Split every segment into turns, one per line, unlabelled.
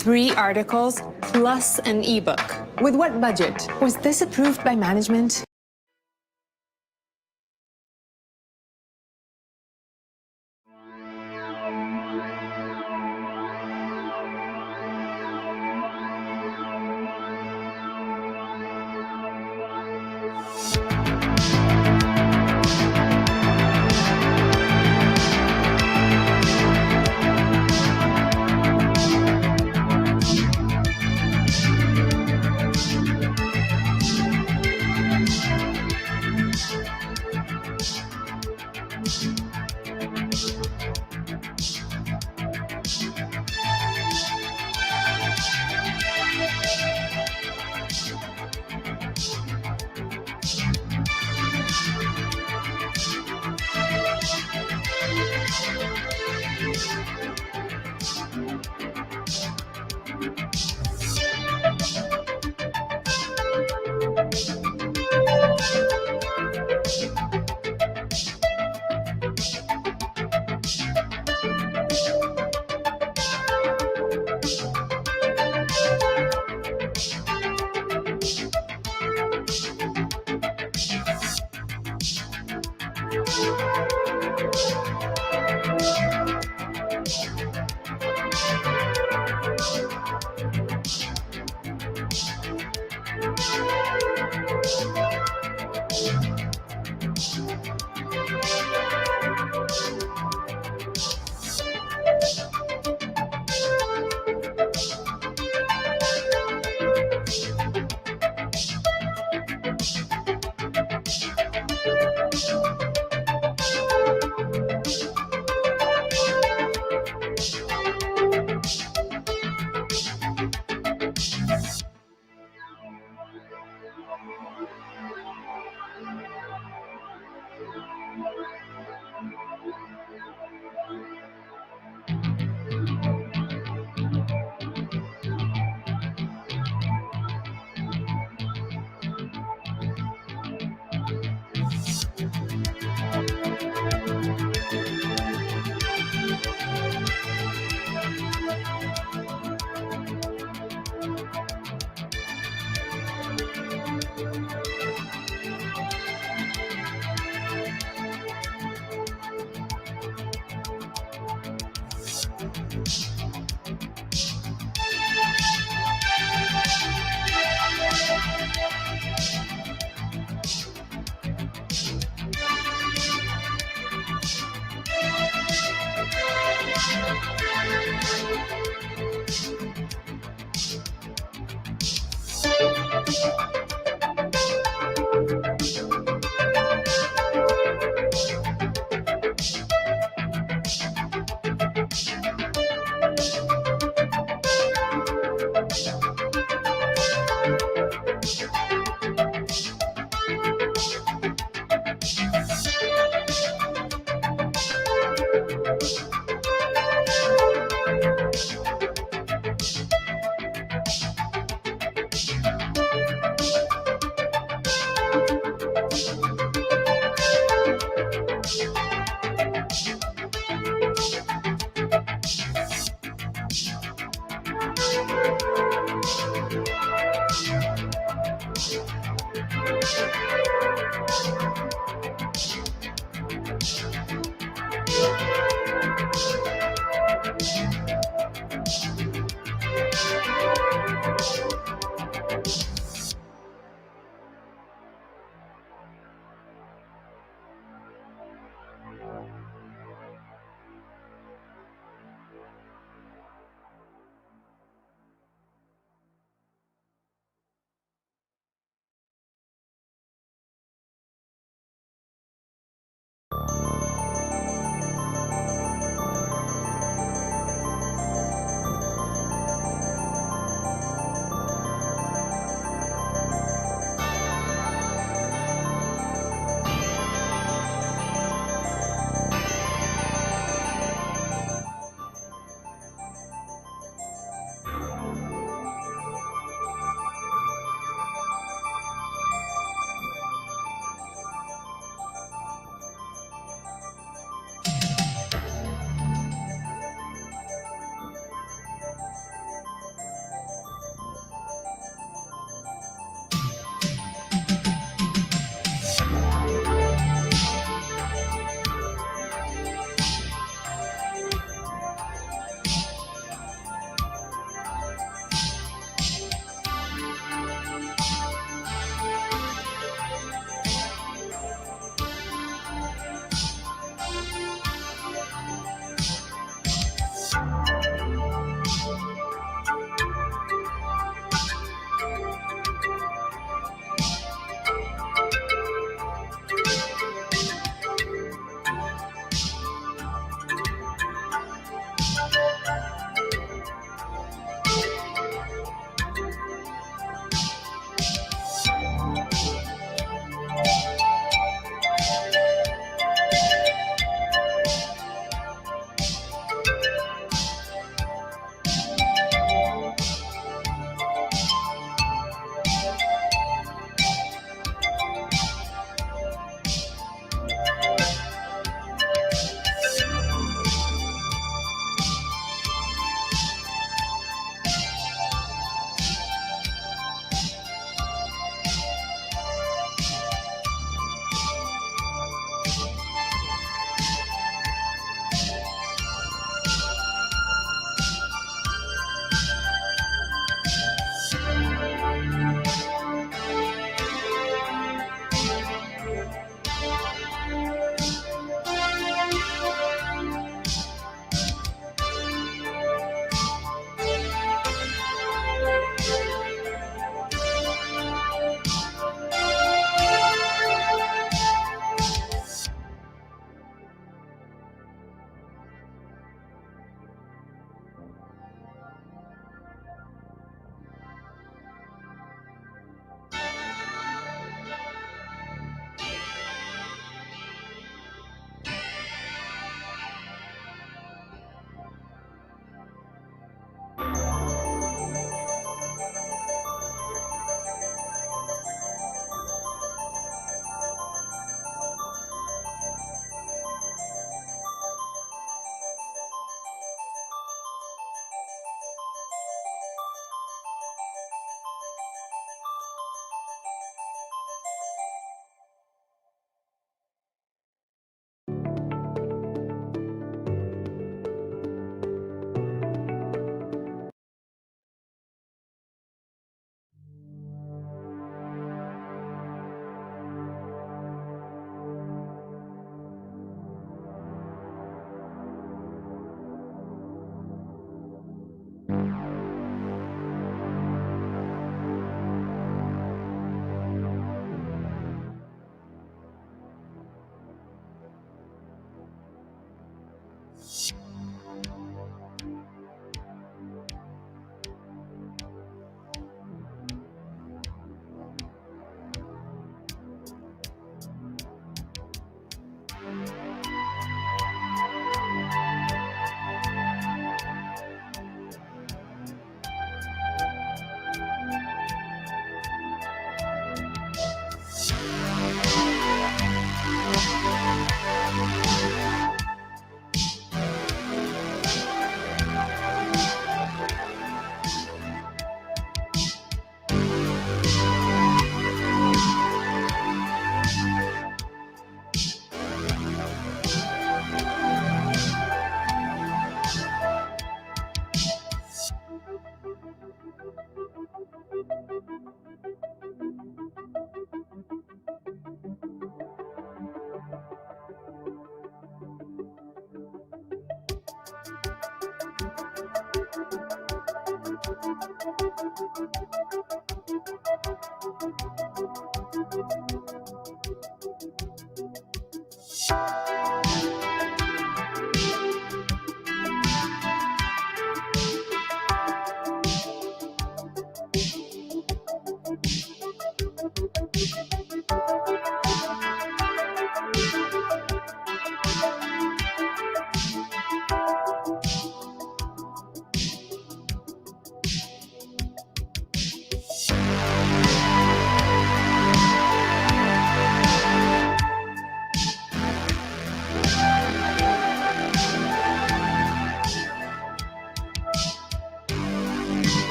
3 articles plus an ebook. With what budget? Was this approved by management?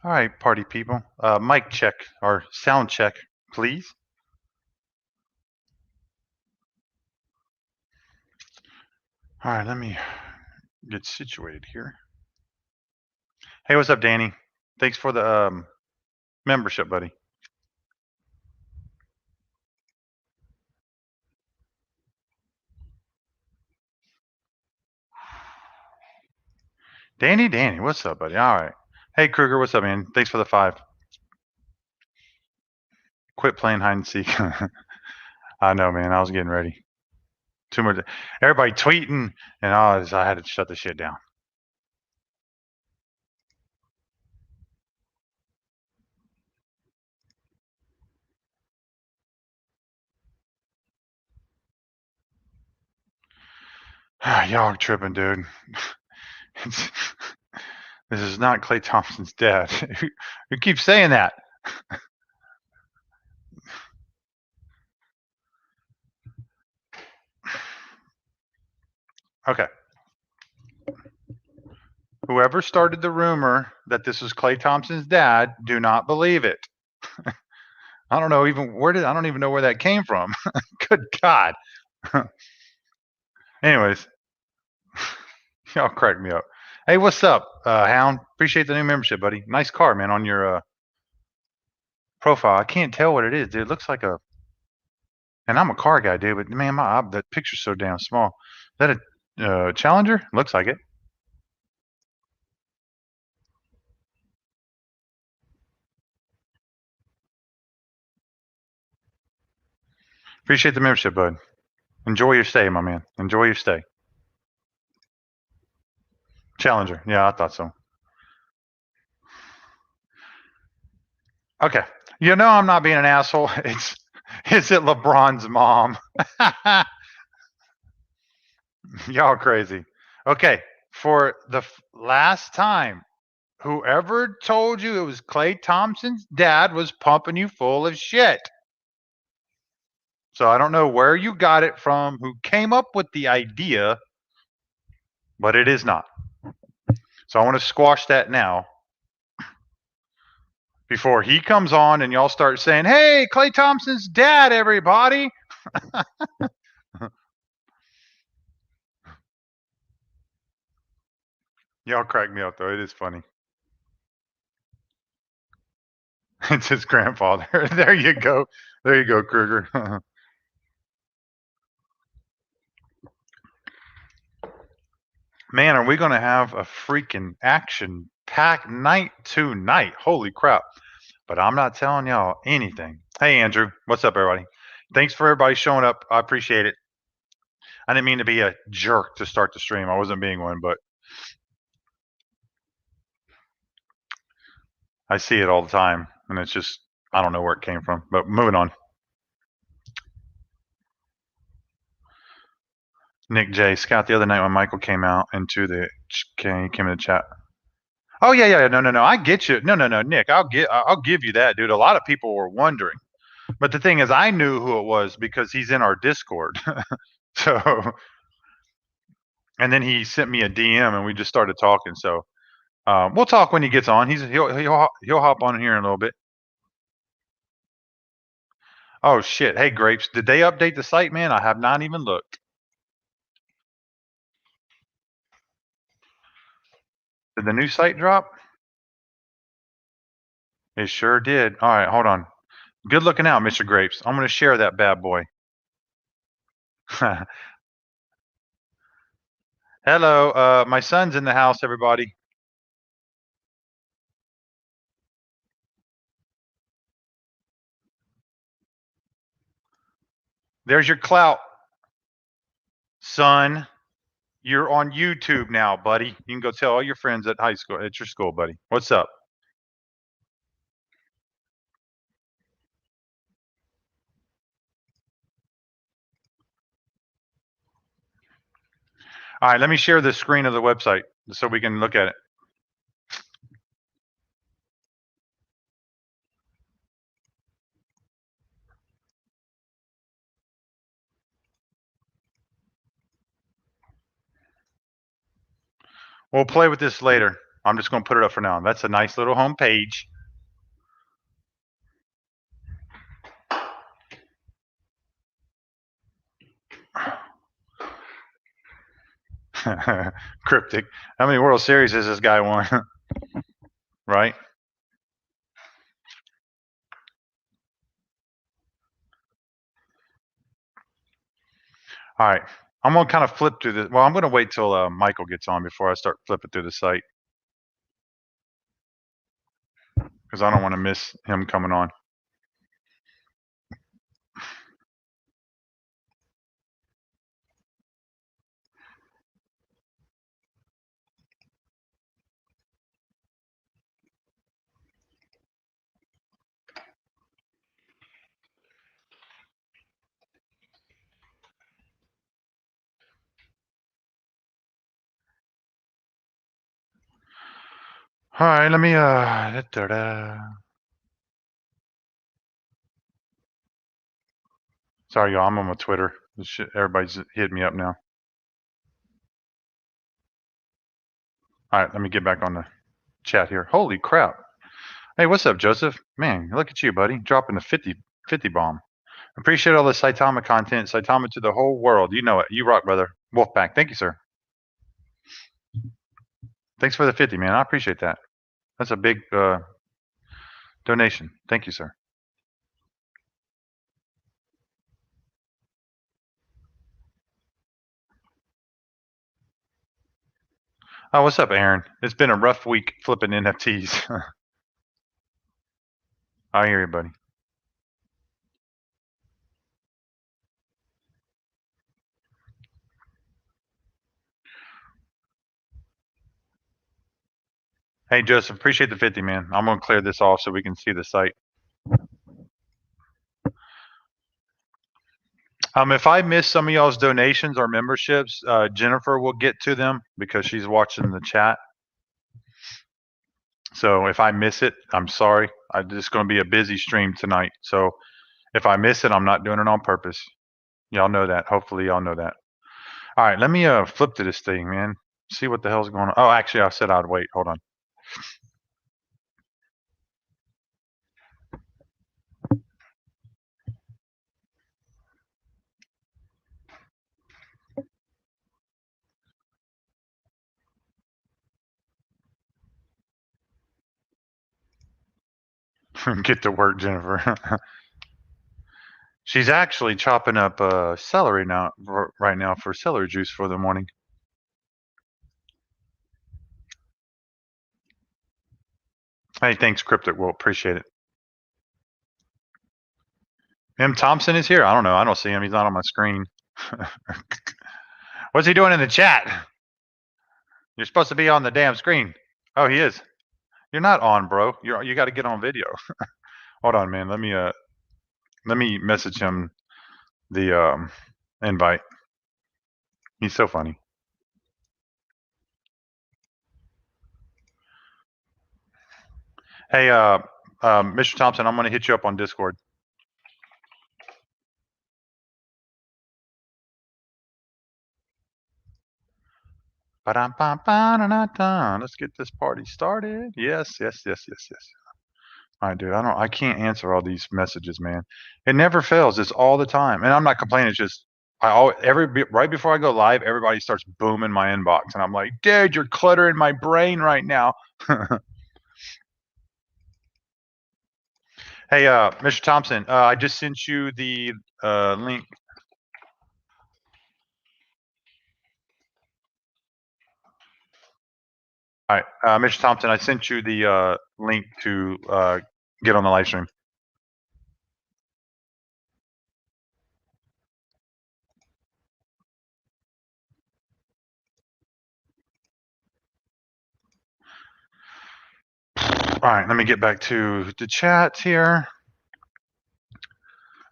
All right, party people. Mic check or sound check, please. All right, let me get situated here. Hey, what's up, Danny? Thanks for the membership, buddy. Danny, what's up, buddy? All right. Hey, Kruger, what's up, man? Thanks for the 5. Quit playing hide and seek. I know, man. I was getting ready. Too much. Everybody tweeting, and I had to shut the shit down. Y'all are tripping, dude. This is not Klay Thompson's dad. Who keeps saying that? Okay. Whoever started the rumor that this was Klay Thompson's dad, do not believe it. I don't know even I don't even know where that came from. Good God. Anyways, y'all crack me up. Hey, what's up, Hound? Appreciate the new membership, buddy. Nice car, man, on your profile. I can't tell what it is, dude. It looks like a, and I'm a car guy, dude, but man, that picture's so damn small. Is that a Challenger? Looks like it. Appreciate the membership, bud. Enjoy your stay, my man. Enjoy your stay. Challenger. Yeah, I thought so. Okay. You know I'm not being an asshole. Is it LeBron's mom? Y'all crazy. Okay. For the last time, whoever told you it was Klay Thompson's dad was pumping you full of shit. So I don't know where you got it from, who came up with the idea, but it is not. So I want to squash that now before he comes on and y'all start saying, hey, Klay Thompson's dad, everybody. Y'all crack me up, though. It is funny. It's his grandfather. There you go. There you go, Kruger. Man, are we going to have a freaking action-packed night tonight? Holy crap. But I'm not telling y'all anything. Hey, Andrew. What's up, everybody? Thanks for everybody showing up. I appreciate it. I didn't mean to be a jerk to start the stream. I wasn't being one, but I see it all the time. And it's just, I don't know where it came from. But moving on. Nick J. Scott, the other night when Michael came out into the, came in the chat. Oh yeah. No. I get you. No, Nick. I'll give you that, dude. A lot of people were wondering, but the thing is, I knew who it was because he's in our Discord. So, and then he sent me a DM and we just started talking. So, we'll talk when he gets on. He'll hop on here in a little bit. Oh shit! Hey Grapes, did they update the site, man? I have not even looked. Did the new site drop? It sure did. All right, hold on. Good looking out, Mr. Grapes. I'm going to share that bad boy. Hello, my son's in the house, everybody. There's your clout, son. You're on YouTube now, buddy. You can go tell all your friends at your school, buddy. What's up? All right, let me share the screen of the website so we can look at it. We'll play with this later. I'm just going to put it up for now. That's a nice little home page. Cryptic. How many World Series has this guy won? Right? All right. I'm going to kind of flip through this. Well, I'm going to wait till Michael gets on before I start flipping through the site because I don't want to miss him coming on. All right, let me da-da-da. Sorry, y'all. I'm on my Twitter. This shit, everybody's hitting me up now. All right, let me get back on the chat here. Holy crap! Hey, what's up, Joseph? Man, look at you, buddy, dropping the 50 bomb. Appreciate all the Saitama content. Saitama to the whole world. You know it. You rock, brother. Wolfpack. Thank you, sir. Thanks for the 50, man. I appreciate that. That's a big donation. Thank you, sir. Oh, what's up, Aaron? It's been a rough week flipping NFTs. I hear you, buddy. Hey, Joseph, appreciate the 50, man. I'm going to clear this off so we can see the site. If I miss some of y'all's donations or memberships, Jennifer will get to them because she's watching the chat. So if I miss it, I'm sorry. It's just going to be a busy stream tonight. So if I miss it, I'm not doing it on purpose. Y'all know that. Hopefully y'all know that. All right, let me flip to this thing, man. See what the hell's going on. Oh, actually, I said I'd wait. Hold on. Get to work, Jennifer. She's actually chopping up celery right now for celery juice for the morning. Hey, thanks, Cryptic. We'll appreciate it. Thompson is here. I don't know. I don't see him. He's not on my screen. What's he doing in the chat? You're supposed to be on the damn screen. Oh, he is. You're not on, bro. You got to get on video. Hold on, man. Let me message him the invite. He's so funny. Hey, Mr. Thompson, I'm going to hit you up on Discord. Let's get this party started. Yes. All right, dude. I can't answer all these messages, man. It never fails. It's all the time, and I'm not complaining. It's just right before I go live, everybody starts booming my inbox, and I'm like, dude, you're cluttering my brain right now. Hey, Mr. Thompson, I just sent you the link. All right, Mr. Thompson, I sent you the link to get on the live stream. All right, let me get back to the chat here.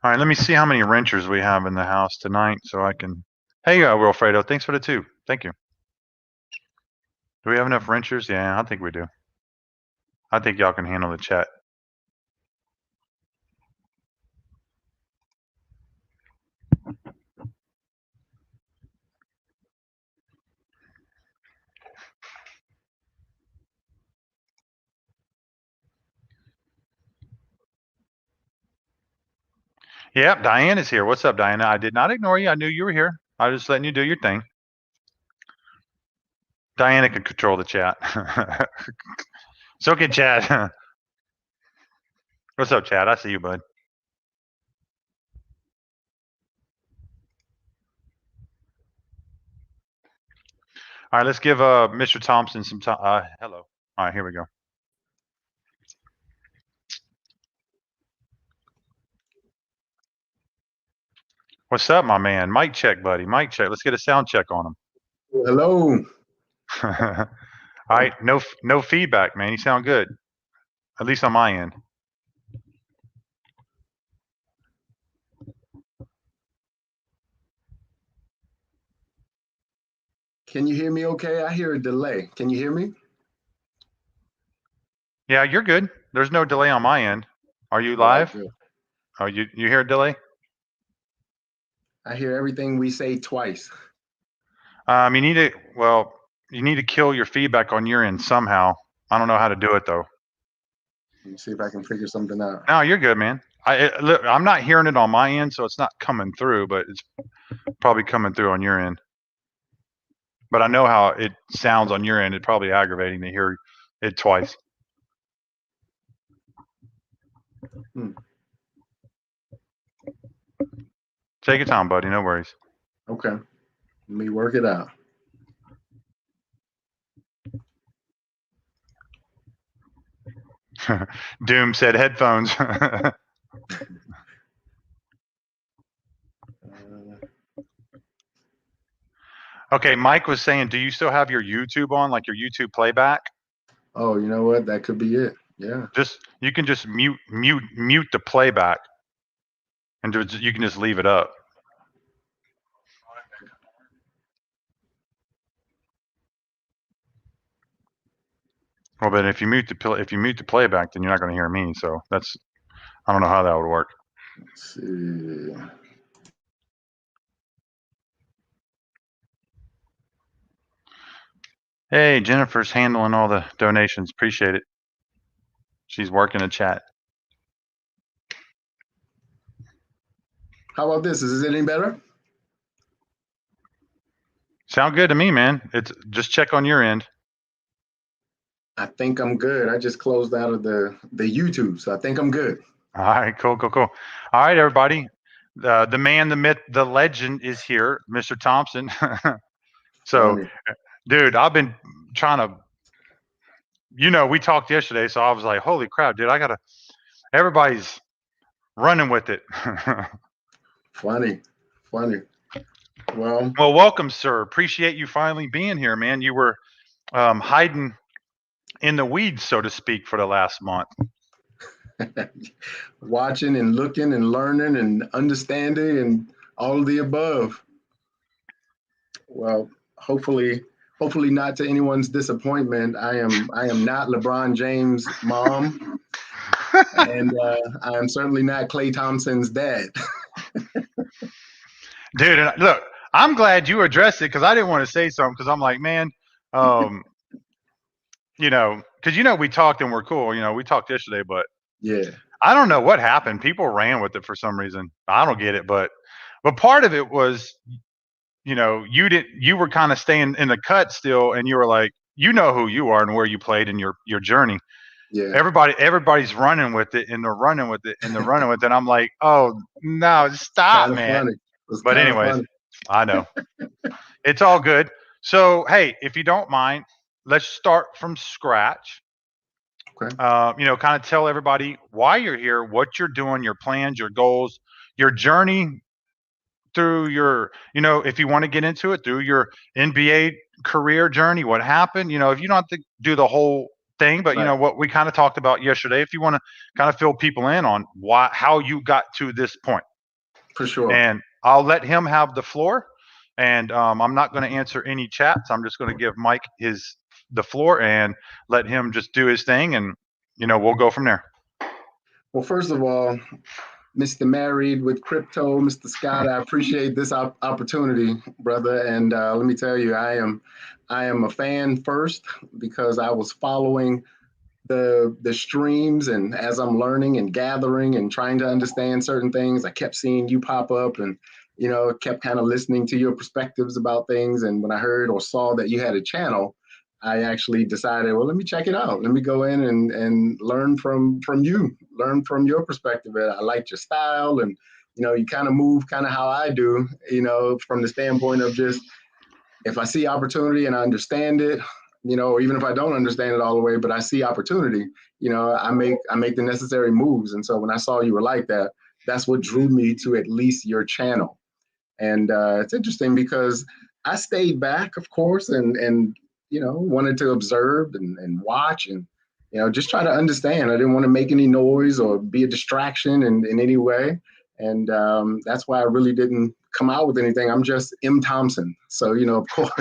All right, let me see how many renters we have in the house tonight so I can. Hey, Wilfredo, thanks for the 2. Thank you. Do we have enough renters? Yeah, I think we do. I think y'all can handle the chat. Yep, Diane is here. What's up, Diana? I did not ignore you. I knew you were here. I was just letting you do your thing. Diana can control the chat. So can Chad. What's up, Chad? I see you, bud. All right, let's give Mr. Thompson some time. Hello. All right, here we go. What's up, my man? Mic check, buddy. Mic check. Let's get a sound check on him.
Hello.
All right, no feedback, man. You sound good, at least on my end.
Can you hear me okay? I hear a delay. Can you hear me?
Yeah, you're good. There's no delay on my end. Are you
All right,
live?
good.
Oh, you hear a delay?
I hear everything we say twice.
You need to you need to kill your feedback on your end somehow. I don't know how to do it though.
Let me see if I can figure something out.
No, you're good, man. Look, I'm not hearing it on my end, so it's not coming through, but it's probably coming through on your end. But I know how it sounds on your end. It's probably aggravating to hear it twice. Take your time, buddy. No worries.
Okay. Let me work it out.
Doom said headphones. Okay, Mike was saying, do you still have your YouTube on, like your YouTube playback?
Oh, you know what? That could be it. Yeah.
You can just mute the playback, and you can just leave it up. Well, but if you mute the playback, then you're not going to hear me. So I don't know how that would work.
Let's see.
Hey, Jennifer's handling all the donations. Appreciate it. She's working the chat.
How about this? Is it any better?
Sound good to me, man. It's just check on your end.
I think I'm good. I just closed out of the YouTube, so I think I'm good.
All right, cool. All right, everybody. The man, the myth, the legend is here, Mr. Thompson. So,
Funny.
dude, I've been trying to, we talked yesterday, so I was like, holy crap, dude, everybody's running with it.
Funny. Well,
welcome, sir. Appreciate you finally being here, man. You were hiding in the weeds, so to speak, for the last month.
watching and looking and learning and understanding and all of the above. Well, hopefully not to anyone's disappointment. I am not LeBron James' mom, and I am certainly not Klay Thompson's dad.
Dude, and look, I'm glad you addressed it because I didn't want to say something because I'm like, man, because we talked and we're cool. We talked yesterday, but
yeah,
I don't know what happened. People ran with it for some reason. I don't get it, but part of it was, you were kind of staying in the cut still, and you were like, who you are and where you played in your journey.
yeah.
Everybody's running with it, and they're running with it, and they're running with it. And I'm like, oh no, stop, man. But anyways, funny. I know it's all good. So hey, if you don't mind, let's start from scratch.
Okay.
Kind of tell everybody why you're here, what you're doing, your plans, your goals, your journey through your, if you want to get into it, through your NBA career journey, what happened, if you don't have to do the whole thing, but
right.
What we kind of talked about yesterday, if you want to kind of fill people in on how you got to this point.
For sure.
And I'll let him have the floor. And I'm not going to answer any chats. I'm just going to give Mike the floor and let him just do his thing, and we'll go from there.
Well, first of all, Mr. Married with Crypto, Mr. Scott, I appreciate this opportunity, brother. And let me tell you, I am a fan first because I was following the streams, and as I'm learning and gathering and trying to understand certain things, I kept seeing you pop up and kept kind of listening to your perspectives about things. And when I heard or saw that you had a channel, I actually decided, well, let me check it out. Let me go in and learn from you, learn from your perspective. I liked your style, and you kind of move kind of how I do, from the standpoint of just, if I see opportunity and I understand it, or even if I don't understand it all the way, but I see opportunity, I make the necessary moves. And so when I saw you were like that, that's what drew me to at least your channel. And it's interesting because I stayed back, of course, and wanted to observe and watch and, just try to understand. I didn't want to make any noise or be a distraction in any way. And that's why I really didn't come out with anything. I'm just M. Thompson. So, of course,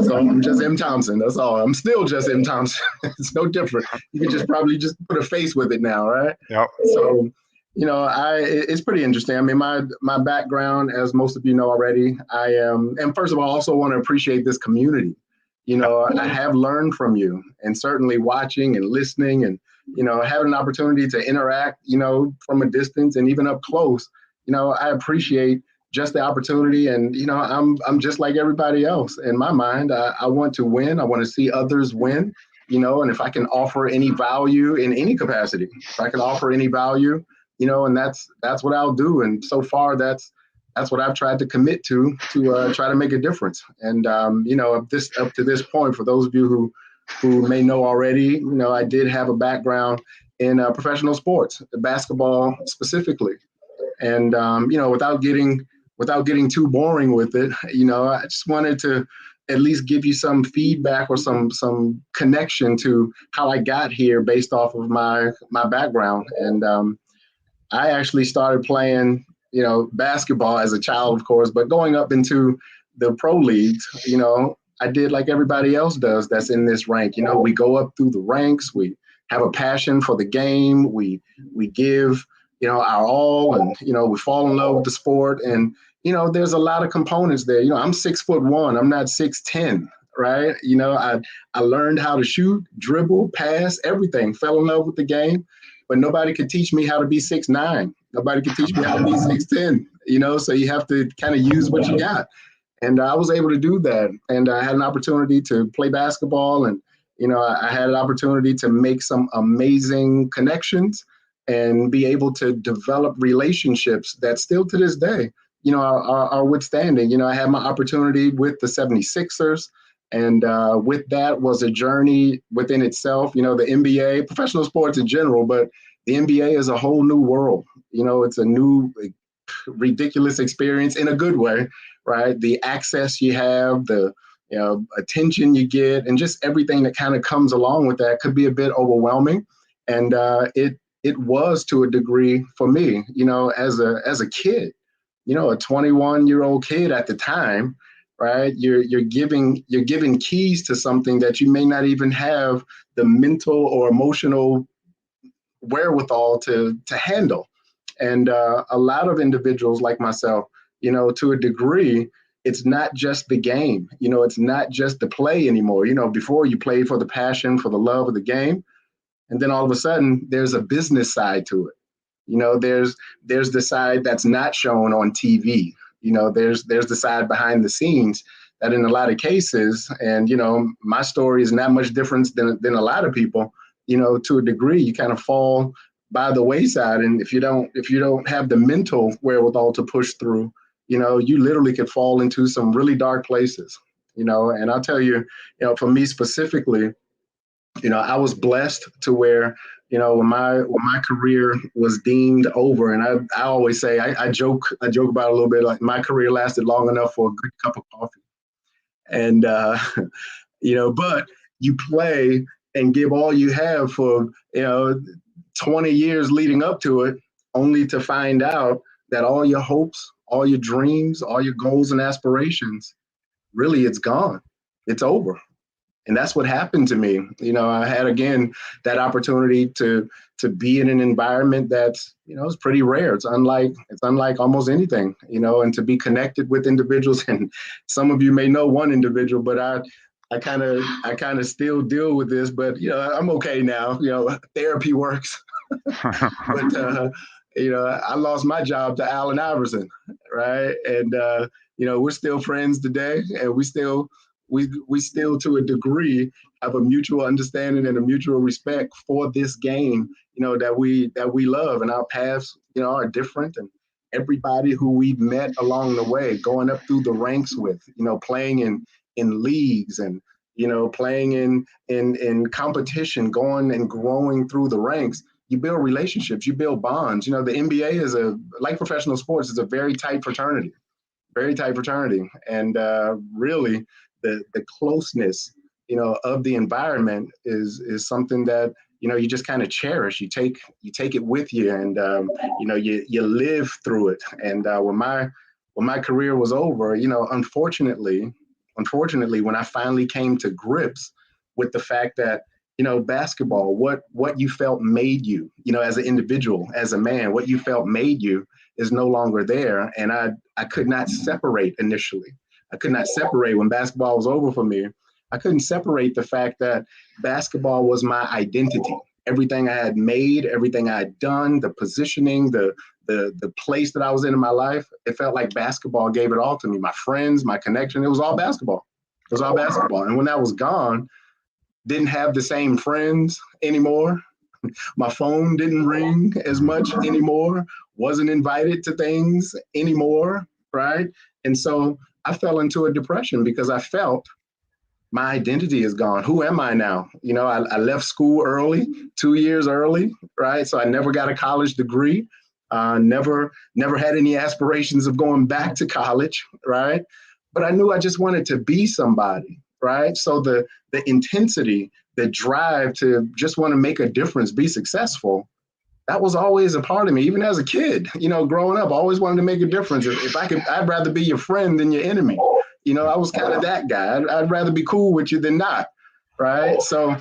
so I'm just M. Thompson. That's all. I'm still just M. Thompson. It's no different. You can probably just put a face with it now, right?
Yep.
So, it's pretty interesting. I mean, my background, as most of you know already, I am, and first of all, I also want to appreciate this community. I have learned from you, and certainly watching and listening and, having an opportunity to interact, from a distance and even up close. I appreciate just the opportunity, and, I'm just like everybody else in my mind. I want to win. I want to see others win, and if I can offer any value in any capacity, if I can offer any value, and that's what I'll do. And so far, that's what I've tried to commit to try to make a difference. And, up to this point, for those of you who may know already, I did have a background in professional sports, basketball specifically. And, without getting too boring with it, I just wanted to at least give you some feedback or some connection to how I got here based off of my background. And I actually started playing, basketball as a child, of course, but going up into the pro leagues, I did like everybody else does that's in this rank. We go up through the ranks, we have a passion for the game, we give, our all, and, we fall in love with the sport. And, there's a lot of components there. I'm 6'1", I'm not 6'10", right? I learned how to shoot, dribble, pass, everything, fell in love with the game, but nobody could teach me how to be 6'9". Nobody could teach me how to be 6'10", so you have to kind of use what you got. And I was able to do that. And I had an opportunity to play basketball, and, I had an opportunity to make some amazing connections and be able to develop relationships that still to this day, are withstanding. I had my opportunity with the 76ers, and with that was a journey within itself. The NBA, professional sports in general, but the NBA is a whole new world. It's a new, ridiculous experience in a good way, right? The access you have, the attention you get, and just everything that kind of comes along with that could be a bit overwhelming. And it was to a degree for me, as a kid, a 21-year-old kid at the time, right? You're giving keys to something that you may not even have the mental or emotional wherewithal to handle. And a lot of individuals like myself, to a degree, it's not just the game, it's not just the play anymore. Before you played for the passion, for the love of the game. And then all of a sudden there's a business side to it. There's the side that's not shown on TV. There's the side behind the scenes that in a lot of cases, and, my story is not much different than a lot of people, to a degree, you kind of fall by the wayside. And if you don't have the mental wherewithal to push through, you literally could fall into some really dark places, and I'll tell you, for me specifically, I was blessed to where, when my career was deemed over, and I always say, I joke about it a little bit, like my career lasted long enough for a good cup of coffee. And, but you play and give all you have for, 20 years leading up to it, only to find out that all your hopes, all your dreams, all your goals and aspirations, really it's gone. It's over. And that's what happened to me. I had, again, that opportunity to be in an environment that's, it's pretty rare. It's unlike almost anything, and to be connected with individuals. And some of you may know one individual, but I kind of still deal with this, but, I'm okay now. Therapy works. But, I lost my job to Allen Iverson, right? And, we're still friends today, and we still, to a degree, have a mutual understanding and a mutual respect for this game, that we love. And our paths, are different. And everybody who we've met along the way, going up through the ranks with, playing in leagues and, playing in competition, going and growing through the ranks, you build relationships, you build bonds. The NBA is like professional sports, is a very tight fraternity. And really, the closeness, of the environment is something that, you just kind of cherish. You take it with you, and, you live through it. And when when my career was over, unfortunately, when I finally came to grips with the fact that, basketball, what you felt made you, as an individual, as a man, what you felt made you is no longer there. And I could not separate initially. I could not separate when basketball was over for me. I couldn't separate the fact that basketball was my identity. Everything I had made, everything I had done, the positioning, the place that I was in my life, it felt like basketball gave it all to me. My friends, my connection, it was all basketball. It was all basketball. And when that was gone, didn't have the same friends anymore. My phone didn't ring as much anymore. Wasn't invited to things anymore, right? And so I fell into a depression because I felt my identity is gone. Who am I now? I left school early, 2 years early, right? So I never got a college degree. Never had any aspirations of going back to college, right? But I knew I just wanted to be somebody, right? So the intensity, the drive to just want to make a difference, be successful, that was always a part of me, even as a kid, growing up, I always wanted to make a difference. If I could, I'd rather be your friend than your enemy. I was kind of that guy. I'd rather be cool with you than not, right? So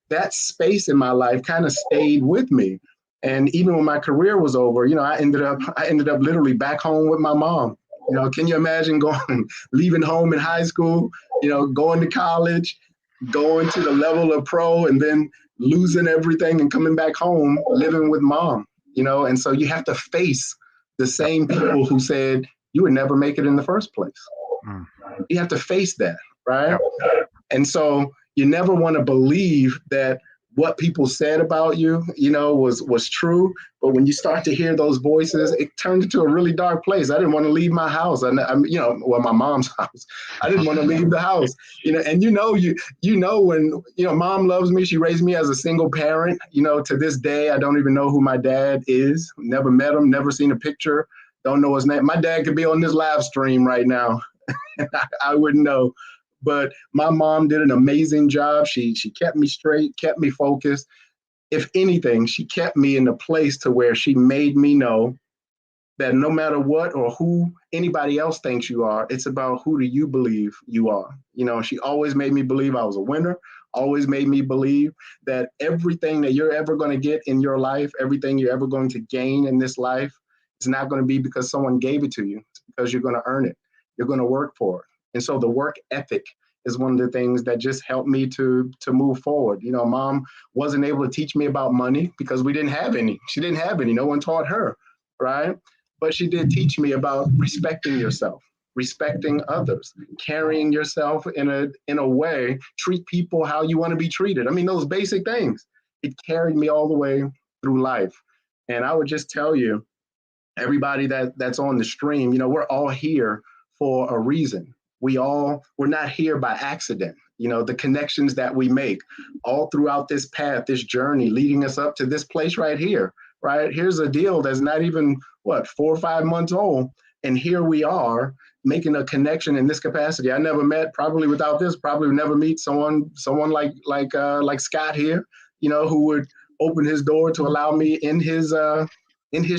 that space in my life kind of stayed with me. And even when my career was over, I ended up literally back home with my mom. Can you imagine leaving home in high school, going to college, going to the level of pro, and then losing everything and coming back home, living with mom, and so you have to face the same people who said you would never make it in the first place. You have to face that, right? And so you never want to believe that what people said about you, was true. But when you start to hear those voices, it turned into a really dark place. I didn't want to leave my house. My mom's house. I didn't want to leave the house. And when mom loves me. She raised me as a single parent. To this day, I don't even know who my dad is. Never met him. Never seen a picture. Don't know his name. My dad could be on this live stream right now. I wouldn't know. But my mom did an amazing job. She kept me straight, kept me focused. If anything, she kept me in a place to where she made me know that no matter what or who anybody else thinks you are, it's about who do you believe you are. She always made me believe I was a winner, always made me believe that everything that you're ever going to get in your life, everything you're ever going to gain in this life, is not going to be because someone gave it to you. It's because you're going to earn it. You're going to work for it. And so the work ethic is one of the things that just helped me to move forward. Mom wasn't able to teach me about money because we didn't have any. She didn't have any. No one taught her, right? But she did teach me about respecting yourself, respecting others, carrying yourself in a way, treat people how you want to be treated. Those basic things. It carried me all the way through life. And I would just tell you, everybody that's on the stream, we're all here for a reason. We're not here by accident. The connections that we make all throughout this path, this journey leading us up to this place right here, right? Here's a deal that's not even 4 or 5 months old. And here we are making a connection in this capacity. I never met, probably without this, probably would never meet someone like Scott here, who would open his door to allow me in his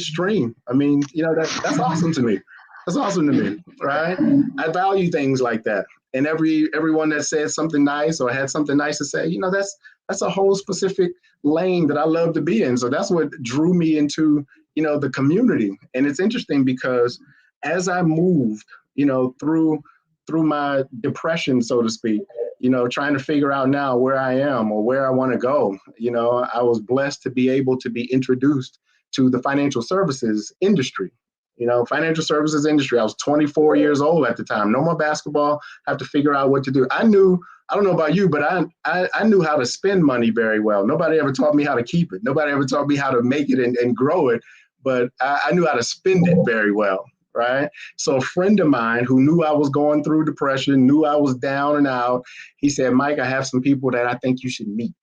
stream. That's awesome to me. That's awesome to me, right? I value things like that. And everyone that said something nice or had something nice to say, that's a whole specific lane that I love to be in. So that's what drew me into, the community. And it's interesting because as I moved, through my depression, so to speak, trying to figure out now where I am or where I want to go, I was blessed to be able to be introduced to the financial services industry. Financial services industry. I was 24 years old at the time. No more basketball. Have to figure out what to do. I don't know about you, but I knew how to spend money very well. Nobody ever taught me how to keep it. Nobody ever taught me how to make it and grow it. But I knew how to spend it very well, right? So a friend of mine who knew I was going through depression, knew I was down and out, he said, Mike, I have some people that I think you should meet.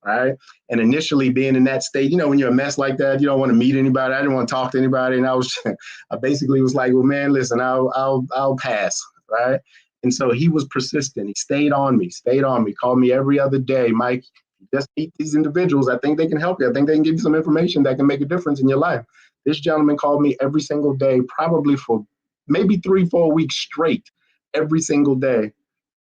Right. And initially being in that state, when you're a mess like that, you don't want to meet anybody. I didn't want to talk to anybody. And I basically was like, well, man, listen, I'll pass. Right. And so he was persistent. He stayed on me, called me every other day. Mike, just meet these individuals. I think they can help you. I think they can give you some information that can make a difference in your life. This gentleman called me every single day, probably for maybe 3-4 weeks straight, every single day.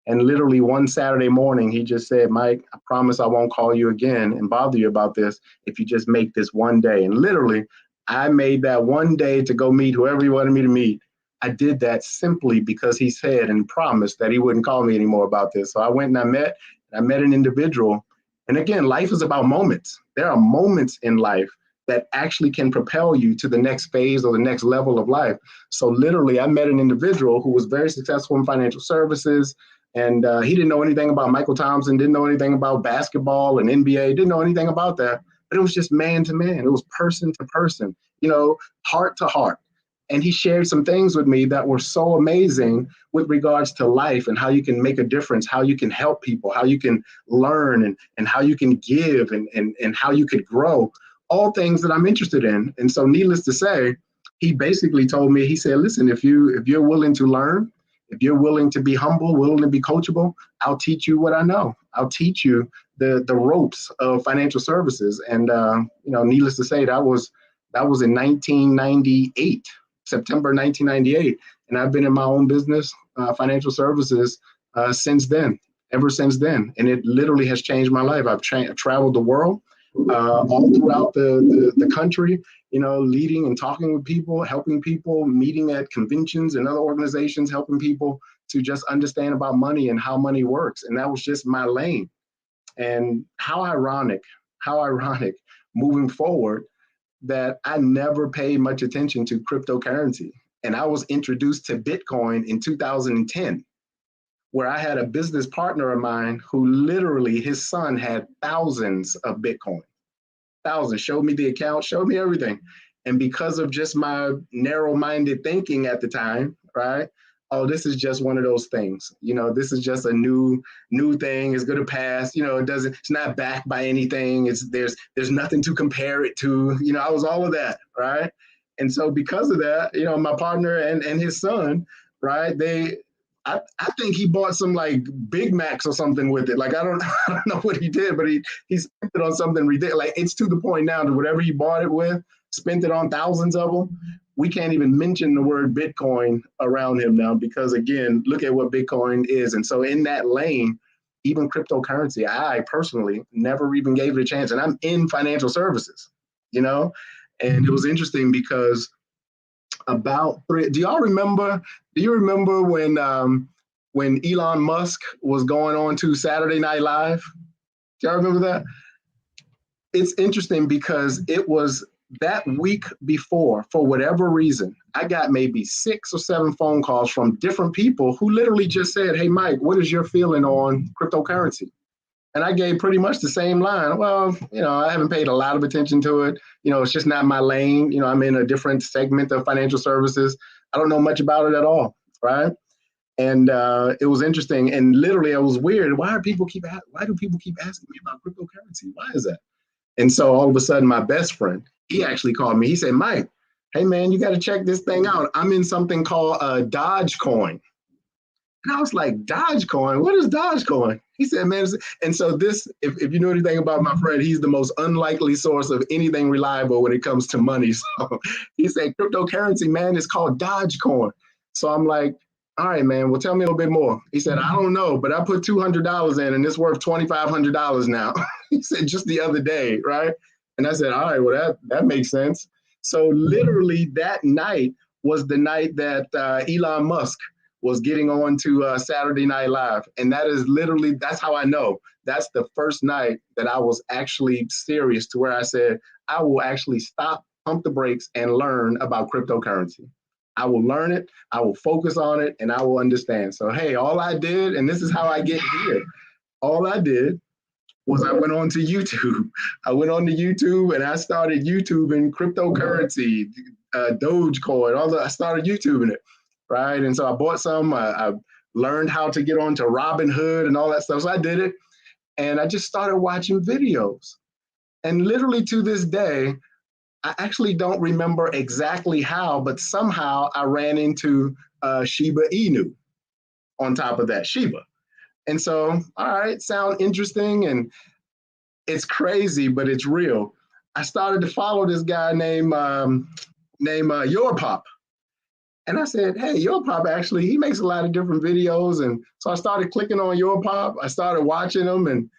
And literally one Saturday morning, he just said, Mike, I promise I won't call you again and bother you about this if you just make this one day. And literally, I made that one day to go meet whoever he wanted me to meet. I did that simply because he said and promised that he wouldn't call me anymore about this. So I went and I met an individual. And again, life is about moments. There are moments in life that actually can propel you to the next phase or the next level of life. So literally, I met an individual who was very successful in financial services. And he didn't know anything about Michael Thompson, didn't know anything about basketball and NBA, didn't know anything about that. But it was just man to man. It was person to person, heart to heart. And he shared some things with me that were so amazing with regards to life and how you can make a difference, how you can help people, how you can learn and how you can give and how you could grow, all things that I'm interested in. And so needless to say, he basically told me, he said, listen, if you're willing to learn, if you're willing to be humble, willing to be coachable, I'll teach you what I know. I'll teach you the ropes of financial services. And, needless to say, that was in 1998. September 1998, and I've been in my own business, financial services, since then, ever since then, and it literally has changed my life. I've traveled the world, all throughout the country, leading and talking with people, helping people, meeting at conventions and other organizations, helping people to just understand about money and how money works, and that was just my lane. And how ironic, moving forward, that I never paid much attention to cryptocurrency. And I was introduced to Bitcoin in 2010, where I had a business partner of mine who literally, his son had thousands of Bitcoin. Thousands, showed me the account, showed me everything. And because of just my narrow-minded thinking at the time, right? Oh, this is just one of those things. This is just a new thing. It's gonna pass. It's not backed by anything. There's nothing to compare it to. I was all of that, right? And so because of that, my partner and his son, right? I think he bought some like Big Macs or something with it. Like I don't know what he did, but he spent it on something ridiculous. Like it's to the point now that whatever he bought it with, spent it on thousands of them. We can't even mention the word Bitcoin around him now because, again, look at what Bitcoin is. And so in that lane, even cryptocurrency, I personally never even gave it a chance. And I'm in financial services, and it was interesting because do you remember when Elon Musk was going on to Saturday Night Live? Do y'all remember that? It's interesting because it was that week before, for whatever reason, I got maybe 6 or 7 phone calls from different people who literally just said, hey, Mike, what is your feeling on cryptocurrency? And I gave pretty much the same line. Well, I haven't paid a lot of attention to it. It's just not my lane. I'm in a different segment of financial services. I don't know much about it at all, right? And it was interesting. And literally, it was weird. Why do people keep asking me about cryptocurrency? Why is that? And so all of a sudden, my best friend, he actually called me. He said, Mike, hey, man, you got to check this thing out. I'm in something called Dogecoin. And I was like, Dogecoin? What is Dogecoin? He said, man. And so this, if you know anything about my friend, he's the most unlikely source of anything reliable when it comes to money. So he said, cryptocurrency, man, it's called Dogecoin. So I'm like, all right, man, well, tell me a little bit more. He said, I don't know, but I put $200 in and it's worth $2,500 now. He said, just the other day, right? And I said, all right, well, that makes sense. So literally that night was the night that Elon Musk was getting on to Saturday Night Live. And that's how I know. That's the first night that I was actually serious to where I said, I will actually stop, pump the brakes, and learn about cryptocurrency. I will learn it, I will focus on it, and I will understand. So, hey, all I did, and this is how I get here, all I did was I went on to YouTube. I went on to YouTube and I started YouTubing cryptocurrency, Dogecoin, I started YouTubing it, right? And so I bought some, I learned how to get onto Robinhood and all that stuff. So I did it, and I just started watching videos. And literally to this day, I actually don't remember exactly how, but somehow I ran into Shiba Inu on top of that, Shiba. And so, all right, sound interesting, and it's crazy, but it's real. I started to follow this guy named Your Pop. And I said, hey, Your Pop actually, he makes a lot of different videos. And so I started clicking on Your Pop. I started watching them and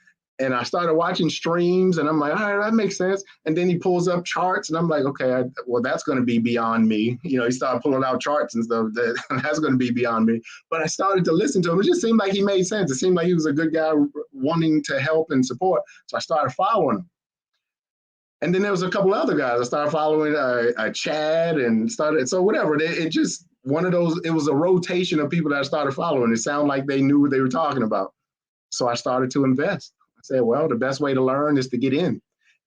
I started watching streams and I'm like, all right, that makes sense. And then he pulls up charts and I'm like, okay, well, that's going to be beyond me. You know, he started pulling out charts and stuff. That's going to be beyond me. But I started to listen to him. It just seemed like he made sense. It seemed like he was a good guy wanting to help and support. So I started following him. And then there was a couple other guys. I started following Chad and started, so whatever. It just, one of those, it was a rotation of people that I started following. It sounded like they knew what they were talking about. So I started to invest. I said, well, the best way to learn is to get in.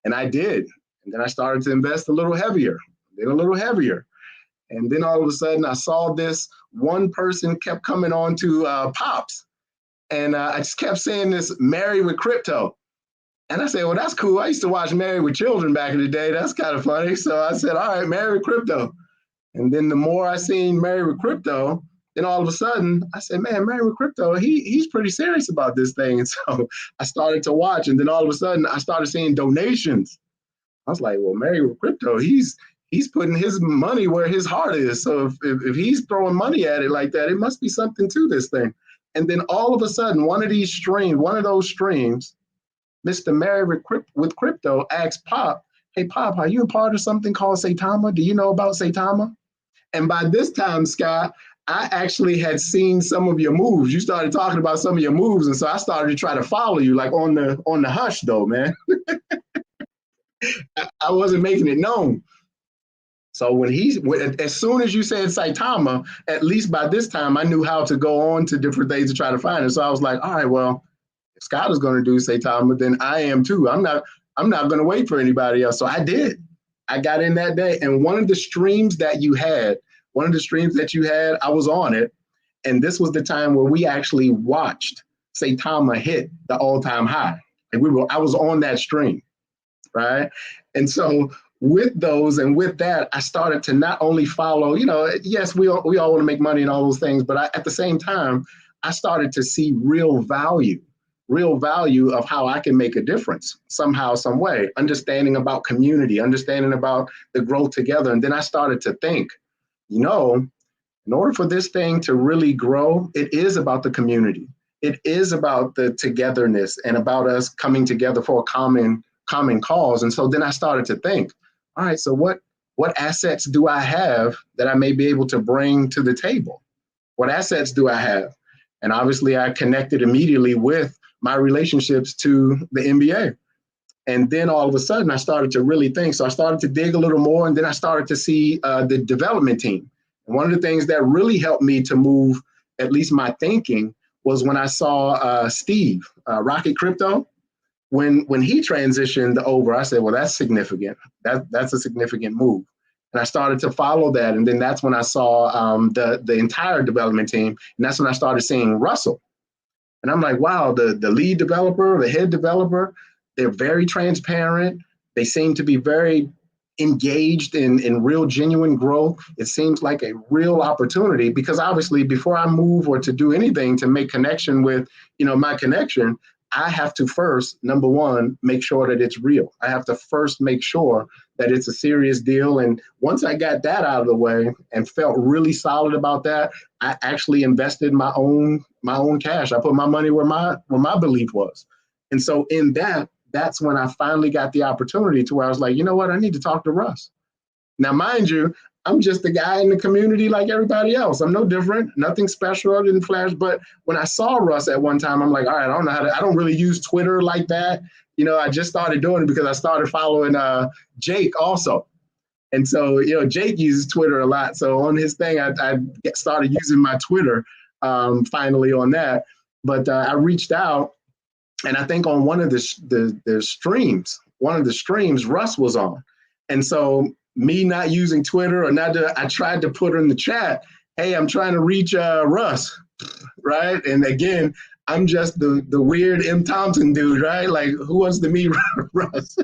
And I did. And then I started to invest a little heavier, then a little heavier. And then all of a sudden I saw this one person kept coming on to Pops. And I just kept saying this, Married with Crypto. And I said, well, that's cool. I used to watch Married with Children back in the day. That's kind of funny. So I said, all right, Married with Crypto. And then the more I seen Married with Crypto, then all of a sudden I said, man, Married with Crypto, he's pretty serious about this thing. And so I started to watch. And then all of a sudden I started seeing donations. I was like, well, Married with Crypto, he's putting his money where his heart is. So if he's throwing money at it like that, it must be something to this thing. And then all of a sudden, one of those streams, Mr. Married with Crypto asked Pop, hey, Pop, are you a part of something called Saitama? Do you know about Saitama? And by this time, Scott, I actually had seen some of your moves. You started talking about some of your moves. And so I started to try to follow you, like on the hush, though, man. I wasn't making it known. So as soon as you said Saitama, at least by this time, I knew how to go on to different things to try to find it. So I was like, all right, well, if Scott is going to do Saitama, then I am too. I'm not going to wait for anybody else. So I did. I got in that day. And one of the streams that you had, I was on it. And this was the time where we actually watched Saitama hit the all-time high. And I was on that stream, right? And so with those and with that, I started to not only follow, yes, we all want to make money and all those things, but at the same time, I started to see real value of how I can make a difference somehow, some way, understanding about community, understanding about the growth together. And then I started to think, in order for this thing to really grow, it is about the community. It is about the togetherness and about us coming together for a common cause. And so then I started to think, all right, so what assets do I have that I may be able to bring to the table? What assets do I have? And obviously I connected immediately with my relationships to the NBA. And then all of a sudden I started to really think. So I started to dig a little more, and then I started to see the development team. And one of the things that really helped me to move at least my thinking was when I saw Steve, Rocket Crypto, when he transitioned over, I said, well, that's significant. That's a significant move. And I started to follow that. And then that's when I saw the entire development team. And that's when I started seeing Russell. And I'm like, wow, the lead developer, the head developer, they're very transparent. They seem to be very engaged in real genuine growth. It seems like a real opportunity, because obviously before I move or to do anything to make connection with, my connection, I have to first, number one, make sure that it's real. I have to first make sure that it's a serious deal. And once I got that out of the way and felt really solid about that, I actually invested my own cash. I put my money where my belief was. And so in that's when I finally got the opportunity to where I was like, you know what, I need to talk to Russ. Now, mind you, I'm just a guy in the community like everybody else. I'm no different, nothing special. I didn't flash. But when I saw Russ at one time, I'm like, all right, I don't really use Twitter like that. I just started doing it because I started following Jake also. And so, Jake uses Twitter a lot. So on his thing, I started using my Twitter finally on that. But I reached out, and I think on one of the streams, Russ was on. And so me not using Twitter I tried to put in the chat, hey, I'm trying to reach Russ, right? And again, I'm just the weird M. Thompson dude, right? Like, who wants to meet Russ?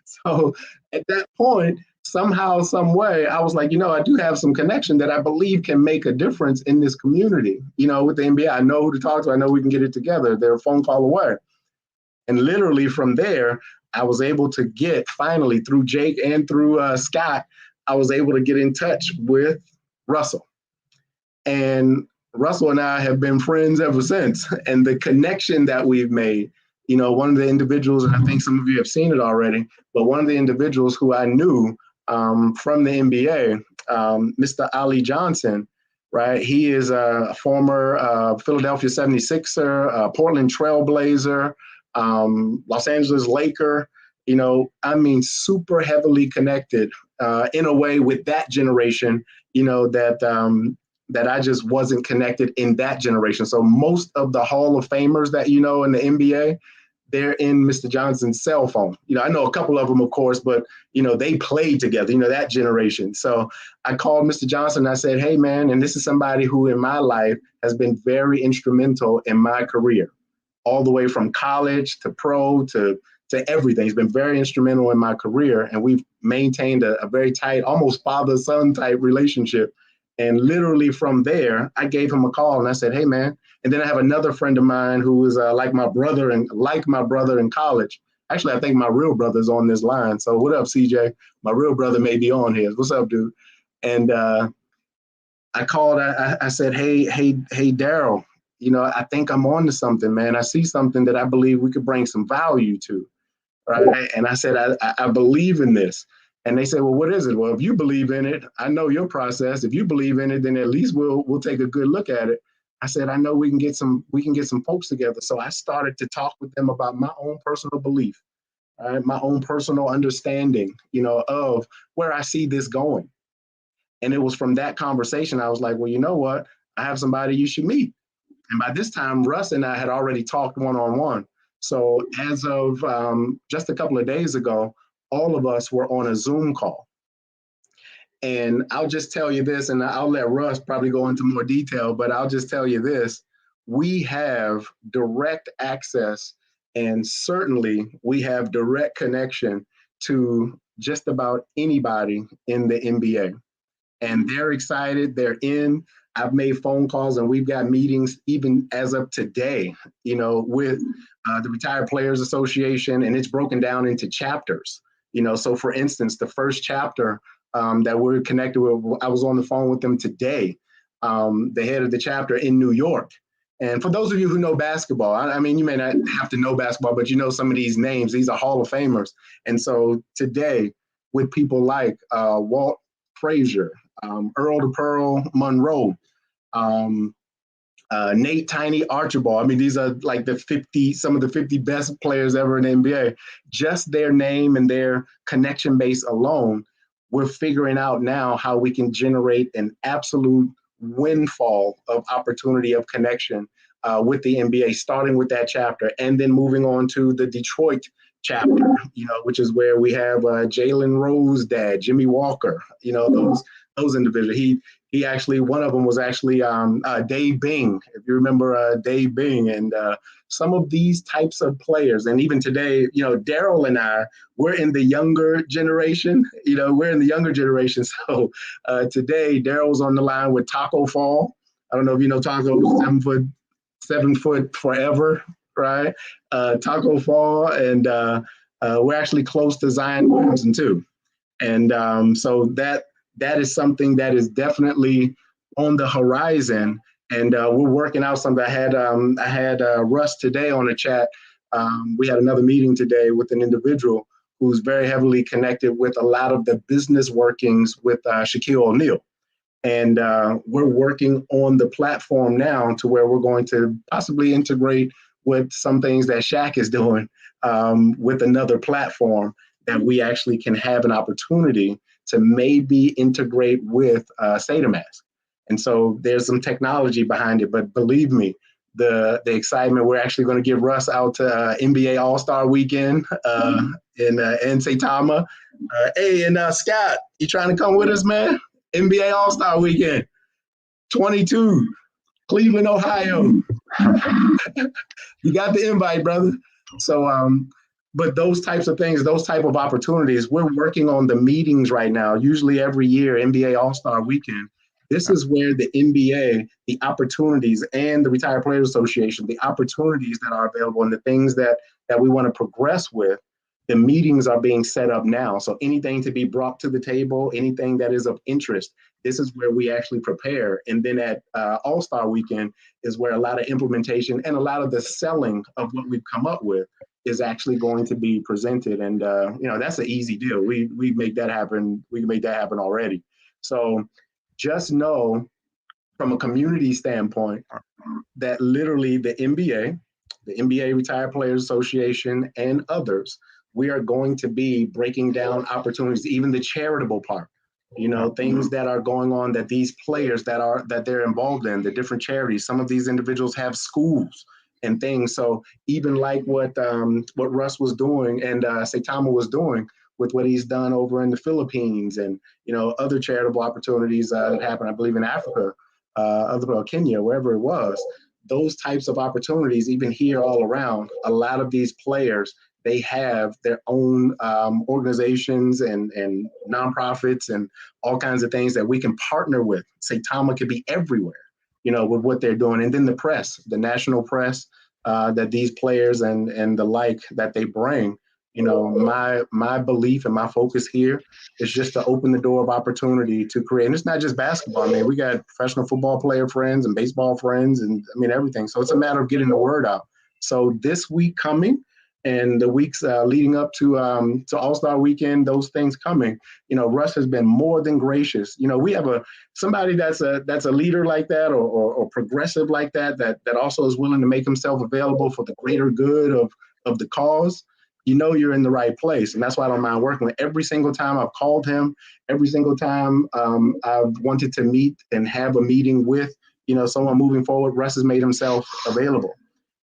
So at that point, somehow, some way, I was like, I do have some connection that I believe can make a difference in this community. With the NBA, I know who to talk to. I know we can get it together. They're a phone call away. And literally from there, I was able to get, finally, through Jake and through Scott, I was able to get in touch with Russell. And Russell and I have been friends ever since. And the connection that we've made, you know, one of the individuals, and I think some of you have seen it already, but one of the individuals who I knew from the NBA, Mr. Ali Johnson, right? He is a former Philadelphia 76er, Portland Trailblazer, Los Angeles Laker, you know, I mean, super heavily connected in a way with that generation, you know, that I just wasn't connected in that generation. So most of the Hall of Famers that you know in the NBA, they're in Mr. Johnson's cell phone. You know, I know a couple of them, of course, but, you know, they played together, you know, that generation. So I called Mr. Johnson and I said, hey, man, and this is somebody who in my life has been very instrumental in my career, all the way from college to pro to everything. He's been very instrumental in my career. And we've maintained a very tight, almost father-son type relationship. And literally from there, I gave him a call and I said, hey, man. And then I have another friend of mine who was like my brother in college. Actually, I think my real brother's on this line. So what up, CJ? My real brother may be on here. What's up, dude? And I called, I said, hey, Daryl, you know, I think I'm on to something, man. I see something that I believe we could bring some value to, right? And I said, I believe in this. And they said, well, what is it? Well, if you believe in it, I know your process. If you believe in it, then at least we'll take a good look at it. I said, I know we can get some folks together. So I started to talk with them about my own personal belief, right? My own personal understanding, you know, of where I see this going. And it was from that conversation, I was like, well, you know what? I have somebody you should meet. And by this time, Russ and I had already talked one-on-one. So as of just a couple of days ago, all of us were on a Zoom call. And I'll just tell you this, and I'll let Russ probably go into more detail, but I'll just tell you this. We have direct access, and certainly we have direct connection to just about anybody in the NBA. And they're excited, they're in. I've made phone calls and we've got meetings even as of today, you know, with the Retired Players Association, and it's broken down into chapters. You know, so for instance, the first chapter that we're connected with, I was on the phone with them today, the head of the chapter in New York. And for those of you who know basketball, I mean, you may not have to know basketball, but you know some of these names, these are Hall of Famers. And so today, with people like Walt Frazier, Earl the Pearl Monroe, Nate Tiny Archibald. I mean, these are like some of the 50 best players ever in the NBA. Just their name and their connection base alone, we're figuring out now how we can generate an absolute windfall of opportunity of connection with the NBA, starting with that chapter and then moving on to the Detroit chapter, you know, which is where we have Jalen Rose dad, Jimmy Walker, you know, those individuals. He actually, one of them was actually Dave Bing, if you remember Dave Bing, and some of these types of players. And even today, you know, Daryl and I, we're in the younger generation, you know, So today, Daryl's on the line with Taco Fall. I don't know if you know Taco, 7 foot forever, right? Taco Fall, and we're actually close to Zion Williamson too. And so that is something that is definitely on the horizon, and we're working out something. I had Russ today on the chat. We had another meeting today with an individual who's very heavily connected with a lot of the business workings with Shaquille O'Neal. And we're working on the platform now to where we're going to possibly integrate with some things that Shaq is doing with another platform that we actually can have an opportunity to maybe integrate with Saitama. And so there's some technology behind it, but believe me, the excitement, we're actually going to get Russ out to NBA All-Star Weekend in Saitama. Hey, and Scott, you trying to come with us, man? NBA All-Star Weekend, 22, Cleveland, Ohio. You got the invite, brother. So, but those types of things, those type of opportunities, we're working on the meetings right now. Usually every year, NBA All-Star Weekend. This is where the NBA, the opportunities, and the Retired Players Association, the opportunities that are available and the things that we want to progress with, The meetings are being set up now. So anything to be brought to the table, anything that is of interest, this is where we actually prepare. And then at All-Star Weekend is where a lot of implementation and a lot of the selling of what we've come up with is actually going to be presented. And that's an easy deal. We make that happen. We can make that happen already. So just know from a community standpoint that literally the NBA Retired Players Association, and others, we are going to be breaking down opportunities, even the charitable part, things that are going on that these players that they're involved in, the different charities. Some of these individuals have schools and things. So even like what Russ was doing and Saitama was doing with what he's done over in the Philippines, and other charitable opportunities that happen, I believe, in Africa, Kenya, wherever it was. Those types of opportunities, even here all around, a lot of these players, they have their own organizations and nonprofits and all kinds of things that we can partner with. Saitama could be everywhere, with what they're doing. And then the press, the national press that these players and the like that they bring. My belief and my focus here is just to open the door of opportunity to create. And it's not just basketball. I mean, we got professional football player friends and baseball friends and everything. So it's a matter of getting the word out. So this week coming and the weeks leading up to All-Star Weekend, those things coming, Russ has been more than gracious. We have somebody that's a leader like that or progressive like that also is willing to make himself available for the greater good of the cause. You're in the right place. And that's why I don't mind working with. Every single time I've called him, every single time I've wanted to meet and have a meeting with, someone moving forward, Russ has made himself available.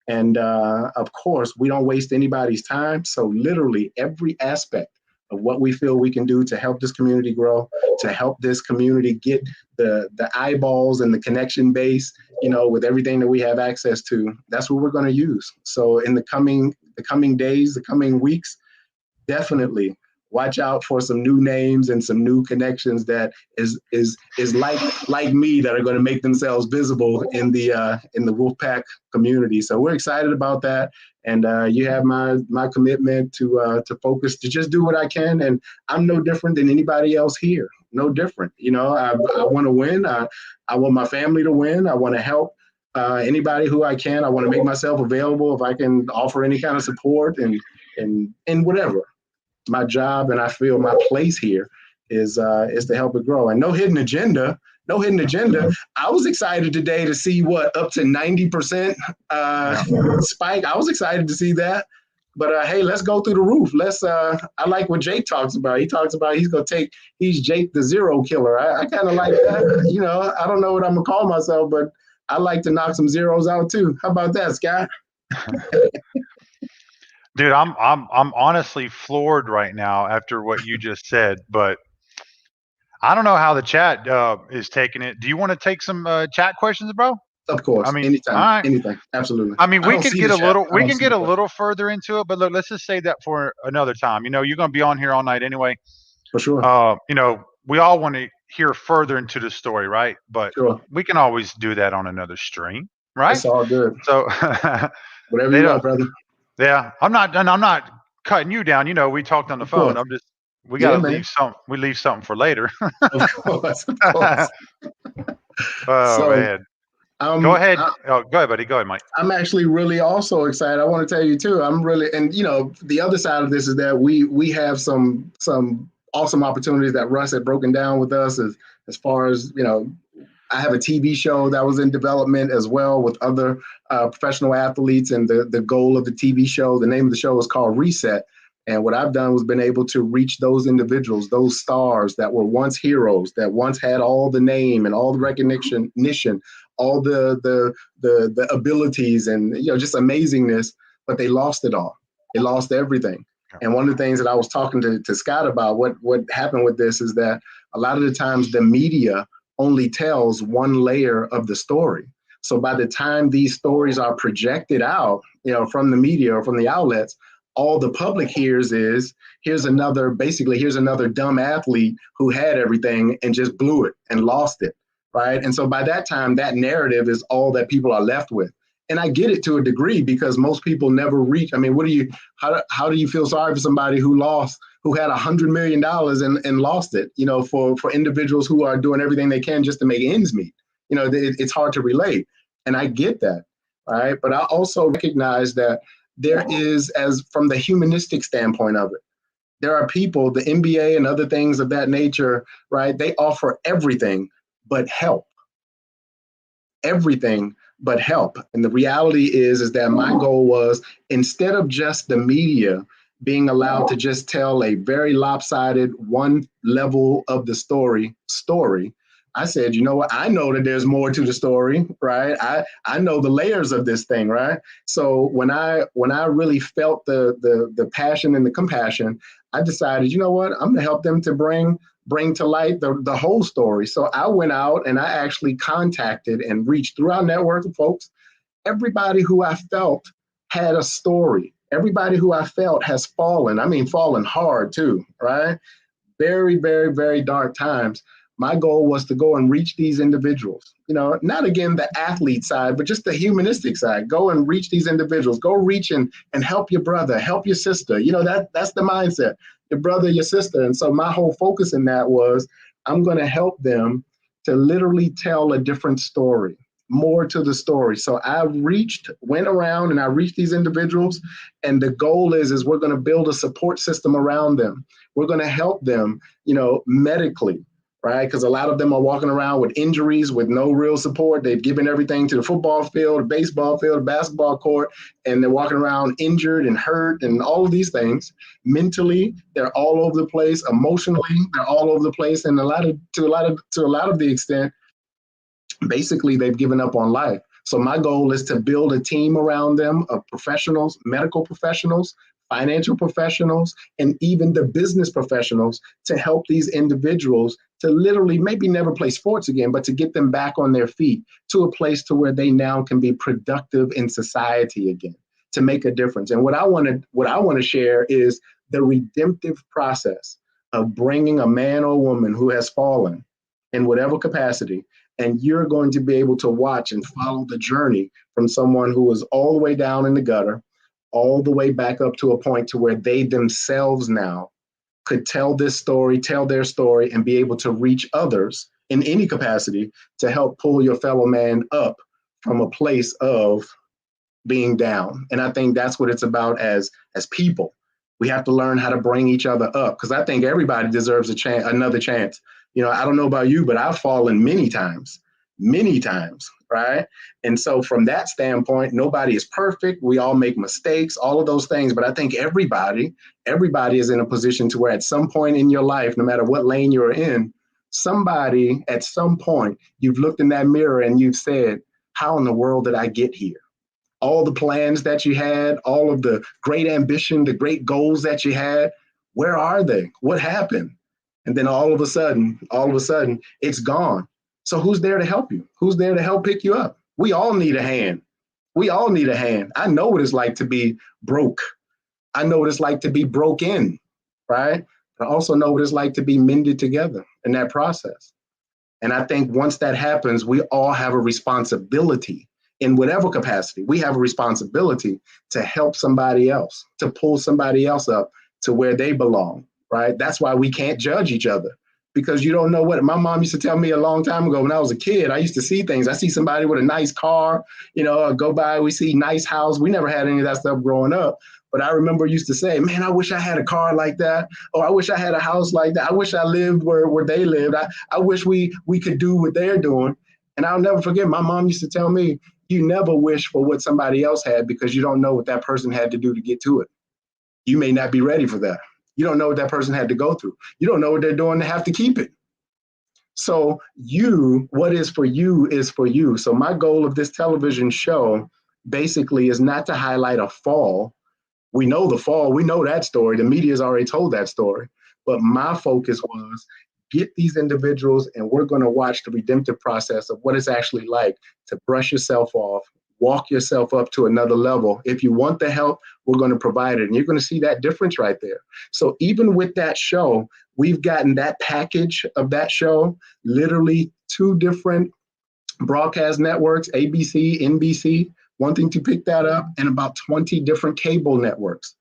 And of course, we don't waste anybody's time. So literally every aspect of what we feel we can do to help this community grow, to help this community get the eyeballs and the connection base, with everything that we have access to, that's what we're going to use. So in the coming days, the coming weeks, definitely watch out for some new names and some new connections that is like me, that are going to make themselves visible in the Wolfpack community. So we're excited about that, and you have my commitment to focus, to just do what I can. And I'm no different than anybody else here. No different. I want to win. I want my family to win. I want to help anybody who I can. I want to make myself available if I can offer any kind of support and whatever. My job, and I feel my place here is to help it grow. And no hidden agenda. I was excited today to see up to 90% spike. I was excited to see that. But hey, let's go through the roof. I like what Jake talks about. He talks about he's Jake the zero killer. I kind of like that. I don't know what I'm gonna call myself, but I like to knock some zeros out too. How about that, Scott?
Dude, I'm honestly floored right now after what you just said, but I don't know how the chat is taking it. Do you want to take some chat questions, bro?
Of course.
I mean,
anytime,
all right.
anything, absolutely.
I mean, we can get a little further into it, but look, let's just save that for another time. You're going to be on here all night anyway.
For sure.
We all want to hear further into the story, right? But
sure,
we can always do that on another stream, right?
It's all good.
So
whatever you want, brother.
Yeah, I'm not cutting you down. We talked on the phone. We got to leave something for later.
Of course.
Oh, man. Go ahead. Go ahead, buddy. Go ahead, Mike.
I'm actually really also excited. I want to tell you too. I'm really, and the other side of this is that we have some awesome opportunities that Russ had broken down with us as far as, I have a TV show that was in development as well with other professional athletes, and the goal of the TV show, the name of the show is called Reset. And what I've done was been able to reach those individuals, those stars that were once heroes, that once had all the name and all the recognition, all the abilities and just amazingness, but they lost it all. They lost everything. And one of the things that I was talking to Scott about, what happened with this is that a lot of the times the media only tells one layer of the story. So by the time these stories are projected out, from the media or from the outlets, all the public hears is, here's another dumb athlete who had everything and just blew it and lost it, right? And so by that time, that narrative is all that people are left with. And I get it to a degree because most people never reach. I mean, how do you feel sorry for somebody who had $100 million and lost it, for individuals who are doing everything they can just to make ends meet? It's hard to relate. And I get that, right? But I also recognize that there is, as from the humanistic standpoint of it, there are people, the NBA and other things of that nature, right? They offer everything but help. Everything but help. And the reality is that my goal was, instead of just the media being allowed to just tell a very lopsided one level of the story, I said, you know what? I know that there's more to the story, right? I know the layers of this thing, right? So when I really felt the passion and the compassion, I decided, you know what? I'm gonna help them to bring to light the whole story. So I went out and I actually contacted and reached through our network of folks, everybody who I felt had a story, everybody who I felt has fallen. I mean, fallen hard too, right? Very, very, very dark times. My goal was to go and reach these individuals, not again the athlete side, but just the humanistic side. Go and reach these individuals, go reach and help your brother, help your sister. That's the mindset, your brother, your sister. And so my whole focus in that was, I'm going to help them to literally tell a different story, more to the story. So I went around and I reached these individuals, and the goal is we're going to build a support system around them. We're going to help them, medically, right? Because a lot of them are walking around with injuries, with no real support. They've given everything to the football field, the baseball field, the basketball court, and they're walking around injured and hurt and all of these things. Mentally, they're all over the place. Emotionally, they're all over the place. And to a lot of the extent, basically, they've given up on life. So my goal is to build a team around them of professionals, medical professionals, financial professionals, and even the business professionals to help these individuals to literally maybe never play sports again, but to get them back on their feet to a place to where they now can be productive in society again, to make a difference. And what I want to share is the redemptive process of bringing a man or woman who has fallen in whatever capacity, and you're going to be able to watch and follow the journey from someone who was all the way down in the gutter, all the way back up to a point to where they themselves now could tell their story, and be able to reach others in any capacity to help pull your fellow man up from a place of being down. And I think that's what it's about as people. We have to learn how to bring each other up, because I think everybody deserves another chance. I don't know about you, but I've fallen many times, right? And so from that standpoint, nobody is perfect. We all make mistakes, all of those things. But I think everybody is in a position to where at some point in your life, no matter what lane you're in, somebody at some point, you've looked in that mirror and you've said, how in the world did I get here? All the plans that you had, all of the great ambition, the great goals that you had, where are they? What happened? And then all of a sudden, it's gone. So who's there to help you? Who's there to help pick you up? We all need a hand. I know what it's like to be broke. I know what it's like to be broken, right? But I also know what it's like to be mended together in that process. And I think once that happens, we all have a responsibility in whatever capacity. We have a responsibility to help somebody else, to pull somebody else up to where they belong, right? That's why we can't judge each other, because you don't know what. My mom used to tell me a long time ago when I was a kid, I used to see things. I see somebody with a nice car, go by, we see nice house. We never had any of that stuff growing up. But I remember used to say, man, I wish I had a car like that. Or I wish I had a house like that. I wish I lived where they lived. I wish we could do what they're doing. And I'll never forget, my mom used to tell me, you never wish for what somebody else had, because you don't know what that person had to do to get to it. You may not be ready for that. You don't know what that person had to go through. You don't know what they're doing to have to keep it. So what is for you is for you. So my goal of this television show basically is not to highlight a fall. We know the fall. We know that story. The media's already told that story. But my focus was get these individuals, and we're going to watch the redemptive process of what it's actually like to brush yourself off, walk yourself up to another level. If you want the help, we're going to provide it. And you're going to see that difference right there. So even with that show, we've gotten that package of that show, literally 2 different broadcast networks, ABC, NBC, wanting to pick that up, and about 20 different cable networks.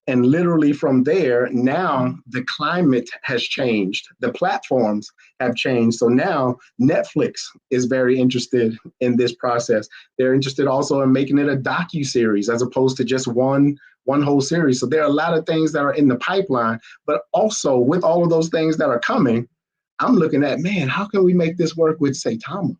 And literally from there, now the climate has changed. The platforms have changed. So now Netflix is very interested in this process. They're interested also in making it a docu-series as opposed to just one whole series. So there are a lot of things that are in the pipeline, but also with all of those things that are coming, I'm looking at, man, how can we make this work with Saitama?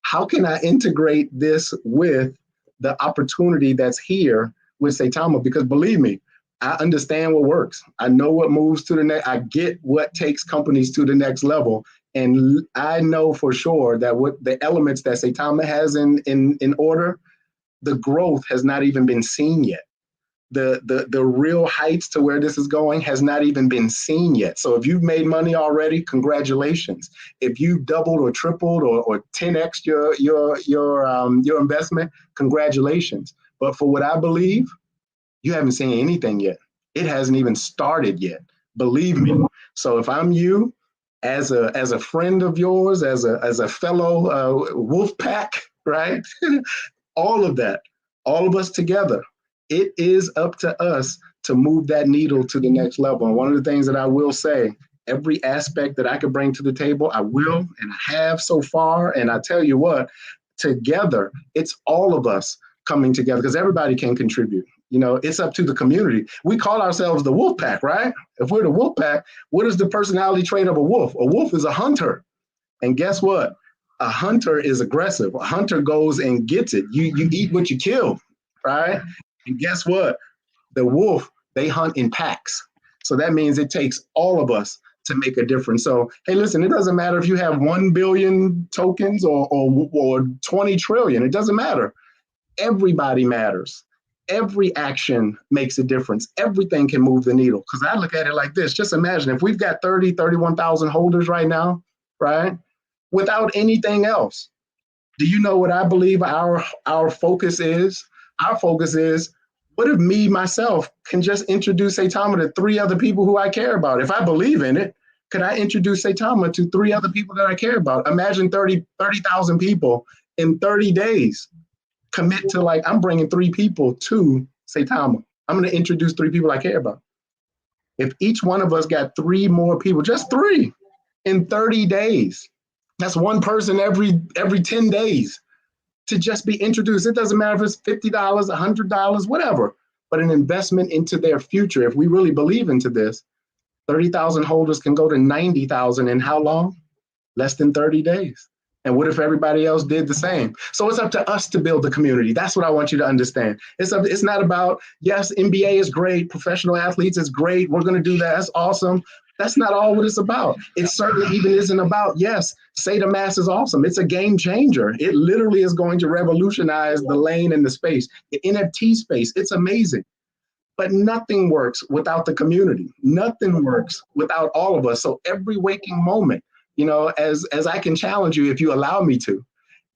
How can I integrate this with the opportunity that's here with Saitama? Because believe me, I understand what works. I know what moves to the next. I get what takes companies to the next level. And I know for sure that what the elements that Saitama has in order, the growth has not even been seen yet. The real heights to where this is going has not even been seen yet. So if you've made money already, congratulations. If you've doubled or tripled or 10x your investment, congratulations. But for what I believe, you haven't seen anything yet. It hasn't even started yet. Believe me. So if I'm you, as a friend of yours, as a fellow wolf pack, right? All of that, all of us together, it is up to us to move that needle to the next level. And one of the things that I will say, every aspect that I could bring to the table, I will and I have so far. And I tell you what, together, it's all of us coming together because everybody can contribute. You know, it's up to the community. We call ourselves the wolf pack, right? If we're the wolf pack, what is the personality trait of a wolf? A wolf is a hunter. And guess what? A hunter is aggressive. A hunter goes and gets it. You eat what you kill, right? And guess what? The wolf, they hunt in packs. So that means it takes all of us to make a difference. So, hey, listen, it doesn't matter if you have 1 billion tokens or 20 trillion. It doesn't matter. Everybody matters. Every action makes a difference. Everything can move the needle. Because I look at it like this. Just imagine if we've got 31,000 holders right now, right? Without anything else. Do you know what I believe our focus is? Our focus is, what if me, myself, can just introduce Saitama to 3 other people who I care about? If I believe in it, could I introduce Saitama to 3 other people that I care about? Imagine 30,000 people in 30 days. Commit to like, I'm bringing 3 people to Saitama. I'm going to introduce 3 people I care about. If each one of us got 3 more people, just 3 in 30 days, that's 1 person every 10 days to just be introduced. It doesn't matter if it's $50, $100, whatever, but an investment into their future. If we really believe into this, 30,000 holders can go to 90,000 in how long? Less than 30 days. And what if everybody else did the same? So it's up to us to build the community. That's what I want you to understand. It's not about, yes, NBA is great, professional athletes is great, we're going to do that, that's awesome. That's not all what it's about. It certainly even isn't about, yes, Saitama is awesome. It's a game changer. It literally is going to revolutionize the lane and the space, the NFT space. It's amazing. But nothing works without the community. Nothing works without all of us. So every waking moment, you know, as I can challenge you if you allow me to,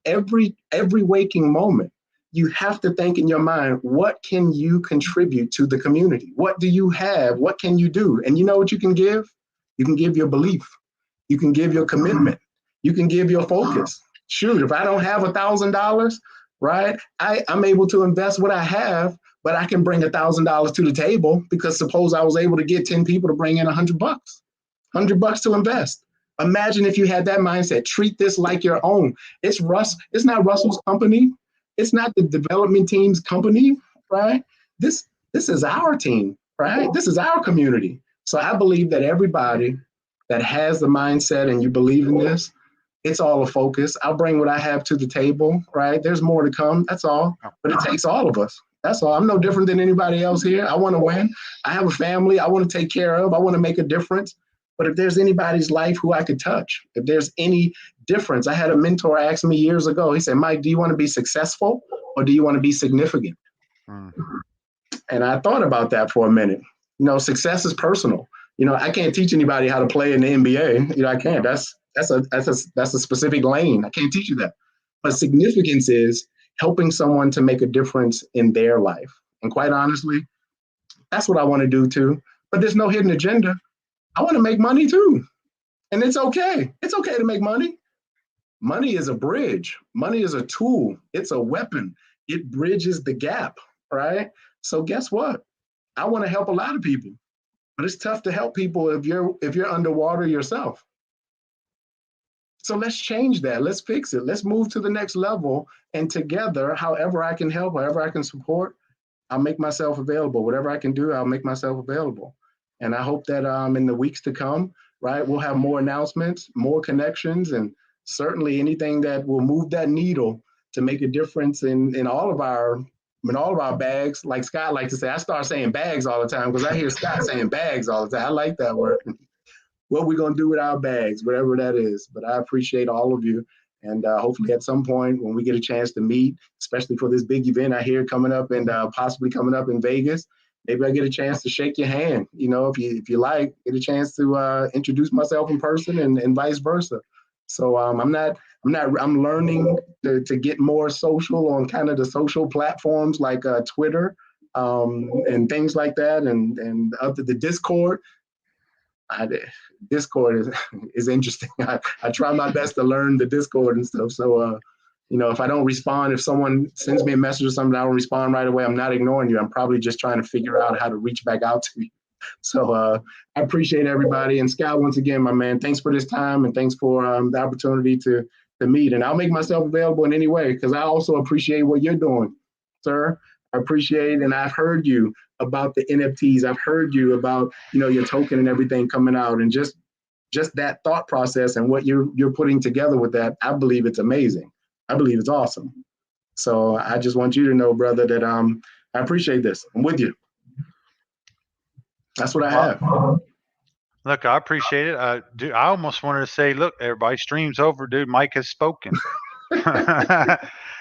every waking moment, you have to think in your mind, what can you contribute to the community? What do you have? What can you do? And you know what you can give? You can give your belief. You can give your commitment. You can give your focus. Shoot, if I don't have $1,000, right, I'm able to invest what I have, but I can bring $1,000 to the table because suppose I was able to get 10 people to bring in $100, $100 to invest. Imagine if you had that mindset. Treat this like your own. It's Russ. It's not Russell's company. It's not the development team's company, right? This is our team, right? This is our community. So I believe that everybody that has the mindset and you believe in this, it's all a focus. I'll bring what I have to the table, right? There's more to come. That's all. But it takes all of us. That's all. I'm no different than anybody else here. I want to win. I have a family I want to take care of. I want to make a difference. But if there's anybody's life who I could touch, if there's any difference, I had a mentor ask me years ago, he said, Mike, do you want to be successful or do you want to be significant? And I thought about that for a minute. You know, success is personal. You know, I can't teach anybody how to play in the NBA. You know, I can't. That's a specific lane. I can't teach you that. But significance is helping someone to make a difference in their life. And quite honestly, that's what I want to do too. But there's no hidden agenda. I want to make money too. And it's okay. It's okay to make money. Money is a bridge. Money is a tool. It's a weapon. it bridges the gap, right? So guess what? I want to help a lot of people, but it's tough to help people if you're underwater yourself. So let's change that. Let's fix it. Let's move to the next level. And together, however I can help, however I can support, I'll make myself available. Whatever I can do, I'll make myself available. And I hope that in the weeks to come, right, we'll have more announcements, more connections, and certainly anything that will move that needle to make a difference in all of our bags. Like Scott likes to say, I start saying bags all the time because I hear Scott saying bags all the time. I like that word. What we're going to do with our bags, whatever that is. But I appreciate all of you. And hopefully at some point when we get a chance to meet, especially for this big event I hear coming up and possibly coming up in Vegas, maybe I get a chance to shake your hand. You know, if you like, get a chance to introduce myself in person and vice versa. So I'm learning to get more social on kind of the social platforms like Twitter and things like that, and up to the Discord. Discord is interesting. I try my best to learn the Discord and stuff. So, you know, if I don't respond, if someone sends me a message or something, I don't respond right away. I'm not ignoring you. I'm probably just trying to figure out how to reach back out to you. So I appreciate everybody. And Scott, once again, my man, thanks for this time and thanks for the opportunity to meet. And I'll make myself available in any way because I also appreciate what you're doing, sir. I appreciate, and I've heard you about the NFTs. I've heard you about, you know, your token and everything coming out, and just that thought process and what you're putting together with that. I believe it's amazing. I believe it's awesome. So I just want you to know, brother, that I appreciate this. I'm with you. That's what I have.
Look, I appreciate it. Dude, I almost wanted to say, look, everybody, stream's over, dude. Mike has spoken.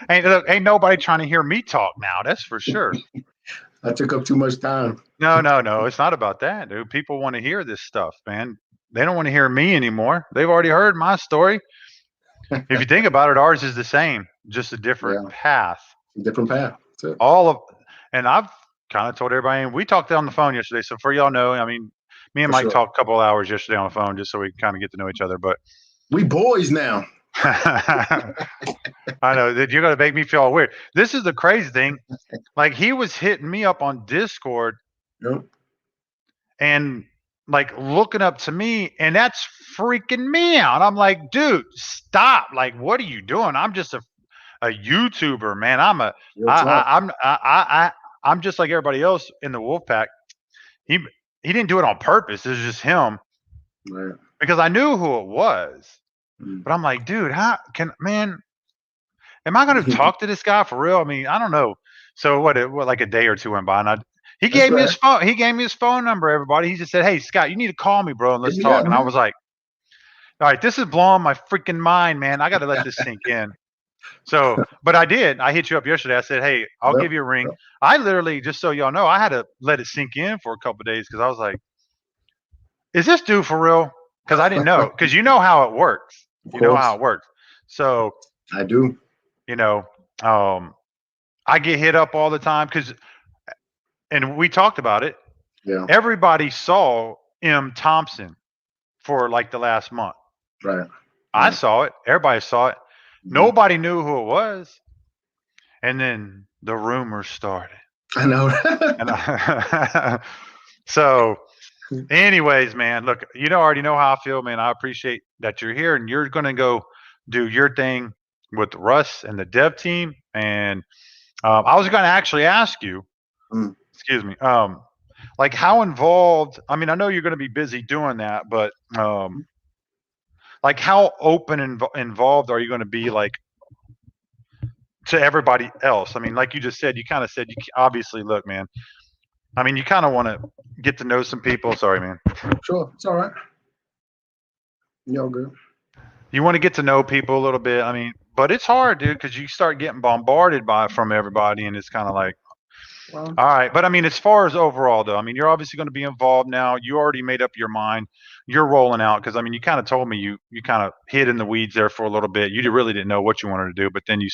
Ain't nobody trying to hear me talk now. That's for sure.
I took up too much time.
No. It's not about that, dude. People want to hear this stuff, man. They don't want to hear me anymore. They've already heard my story. If you think about it, ours is the same, just a different path.
Different path. That's it.
And I've kind of told everybody, and we talked on the phone yesterday. So for y'all know, I mean, me and Mike talked a couple of hours yesterday on the phone just so we kind of get to know each other. But
we boys now.
I know that you're gonna make me feel weird. This is the crazy thing. Like he was hitting me up on Discord, and like looking up to me, and that's freaking me out. I'm like, dude, stop! Like, what are you doing? I'm just a YouTuber, man. I'm just like everybody else in the wolf pack. He didn't do it on purpose. It was just him,
right? Because
I knew who it was. But I'm like, dude, am I going to talk to this guy for real? I mean, I don't know. So what like a day or two went by, and he gave me his phone. He gave me his phone number. Everybody, he just said, "Hey, Scott, you need to call me, bro, and let's talk." And I was like, "All right, this is blowing my freaking mind, man. I got to let this sink in." So, but I did. I hit you up yesterday. I said, "Hey, I'll give you a ring." I literally, just so y'all know, I had to let it sink in for a couple of days because I was like, "Is this dude for real?" Because I didn't know. Because you know how it works. You know how it works. So
I do.
You know, I get hit up all the time and we talked about it.
Yeah.
Everybody saw Thompson for like the last month.
Right.
I saw it. Everybody saw it. Nobody knew who it was. And then the rumors started.
I know.
So anyways, man, look, you already know how I feel, man. I appreciate that you're here and you're going to go do your thing with Russ and the dev team. And I was going to actually ask you, excuse me, like how involved, I mean, I know you're going to be busy doing that, but like how open and involved are you going to be like to everybody else? I mean, like you just said, you kind of said, you obviously, look, man, I mean, you kind of want to get to know some people. Sorry, man.
Sure. It's all right. You're good.
You want to get to know people a little bit. I mean, but it's hard, dude, because you start getting bombarded from everybody, and it's kind of like, all right. But I mean, as far as overall, though, I mean, you're obviously going to be involved now. You already made up your mind. You're rolling out because I mean, you kind of told me you kind of hid in the weeds there for a little bit. You really didn't know what you wanted to do, but then you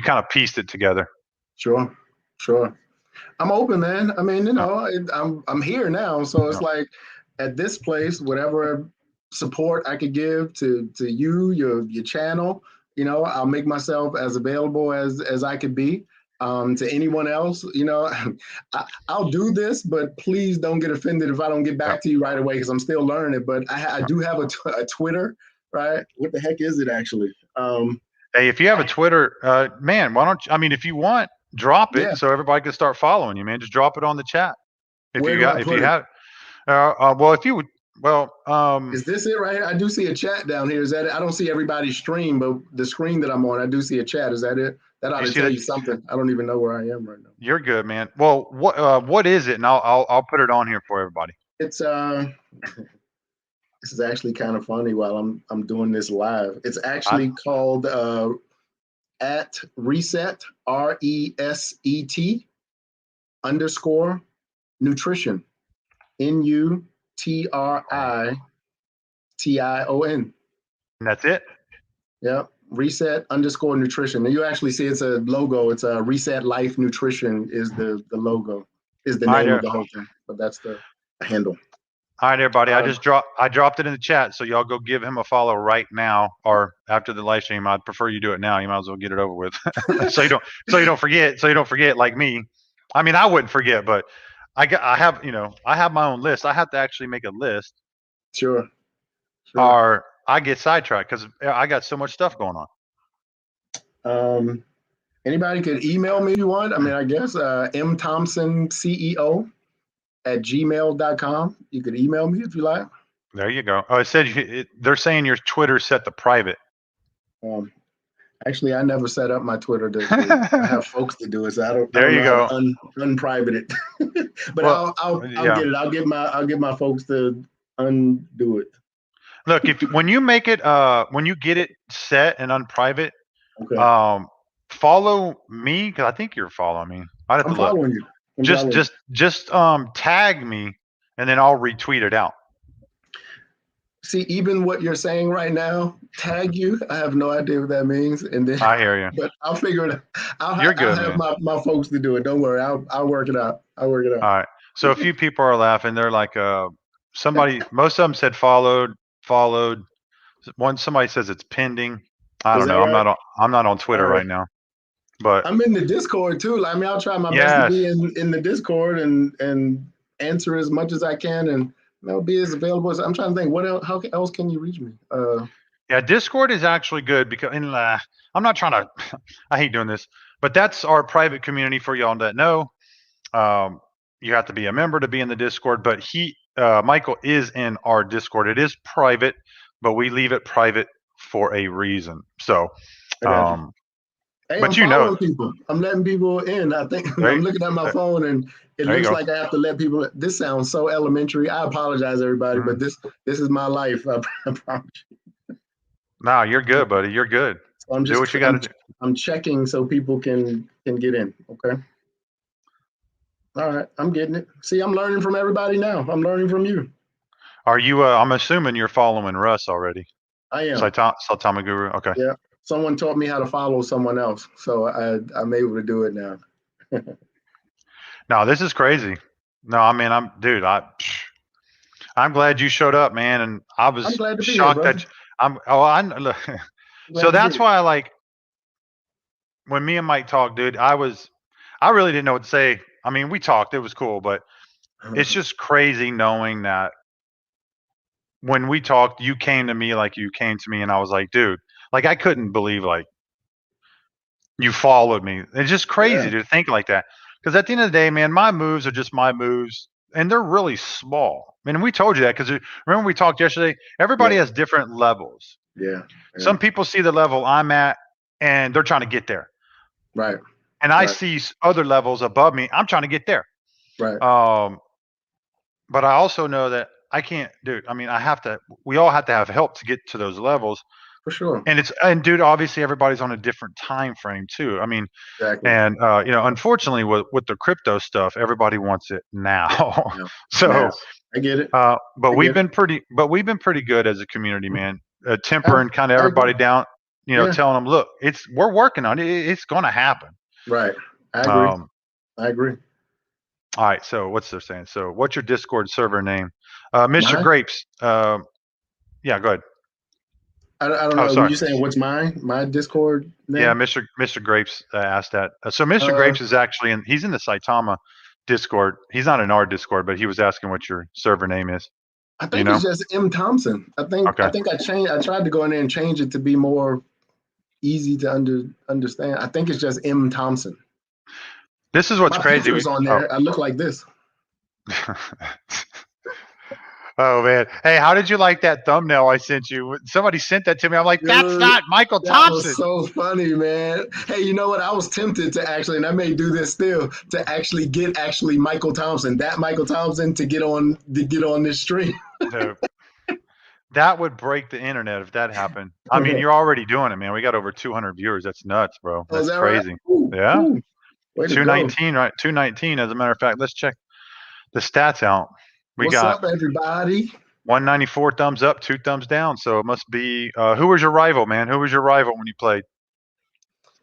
kind of pieced it together.
Sure. I'm open, man. I mean, you know, I'm here now, so it's like at this place, whatever support I could give to you, your channel, you know, I'll make myself as available as I could be. To anyone else, I'll do this, but please don't get offended if I don't get back to you right away because I'm still learning it. But I do have a Twitter, right? What the heck is it actually?
Hey, if you have a Twitter, man, why don't you? I mean, if you want, drop it
Yeah.
so everybody can start following you, man. Just drop it on the chat. If
Where
you
do I
got, if
put
you
it?
have, well, if you would, well,
Is this it right here? I do see a chat down here. Is that it? I don't see everybody's stream, but the screen that I'm on, I do see a chat. Is that it? That ought
you
to
see
tell
that?
you something. I don't even know where I am right now.
You're good, man. Well, what is it? And I'll put it on here for everybody.
It's this is actually kind of funny while I'm doing this live. It's actually called at reset RESET underscore nutrition NUTRITION.
And that's it.
Yep. Reset underscore nutrition. And you actually see it's a logo. It's a Reset Life Nutrition is the logo, is the name of the whole thing. But that's the handle.
All right, everybody. I dropped it in the chat, so y'all go give him a follow right now, or after the live stream. I'd prefer you do it now. You might as well get it over with, so you don't forget like me. I mean, I wouldn't forget, but I have my own list. I have to actually make a list.
Sure.
Or I get sidetracked because I got so much stuff going
on. Anybody could email me if you want. I mean, I guess mthompsonceo @gmail.com. You could email me if you like.
There you go. Oh, it said they're saying your Twitter set to private.
Actually, I never set up my Twitter to I have folks to do it, so I don't.
There you go.
Unprivate it, but
well,
I'll get it. I'll get my folks to undo it.
Look, when you make it, when you get it set and unprivate,
okay.
Follow me because I think you're following me. I'd have to look.
Following you.
Just tag me, and then I'll retweet it out.
See, even what you're saying right now, tag you. I have no idea what that means, and then
I hear you.
But I'll figure it out. I'll have my folks to do it. Don't worry. I'll work it out.
All right. So a few people are laughing. They're like, somebody. Most of them said followed. Somebody says it's pending. I don't know. Right? I'm not on Twitter right now. But
I'm in the Discord too. I mean, I'll try my best to be in the Discord and answer as much as I can and be as available as I'm trying to think. What else? How else can you reach me?
Yeah, Discord is actually good because I'm not trying to. I hate doing this, but that's our private community for y'all that know. You have to be a member to be in the Discord, but Michael is in our Discord. It is private, but we leave it private for a reason. So.
Hey,
but
people. I'm letting people in. I think I'm looking at my phone and it looks like I have to let people. This sounds so elementary. I apologize, everybody, but this is my life. I promise you.
Nah, you're good, buddy. You're good.
So do what you got to do. I'm checking so people can get in. Okay. All right, I'm getting it. See, I'm learning from everybody now. I'm learning from you.
Are you? I'm assuming you're following Russ already.
I am.
Saitama Guru. Okay.
Yeah. Someone taught me how to follow someone else, so I'm able to do it now.
No, this is crazy. No, I mean, I'm glad you showed up, man, and I was shocked that so that's why I like when me and Mike talked, dude. I really didn't know what to say. I mean, we talked, it was cool, but it's just crazy knowing that when we talked, you came to me like you came to me, and I was like, dude. Like I couldn't believe like you followed me. It's just crazy to think like that. Because at the end of the day, man, my moves are just my moves, and they're really small. I mean, we told you that because remember we talked yesterday. Everybody has different levels.
Yeah.
Some people see the level I'm at, and they're trying to get there.
Right.
And I see other levels above me. I'm trying to get there.
Right.
But I also know that I can't do it. I mean, we all have to have help to get to those levels.
For sure.
And dude, obviously everybody's on a different time frame too. I mean, and unfortunately with the crypto stuff, everybody wants it now. So
I get it.
But we've been pretty good as a community, man. Tempering kind of everybody down, telling them, look, we're working on it. It's going to happen.
Right. I agree.
All right. So what's they're saying? So what's your Discord server name? Mr. Grapes. Yeah, go ahead.
I don't
Oh,
know. Were
sorry.
you saying what's my Discord name?
Yeah, Mr. Grapes asked that. So Mr.
Uh,
Grapes is actually he's in the Saitama Discord. He's not in our Discord, but he was asking what your server name is.
I
Do you
think
know?
it's just M Thompson. I think
Okay.
I tried to go in there and change it to be more easy to understand. I think it's just M Thompson.
This is what's
My
crazy.
picture's on there. I look like this.
Oh man. Hey, how did you like that thumbnail I sent you? Somebody sent that to me. I'm like, that's
Dude,
not Michael
that
Thompson.
was so funny, man. Hey, you know what? I was tempted to actually, and I may do this still, to actually get Michael Thompson, that Michael Thompson, to get on this stream.
No. That would break the internet if that happened. I mean, you're already doing it, man. We got over 200 viewers. That's nuts, bro.
Oh, is
That's
that right?
crazy.
Ooh,
Yeah.
ooh. Way to go.
219, right? 219. As a matter of fact, let's check the stats out. We
What's
got
up, everybody?
194 thumbs up, 2 thumbs down. So it must be. Who was your rival, man? Who was your rival when you played?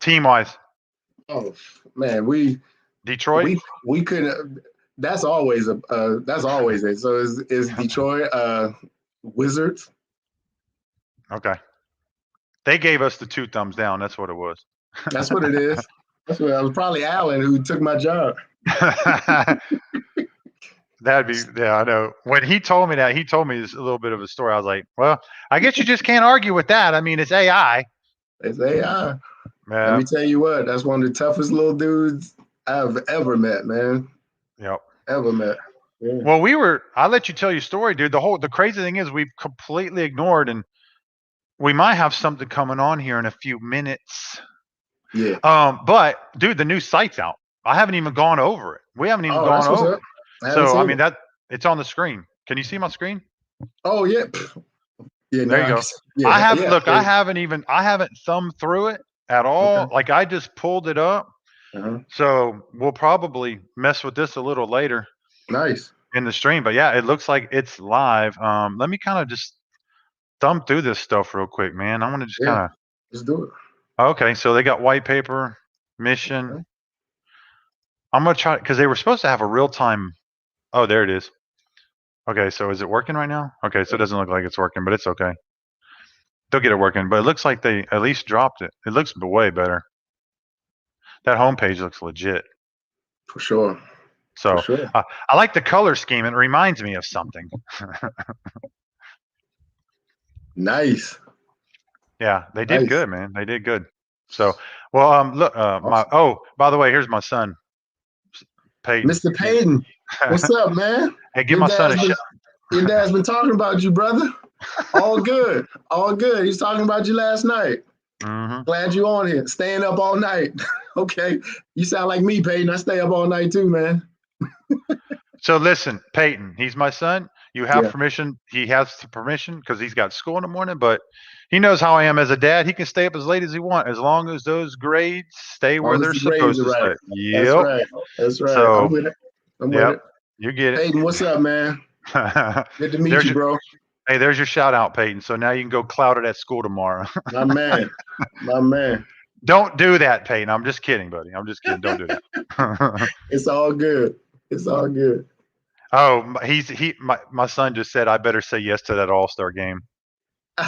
Team wise,
Oh man, we
Detroit.
we couldn't. That's always it. So is Detroit Wizards?
Okay. They gave us the 2 thumbs down. That's what it was.
That's what it is. That's what it was. Probably Allen who took my job.
That'd be, yeah, I know. When he told me that, he told me this a little bit of a story. I was like, well, I guess you just can't argue with that. I mean, it's AI.
It's AI.
Yeah.
Let me tell you what, that's one of the toughest little dudes I've ever met, man.
Yep.
Ever met. Yeah.
Well, I'll let you tell your story, dude. The crazy thing is we've completely ignored, and we might have something coming on here in a few minutes.
Yeah.
But dude, the new site's out. I haven't even gone over it. We haven't even gone over it. So I mean it's on the screen. Can you see my screen?
Oh yeah. Yeah.
There you go.
Yeah,
I haven't look. I haven't thumbed through it at all.
Okay.
Like I just pulled it up. So we'll probably mess with this a little later.
Nice.
In the stream, but yeah, it looks like it's live. Let me kind of just thumb through this stuff real quick, man. I want to just kind of.
Let's do it.
Okay, so they got white paper, mission.
Okay.
I'm gonna try because they were supposed to have a real time. Oh, there it is. Okay, so is it working right now? Okay, so it doesn't look like it's working, but it's okay. They'll get it working, but it looks like they at least dropped it. It looks way better. That homepage looks legit.
For sure.
So
For sure.
I like the color scheme. It reminds me of something.
Nice.
Yeah, they did good, man. They did good. So, well, look,
Awesome.
by the way, here's my son, Peyton.
Mr. Peyton, what's up, man?
Hey, give my son a shot.
Your dad's been talking about you, brother. All good. All good. He's talking about you last night.
Mm-hmm.
Glad you on here. Staying up all night. Okay. You sound like me, Peyton. I stay up all night too, man.
So listen, Peyton, he's my son. You have permission. He has the permission because he's got school in the morning, but he knows how I am as a dad. He can stay up as late as he wants, as long as those grades stay where they're supposed to stay. Yep.
That's right. That's right.
So,
I'm with it. I'm with it.
You get it.
Peyton, what's up, man? Good to meet you, bro.
Hey, there's your shout out, Peyton. So now you can go clout it at school tomorrow.
My man. My man.
Don't do that, Peyton. I'm just kidding, buddy. I'm just kidding. Don't do that.
It's all good. It's all good.
Oh, my son just said I better say yes to that All-Star game.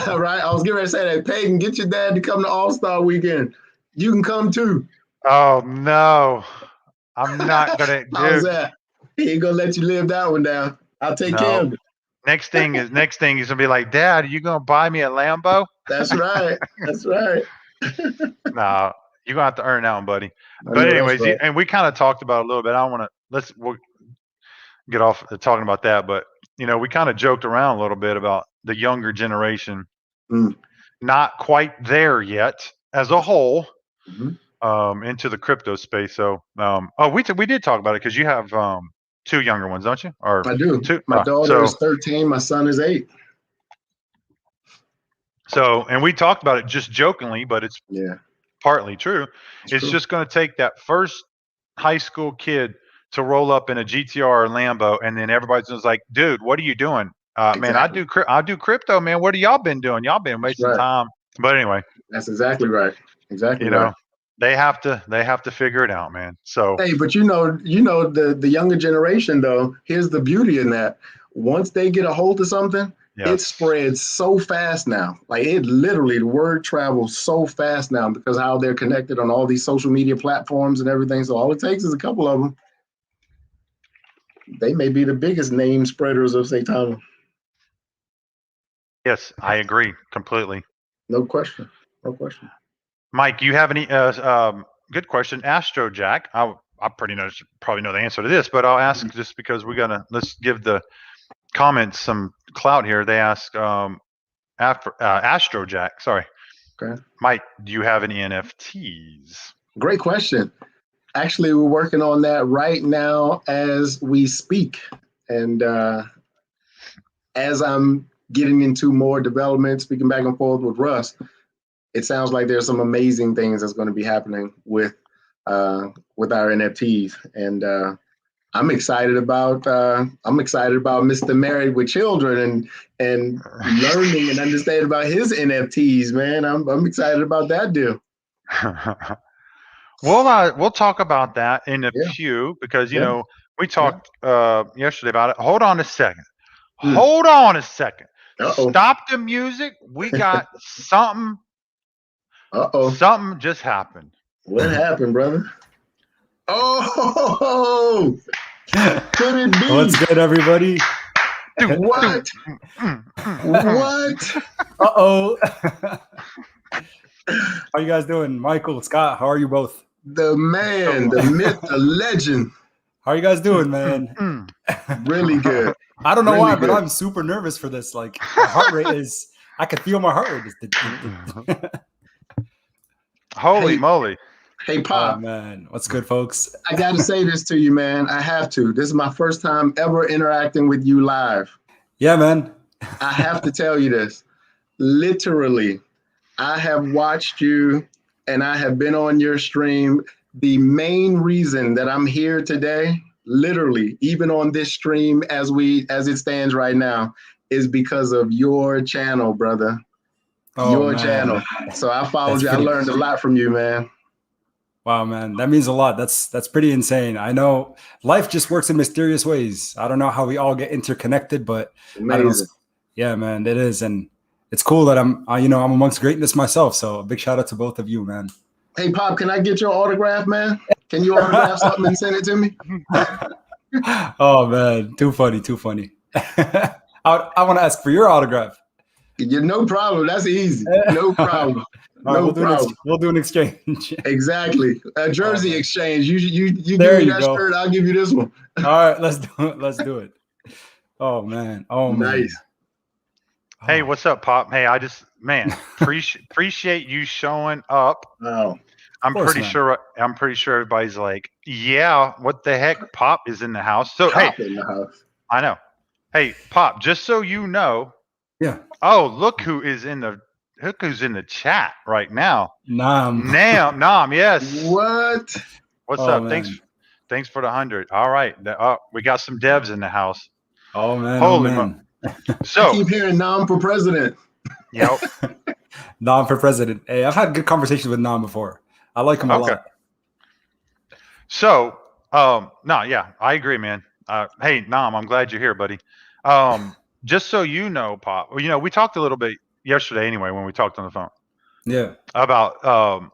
All right. I was getting ready to say that. Peyton, get your dad to come to All-Star weekend. You can come too.
Oh no. I'm not gonna do
How's that? He ain't gonna let you live that one down. I'll take care of it.
Next thing he's gonna be like, Dad, are you gonna buy me a Lambo?
That's right. That's right.
Nah, you're gonna have to earn that one, buddy. But anyways, and we kind of talked about it a little bit. I don't want to we'll get off talking about that, but we kind of joked around a little bit about the younger generation not quite there yet as a whole into the crypto space. So we did talk about it because you have 2 younger ones, don't you? Or
I do.
2?
My daughter is 13. My son is 8.
So, and we talked about it just jokingly, but it's partly true. It's just going to take that first high school kid to roll up in a GTR or Lambo, and then everybody's just like, "Dude, what are you doing?" Man, I do crypto, man. What have y'all been doing? Y'all been wasting time. But anyway,
that's exactly right. Exactly. Right.
They have to figure it out, man. So
hey, but the younger generation though. Here's the beauty in that. Once they get a hold of something, it spreads so fast now. Like it literally, the word travels so fast now because how they're connected on all these social media platforms and everything. So all it takes is a couple of them. They may be the biggest name spreaders of Saitama.
Yes, I agree completely.
No question. No question.
Mike, you have any good question? Astro Jack, I probably know the answer to this, but I'll ask just because let's give the comments some clout here. They ask Astro Jack, sorry.
Okay.
Mike, do you have any NFTs?
Great question. Actually, we're working on that right now as we speak. And as I'm getting into more development, speaking back and forth with Russ, it sounds like there's some amazing things that's going to be happening with our NFTs. And I'm excited about Mr. Married with Children and learning and understanding about his NFTs, man. I'm excited about that deal.
We'll talk about that in a few because you know we talked yesterday about it. Hold on a second. Hold on a second. Stop the music. We got something. Something just happened.
What happened, brother? Oh, could it be?
What's good, everybody?
What? What?
Uh-oh. How you guys doing? Michael, Scott, how are you both?
The man, the myth, the legend.
How are you guys doing, man?
Really good.
I don't know why, but I'm super nervous for this. Like, my heart rate is, I can feel my heart rate.
Holy moly.
Hey, Pop.
Oh, man. What's good, folks?
I got to say this to you, man. I have to. This is my first time ever interacting with you live.
Yeah, man.
I have to tell you this. Literally, I have watched you and I have been on your stream. The main reason that I'm here today, literally, even on this stream as it stands right now, is because of your channel, brother. Your channel. So I followed you. I learned a lot from you, man.
Wow, man. That means a lot. That's pretty insane. I know life just works in mysterious ways. I don't know how we all get interconnected, but
amazing.
Yeah, man, it is. And it's cool that I'm amongst greatness myself. So a big shout out to both of you, man.
Hey, Pop, can I get your autograph, man? Can you autograph something and send it to me?
Oh, man. Too funny. Too funny. I want to ask for your autograph.
No problem. That's easy. No problem. No problem.
We'll do an exchange.
Exactly. A jersey exchange. You give me that shirt, I'll give you this one.
All right, let's do it. Let's do it. Oh, man. Oh,
nice.
Man.
Hey, what's up, Pop? Hey, appreciate you showing up.
Oh,
I'm pretty sure everybody's like, yeah, what the heck? Pop is in the house. So
Pop in the house.
I know. Hey, Pop, just so you know.
Yeah.
Oh, look who's in the chat right now.
Nam,
yes.
What?
What's up? Man. Thanks for the 100. All right. We got some devs in the house.
Oh man.
Holy
man.
So I keep hearing Nam for president.
Yep.
Nam for president. Hey, I've had good conversations with Nam before. I like him a lot.
So, I agree, man. Hey, Nam, I'm glad you're here, buddy. Just so you know, Pop, we talked a little bit yesterday anyway when we talked on the phone.
Yeah.
About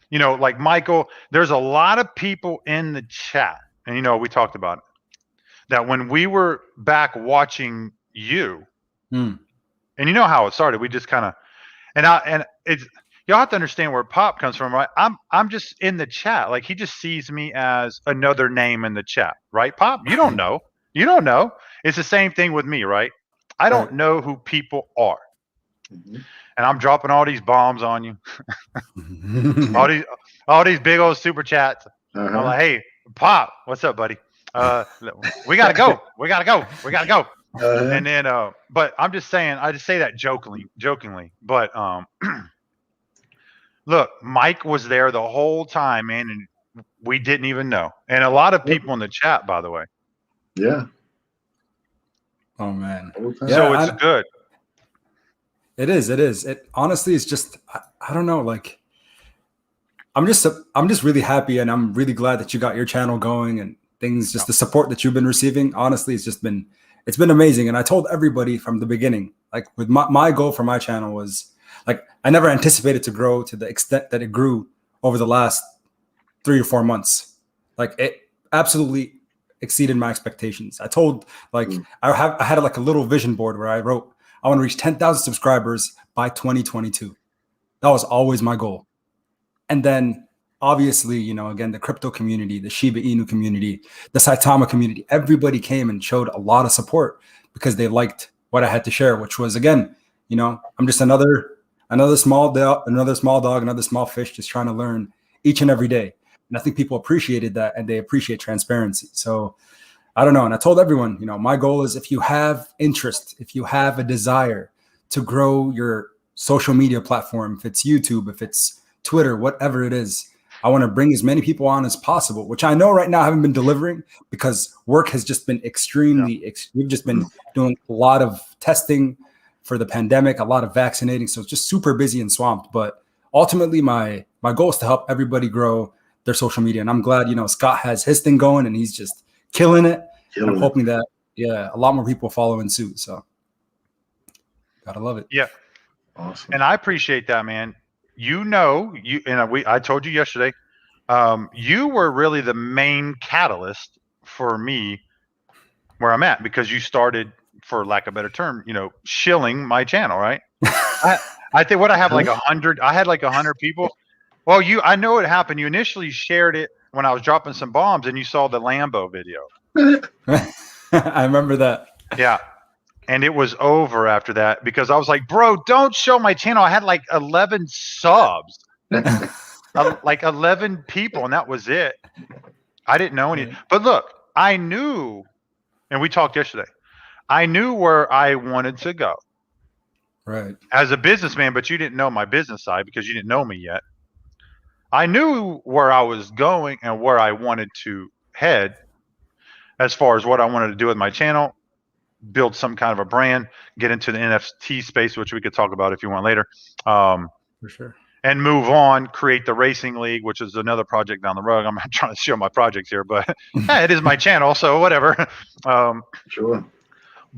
like Michael, there's a lot of people in the chat, and we talked about it. That when we were back watching you, and you know how it started, we just kind of and it's y'all have to understand where Pop comes from, right? I'm just in the chat, like he just sees me as another name in the chat, right? Pop, you don't know. You don't know. It's the same thing with me, right? I don't know who people are. Mm-hmm. And I'm dropping all these bombs on you. all these big old super chats. I'm like, hey, Pop, what's up, buddy? We gotta go. We gotta go. And then but I'm just saying, I just say that jokingly. But look, Mike was there the whole time, man, and we didn't even know. And a lot of people in the chat, by the way.
Yeah.
Oh man.
So it's good.
It is. It honestly is just I don't know, like I'm just really happy and I'm really glad that you got your channel going and things, just the support that you've been receiving. Honestly, it's it's been amazing. And I told everybody from the beginning, like with my goal for my channel was like, I never anticipated to grow to the extent that it grew over the last 3 or 4 months. Like it absolutely exceeded my expectations. I told like, I had like a little vision board where I wrote, I want to reach 10,000 subscribers by 2022. That was always my goal. And then obviously, you know, again, the crypto community, the Shiba Inu community, the Saitama community, everybody came and showed a lot of support because they liked what I had to share, which was, again, you know, I'm just another small dog, another small fish, just trying to learn each and every day. And I think people appreciated that, and they appreciate transparency. So I don't know. And I told everyone, you know, my goal is if you have interest, if you have a desire to grow your social media platform, if it's YouTube, if it's Twitter, whatever it is, I want to bring as many people on as possible, which I know right now I haven't been delivering because work has just been we've just been doing a lot of testing for the pandemic, a lot of vaccinating. So it's just super busy and swamped. But ultimately, my goal is to help everybody grow their social media. And I'm glad, you know, Scott has his thing going and he's just killing it. And I'm hoping that, a lot more people follow in suit. So gotta love it.
Yeah.
Awesome.
And I appreciate that, man. You know, I told you yesterday, you were really the main catalyst for me where I'm at, because you started, for lack of a better term, you know, shilling my channel, right? I think I had like 100 people. Well, I know it happened. You initially shared it when I was dropping some bombs and you saw the Lambo video.
I remember that.
Yeah. And it was over after that because I was like, bro, don't show my channel. I had like 11 subs, like 11 people, and that was it. I didn't know any. But look, I knew, and we talked yesterday, I knew where I wanted to go.
Right.
As a businessman, but you didn't know my business side because you didn't know me yet. I knew where I was going and where I wanted to head as far as what I wanted to do with my channel. Build some kind of a brand, get into the NFT space, which we could talk about if you want later.
For sure.
And move on, create the racing league, which is another project down the road. I'm not trying to show my projects here, but it is my channel, so whatever.
Sure.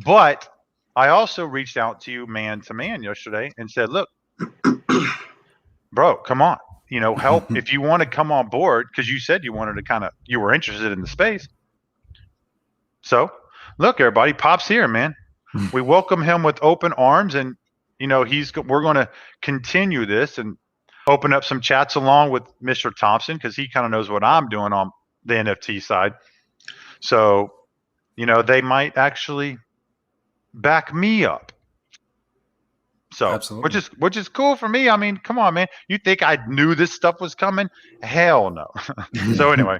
But I also reached out to you man to man yesterday and said, look, bro, come on, you know, help if you want to come on board, because you said you wanted to you were interested in the space. So look, everybody, Pop's here, man. We welcome him with open arms, and you know we're going to continue this and open up some chats along with Mr. Thompson because he kind of knows what I'm doing on the NFT side. So, you know, they might actually back me up. So,
absolutely.
which is cool for me. I mean, come on, man. You think I knew this stuff was coming? Hell no. So anyway.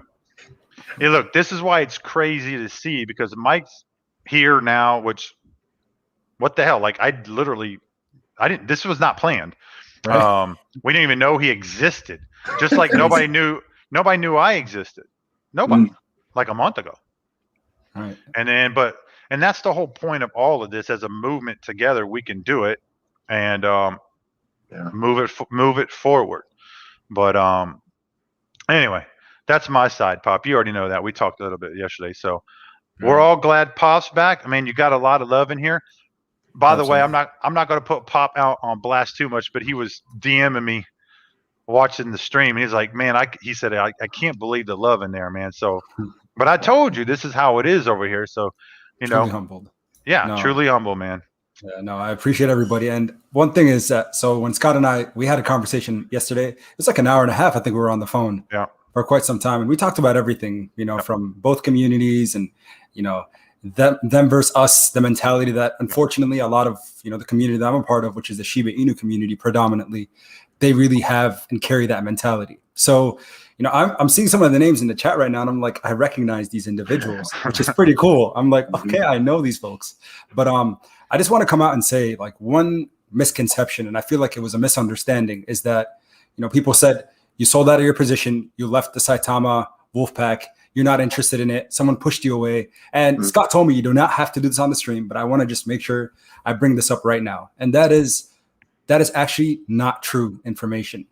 Hey, look, this is why it's crazy to see, because Mike's here now, which, what the hell? Like, this was not planned. Right. We didn't even know he existed. Just like nobody knew I existed. Nobody, like a month ago.
Right.
And that's the whole point of all of this. As a movement together, we can do it and move it forward. But anyway. That's my side, Pop. You already know that. We talked a little bit yesterday. So we're all glad Pop's back. I mean, you got a lot of love in here. By the way, I'm not going to put Pop out on blast too much, but he was DMing me watching the stream. And he's like, man, he said, I can't believe the love in there, man. So, but I told you, this is how it is over here. So, you
truly
know,
humbled.
Yeah, truly humble, man.
Yeah, no, I appreciate everybody. And one thing is that, so when Scott and we had a conversation yesterday, it was like an hour and a half. I think we were on the phone.
Yeah.
For quite some time, and we talked about everything, you know, from both communities, and you know, them versus us, the mentality that unfortunately a lot of, you know, the community that I'm a part of, which is the Shiba Inu community predominantly, they really have and carry that mentality. So, you know, I'm seeing some of the names in the chat right now, and I'm like, I recognize these individuals, which is pretty cool. I'm like, okay, I know these folks, but I just want to come out and say, like, one misconception, and I feel like it was a misunderstanding, is that, you know, people said, you sold out of your position. You left the Saitama Wolfpack. You're not interested in it. Someone pushed you away. And Scott told me you do not have to do this on the stream, but I want to just make sure I bring this up right now. And that is actually not true information.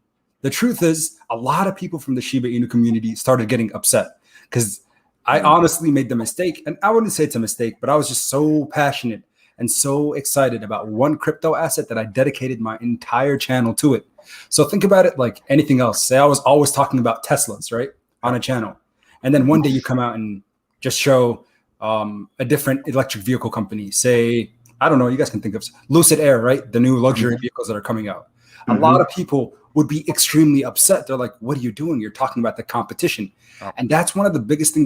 The truth is, a lot of people from the Shiba Inu community started getting upset because I honestly made the mistake, and I wouldn't say it's a mistake, but I was just so passionate and so excited about one crypto asset that I dedicated my entire channel to it. So think about it like anything else. Say I was always talking about Teslas, right, on a channel. And then one day you come out and just show a different electric vehicle company. Say, I don't know, you guys can think of Lucid Air, right? The new luxury vehicles that are coming out. A lot of people would be extremely upset. They're like, what are you doing? You're talking about the competition. And that's one of the biggest things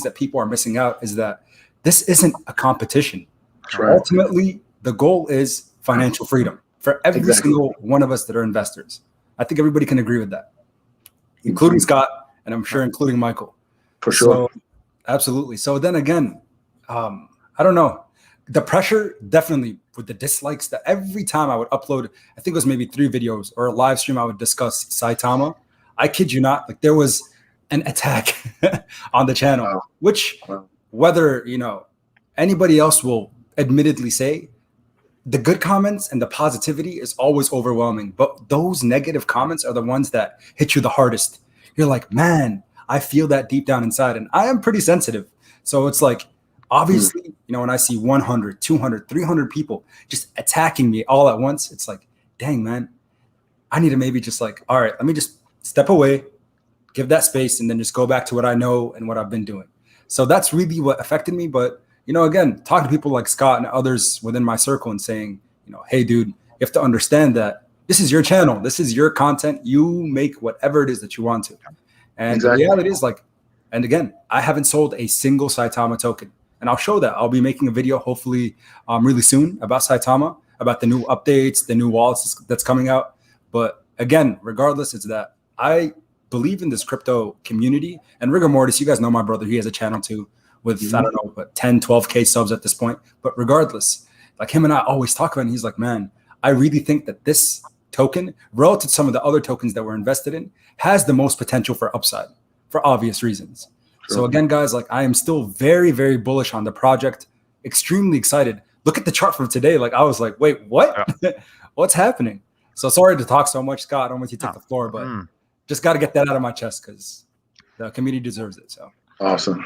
that people are missing out, is that this isn't a competition.
Right.
Ultimately, the goal is financial freedom for every single one of us that are investors. I think everybody can agree with that, including Scott, and I'm sure including Michael.
For sure.
So, absolutely. So then again, I don't know. The pressure, definitely, with the dislikes, that every time I would upload, I think it was maybe 3 videos or a live stream, I would discuss Saitama. I kid you not, like there was an attack on the channel, which whether, anybody else will admittedly say, the good comments and the positivity is always overwhelming. But those negative comments are the ones that hit you the hardest. You're like, man, I feel that deep down inside. And I am pretty sensitive. So it's like, obviously, when I see 100, 200, 300 people just attacking me all at once, it's like, dang, man, I need to maybe just like, all right, let me just step away, give that space, and then just go back to what I know and what I've been doing. So that's really what affected me. But, again, talking to people like Scott and others within my circle and saying, hey, dude, you have to understand that this is your channel. This is your content. You make whatever it is that you want to. And the reality is, like, and again, I haven't sold a single Saitama token. And I'll show that. I'll be making a video hopefully really soon about Saitama, about the new updates, the new wallets that's coming out. But again, regardless, it's that I believe in this crypto community. And Rigor Mortis, you guys know my brother. He has a channel too with, I don't know, but 10, 12K subs at this point. But regardless, like him and I always talk about it. And he's like, man, I really think that this token, relative to some of the other tokens that we're invested in, has the most potential for upside for obvious reasons. Sure. So again, guys, like I am still very, very bullish on the project. Extremely excited. Look at the chart from today. Like I was like, wait, what? Yeah. What's happening? So sorry to talk so much, Scott. I don't want you to take the floor, but just got to get that out of my chest because the community deserves it. So
awesome.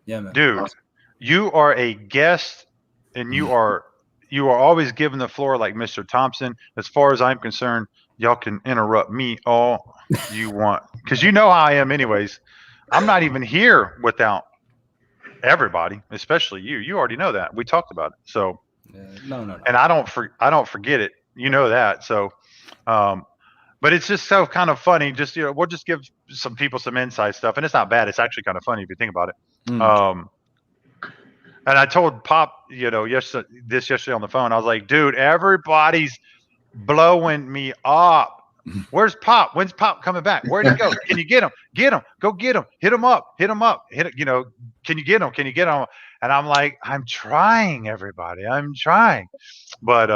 Yeah, man.
Dude,
awesome.
You are a guest, and you are always given the floor like Mr. Thompson. As far as I'm concerned, y'all can interrupt me all you want because you know how I am, anyways. I'm not even here without everybody, especially you. You already know that. We talked about it. So
no.
And I don't forget it. You know that. So, but it's just so kind of funny. Just we'll just give some people some inside stuff, and it's not bad. It's actually kind of funny if you think about it. And I told Pop, yesterday on the phone. I was like, dude, everybody's blowing me up. Where's Pop? When's Pop coming back? Where'd he go? Can you get him? Get him. Go get him. Hit him up. Hit him up. Can you get him? Can you get him? And I'm like, I'm trying, everybody. I'm trying. But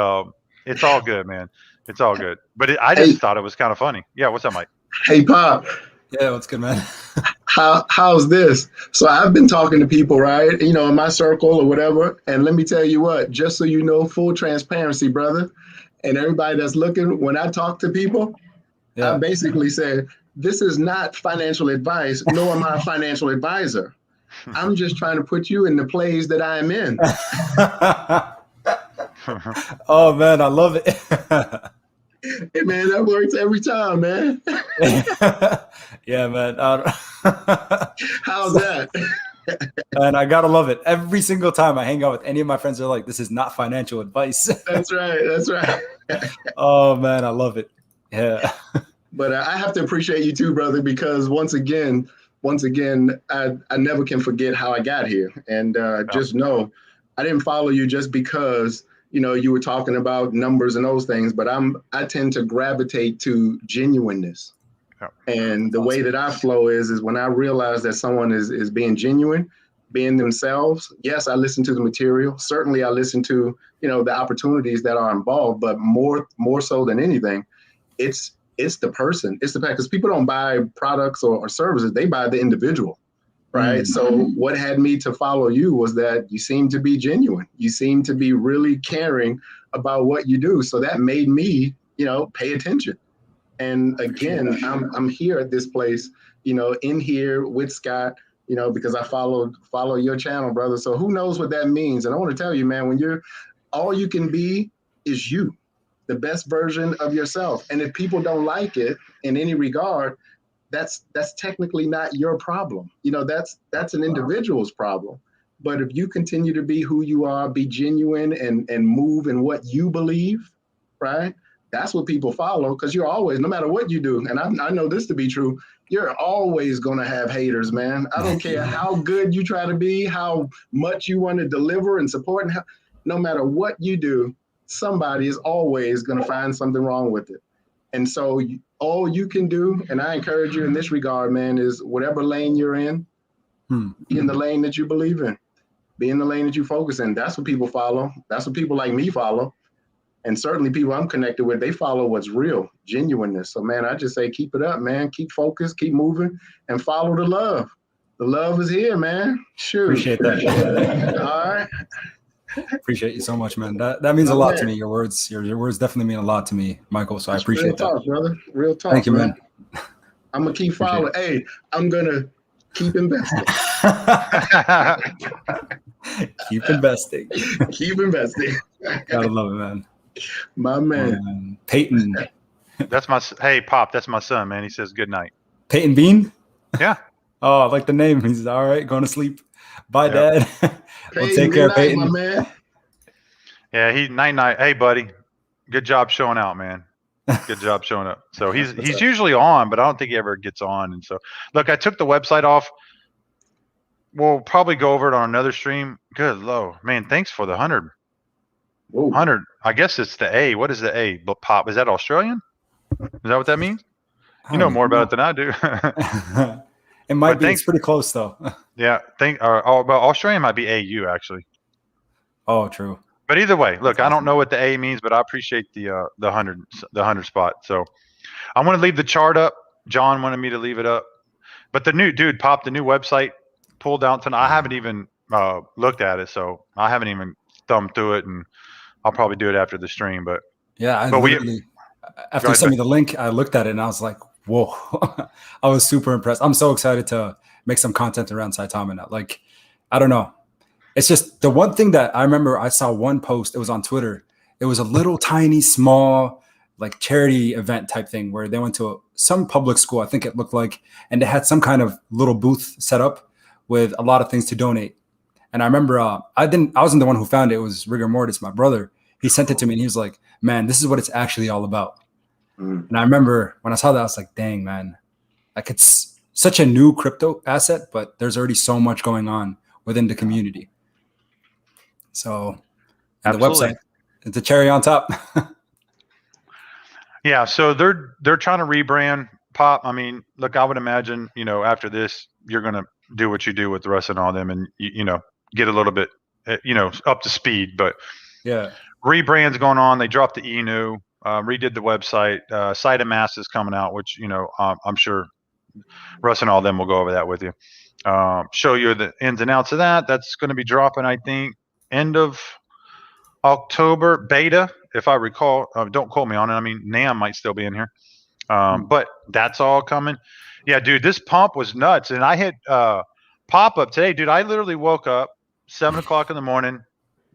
it's all good, man. It's all good. But I just thought it was kind of funny. Yeah, what's up, Mike?
Hey, Pop.
Yeah, what's good, man?
How's this? So I've been talking to people, right? In my circle or whatever. And let me tell you what, just so you know, full transparency, brother. And everybody that's looking, when I talk to people, I basically say, this is not financial advice, nor am I a financial advisor. I'm just trying to put you in the plays that I'm in.
Oh, man, I love it.
Hey, man, that works every time, man.
Yeah, man.
How's that?
And I gotta love it. Every single time I hang out with any of my friends, they're like, this is not financial advice.
That's right.
Oh, man, I love it. Yeah.
But I have to appreciate you too, brother, because once again, I never can forget how I got here. And just know, I didn't follow you just because, you were talking about numbers and those things, but I tend to gravitate to genuineness. And the way that I flow is when I realize that someone is being genuine, being themselves. Yes, I listen to the material. Certainly I listen to, the opportunities that are involved, but more so than anything, it's the person. It's the fact, because people don't buy products or services, they buy the individual, right? So what had me to follow you was that you seem to be genuine. You seem to be really caring about what you do. So that made me, pay attention. And again, I'm here at this place, in here with Scott, you know, because I follow your channel, brother. So who knows what that means? And I want to tell you, man, when you're all you can be is you, the best version of yourself. And if people don't like it in any regard, that's technically not your problem. You know, that's an individual's problem. But if you continue to be who you are, be genuine and move in what you believe, right? That's what people follow, because you're always, no matter what you do, and I know this to be true, you're always going to have haters, man. I don't care how good you try to be, how much you want to deliver and support, and no matter what you do, somebody is always going to find something wrong with it. And so all you can do, and I encourage you in this regard, man, is whatever lane you're in, be in the lane that you believe in. Be in the lane that you focus in. That's what people follow. That's what people like me follow. And certainly people I'm connected with, they follow what's real, genuineness. So, man, I just say keep it up, man. Keep focused, keep moving, and follow the love. The love is here, man. Shoot.
Appreciate that.
All right.
Appreciate you so much, man. That means a lot to me. Your words definitely mean a lot to me, Michael. So I appreciate
real talk, brother. Real talk.
Thank you, man.
I'm gonna keep following. Hey, I'm gonna keep investing.
Keep investing.
Keep investing.
Gotta love it, man.
My man.
Peyton.
That's hey, Pop, that's my son, man. He says good night.
Peyton Bean?
Yeah.
Oh, I like the name. He's all right, going to sleep. Bye, Dad. Well, take care, Peyton.
My man.
Yeah, night. Hey, buddy. Good job showing out, man. Good job showing up. So he's usually on, but I don't think he ever gets on. And so, look, I took the website off. We'll probably go over it on another stream. Good Lord, man. Thanks for the 100.
Whoa.
100. I guess it's the A. What is the A? Pop, is that Australian? Is that what that means? You know more about it than I do.
It might be. It's pretty close, though.
Yeah. But Australian might be AU, actually.
Oh, true.
But either way, look, I don't know what the A means, but I appreciate the 100 spot. So I'm going to leave the chart up. John wanted me to leave it up. But the new website pulled out tonight. I haven't even looked at it, so I haven't even thumbed through it, and I'll probably do it after the stream. But
yeah, after you sent me the link, I looked at it and I was like, whoa. I was super impressed. I'm so excited to make some content around Saitama now. Like, I don't know. It's just the one thing that I remember I saw one post, it was on Twitter. It was a little tiny, small, like charity event type thing where they went to some public school, I think it looked like, and they had some kind of little booth set up with a lot of things to donate. And I remember I wasn't the one who found it. It was Rigor Mortis, my brother. He sent it to me and he was like, man, this is what it's actually all about. And I remember when I saw that, I was like, dang, man, like it's such a new crypto asset, but there's already so much going on within the community. So the website, it's a cherry on top.
Yeah. So they're trying to rebrand Pop. I mean, look, I would imagine, after this, you're going to do what you do with Russ and all them and, get a little bit, up to speed, but
yeah,
rebrand's going on. They dropped the ENU, redid the website, Saitama is coming out, which, I'm sure Russ and all them will go over that with you. Show you the ins and outs of that. That's going to be dropping, I think, end of October beta, if I recall. Don't quote me on it. I mean, Nam might still be in here. But that's all coming. Yeah, dude, this pump was nuts. And I hit pop up today, dude. I literally woke up 7 o'clock in the morning,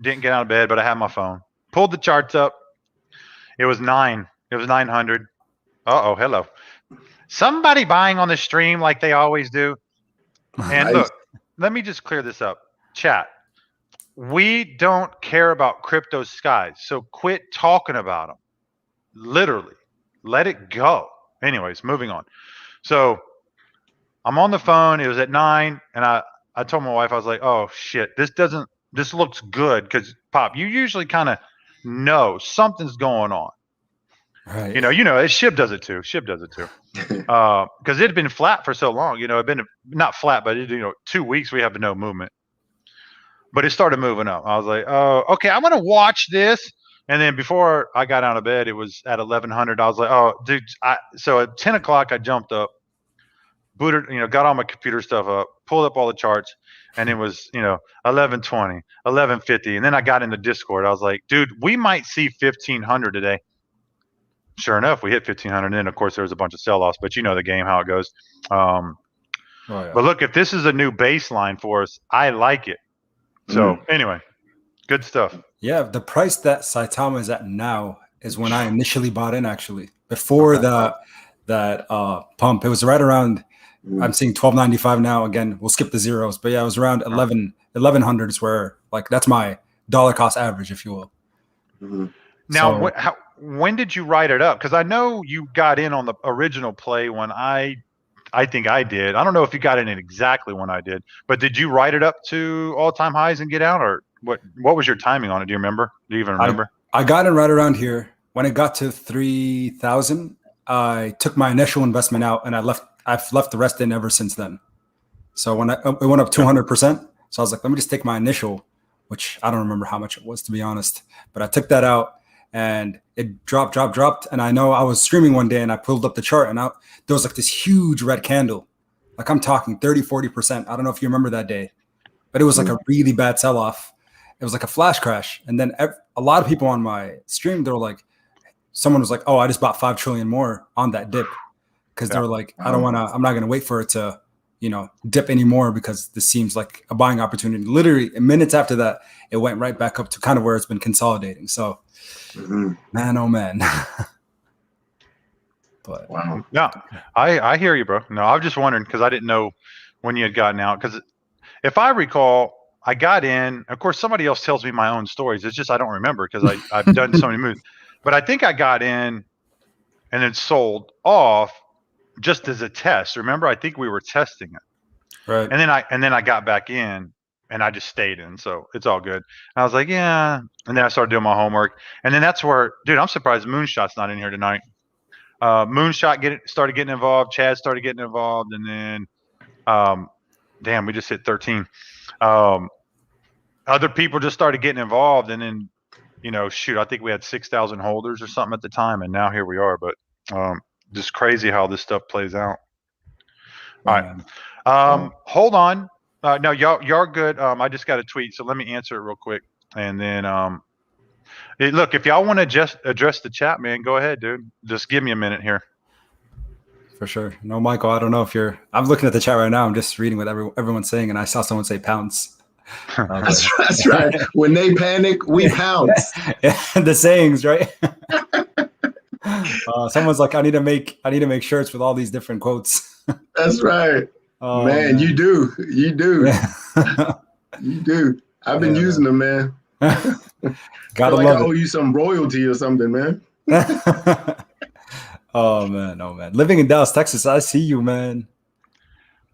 didn't get out of bed, but I had my phone. Pulled the charts up. It was 9. It was 900. Uh-oh, hello. Somebody buying on the stream like they always do. And look, let me just clear this up. Chat. We don't care about crypto skies, so quit talking about them. Literally. Let it go. Anyways, moving on. So I'm on the phone. It was at 9, and I told my wife, I was like, oh, shit, this looks good, because, Pop, you usually kind of know something's going on. Right. Shib does it too. Because it had been flat for so long. It'd been not flat, but 2 weeks we have no movement. But it started moving up. I was like, oh, okay, I'm gonna watch this. And then before I got out of bed, it was at 1100. I was like, oh, dude. So at 10 o'clock, I jumped up, booted, got all my computer stuff up, pulled up all the charts, and it was 1120, 1150. And then I got into Discord. I was like, dude, we might see 1500 today. Sure enough, we hit 1500. And then, of course, there was a bunch of sell-offs, but you know the game, how it goes.
Oh, yeah.
But look, if this is a new baseline for us, I like it. So anyway, good stuff.
Yeah, the price that Saitama is at now is when I initially bought in. Actually, before that pump, it was right around. I'm seeing $12.95 now. Again, we'll skip the zeros, but yeah, it was around 1100 is where, like, that's my dollar cost average, if you will.
Now,
So,
when did you write it up? Because I know you got in on the original play when I think I did. I don't know if you got in it exactly when I did, but did you write it up to all-time highs and get out, or what was your timing on it? Do you remember? Do you even remember?
I got in right around here. When it got to 3,000, I took my initial investment out and I've left the rest in ever since then. So when it went up 200%, so I was like, let me just take my initial, which I don't remember how much it was, to be honest, but I took that out and it dropped. And I know I was streaming one day and I pulled up the chart and there was like this huge red candle. Like, I'm talking 30, 40%. I don't know if you remember that day, but it was like a really bad sell-off. It was like a flash crash. And then a lot of people on my stream, they were like, someone was like, oh, I just bought 5 trillion more on that dip. Because they were like, I'm not going to wait for it to, dip anymore because this seems like a buying opportunity. Literally minutes after that, it went right back up to kind of where it's been consolidating. So, man, oh man. But
Wow.
Yeah, I hear you, bro. No, I was just wondering because I didn't know when you had gotten out. Because if I recall, I got in. Of course, somebody else tells me my own stories. It's just I don't remember because I've done so many moves. But I think I got in and then sold off just as a test. Remember, I think we were testing it.
right.
And then I got back in and I just stayed in. So it's all good. And I was like, yeah. And then I started doing my homework. And then that's where, dude, I'm surprised Moonshot's not in here tonight. Moonshot started getting involved. Chad started getting involved. And then, damn, we just hit 13. Other people just started getting involved. And then, shoot, I think we had 6,000 holders or something at the time. And now here we are. But just crazy how this stuff plays out. All right. Hold on. No, y'all are good. I just got a tweet, so let me answer it real quick. And then, look, if y'all want to just address the chat, man, go ahead, dude. Just give me a minute here.
For sure. No, Michael, I don't know if I'm looking at the chat right now. I'm just reading what everyone's saying, and I saw someone say pounce.
That's right. When they panic, we pounce.
The sayings, right? Someone's like, I need to make shirts with all these different quotes.
That's right.
Oh,
man, you do. You do. You do. I've been using them, man.
Gotta
like
love
I owe you some royalty or something, man.
Oh man. Living in Dallas, Texas, I see you, man.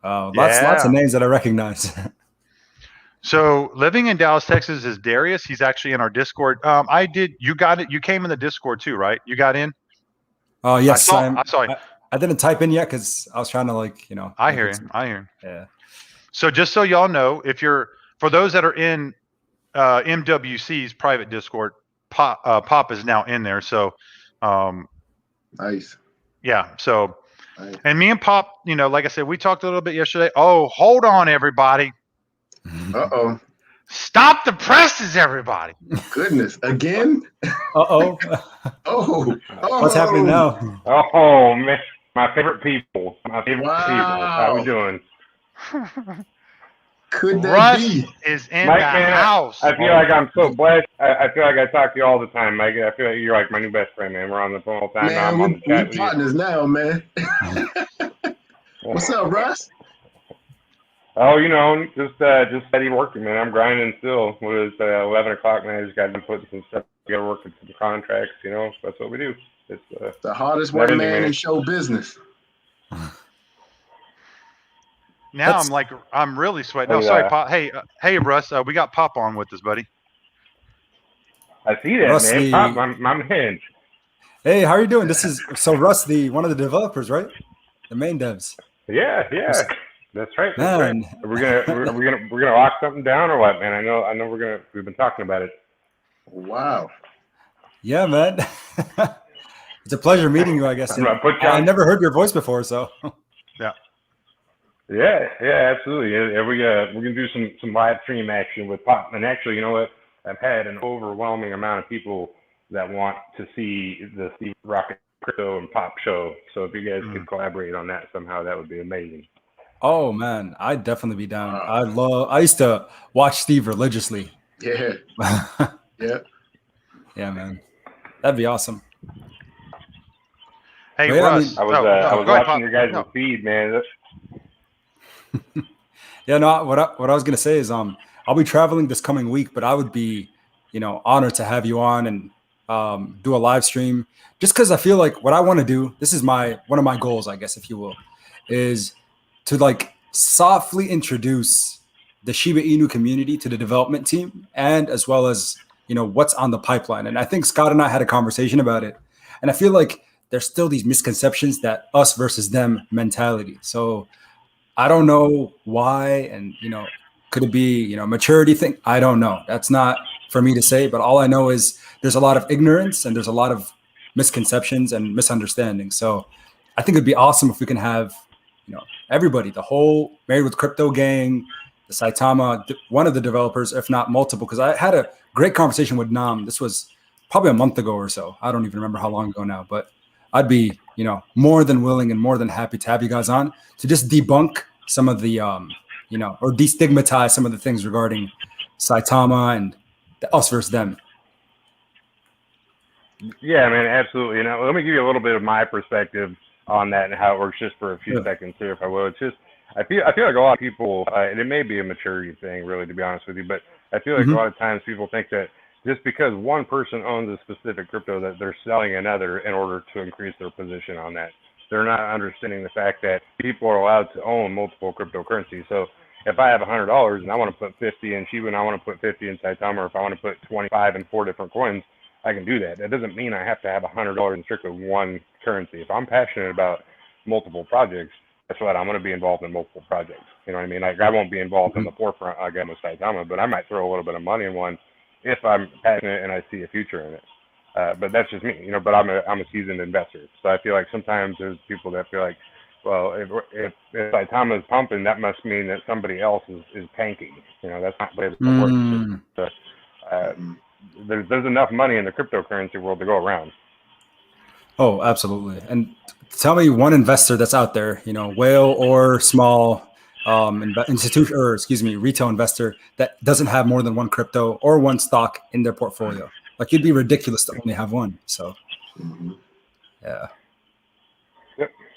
Lots of names that I recognize.
So living in Dallas, Texas is Darius. He's actually in our Discord. You got it. You came in the Discord too, right? You got in?
Oh yes.
I saw you.
I didn't type in yet because I was trying to
I hear you.
Yeah.
So just so y'all know, for those that are in MWC's private Discord, Pop is now in there. So
nice.
Yeah. So
nice.
And me and Pop, like I said, we talked a little bit yesterday. Oh, hold on, everybody.
Uh-oh.
Stop the presses, everybody.
Goodness. Again?
Uh-oh.
Oh.
What's happening now?
Oh, man. My favorite people. People. How we doing?
Could that
Russ
be?
is in
Mike,
the
man,
house.
I feel like I'm so blessed. I feel like I talk to you all the time, Mike. I feel like you're like my new best friend, man. We're on the phone all the time.
Man,
I'm on the chat
we're partners now, man. What's up, Russ?
Oh, just steady working, man. I'm grinding still. It was 11 o'clock, man. I just got to put some stuff together, working some contracts. That's what we do. It's
the hardest one man in show business.
Now I'm really sweating. No, sorry, Pop. Hey, Russ. We got Pop on with us, buddy.
I see that,
Russ,
man. Pop, I'm hinge.
Hey, how are you doing? This is Russ, one of the developers, right? The main devs.
Yeah. That's right.
Man.
We're gonna lock something down or what, man? I know we've been talking about it.
Wow.
Yeah, man. It's a pleasure meeting you, I guess. I never heard your voice before, so.
Yeah, absolutely. Yeah, we're gonna do some live stream action with Pop. And actually, you know what? I've had an overwhelming amount of people that want to see the Steve Rocket Crypto and Pop show. So if you guys could collaborate on that somehow, that would be amazing.
Oh man, I'd definitely be down. I used to watch Steve religiously.
Yeah, yeah.
Yeah, man. That'd be awesome.
Hey,
But yeah, I
Russ.
mean,
I was
Oh,
I
no,
was
go ahead,
watching
Pop.
your guys'
No.
feed, man.
yeah, no, what I was gonna say is I'll be traveling this coming week, but I would be, honored to have you on and do a live stream just because I feel like what I want to do, this is one of my goals, I guess, if you will, is to like softly introduce the Shiba Inu community to the development team and as well as, what's on the pipeline. And I think Scott and I had a conversation about it. And I feel like there's still these misconceptions that us versus them mentality. So I don't know why, and could it be maturity thing? I don't know. That's not for me to say. But all I know is there's a lot of ignorance and there's a lot of misconceptions and misunderstandings. So I think it'd be awesome if we can have everybody, the whole Married with Crypto gang, the Saitama, one of the developers, if not multiple. Because I had a great conversation with Nam. This was probably a month ago or so. I don't even remember how long ago now, but I'd be, more than willing and more than happy to have you guys on to just debunk some of the, or destigmatize some of the things regarding Saitama and the us versus them.
Yeah, man, absolutely. Let me give you a little bit of my perspective on that and how it works, just for a few seconds here, if I will. It's just I feel like a lot of people, and it may be a maturity thing, really, to be honest with you, but I feel like a lot of times people think that just because one person owns a specific crypto that they're selling another in order to increase their position on that. They're not understanding the fact that people are allowed to own multiple cryptocurrencies. So if I have $100 and I want to put 50 in Shiba and I want to put 50 in Saitama, or if I want to put 25 in 4 different coins, I can do that. That doesn't mean I have to have $100 in strictly one currency. If I'm passionate about multiple projects, that's what I'm going to be involved in multiple projects. You know what I mean? Like, I won't be involved in the forefront again with Saitama, but I might throw a little bit of money in one if I'm passionate and I see a future in it. But that's just me, but I'm a seasoned investor. So I feel like sometimes there's people that feel like, well, if Saitama is pumping, that must mean that somebody else is tanking. That's not the way it works. There's enough money in the cryptocurrency world to go around.
Oh, absolutely. And tell me one investor that's out there, whale or small institution, or retail investor that doesn't have more than one crypto or one stock in their portfolio. Like, it'd be ridiculous to only have one. So, yeah.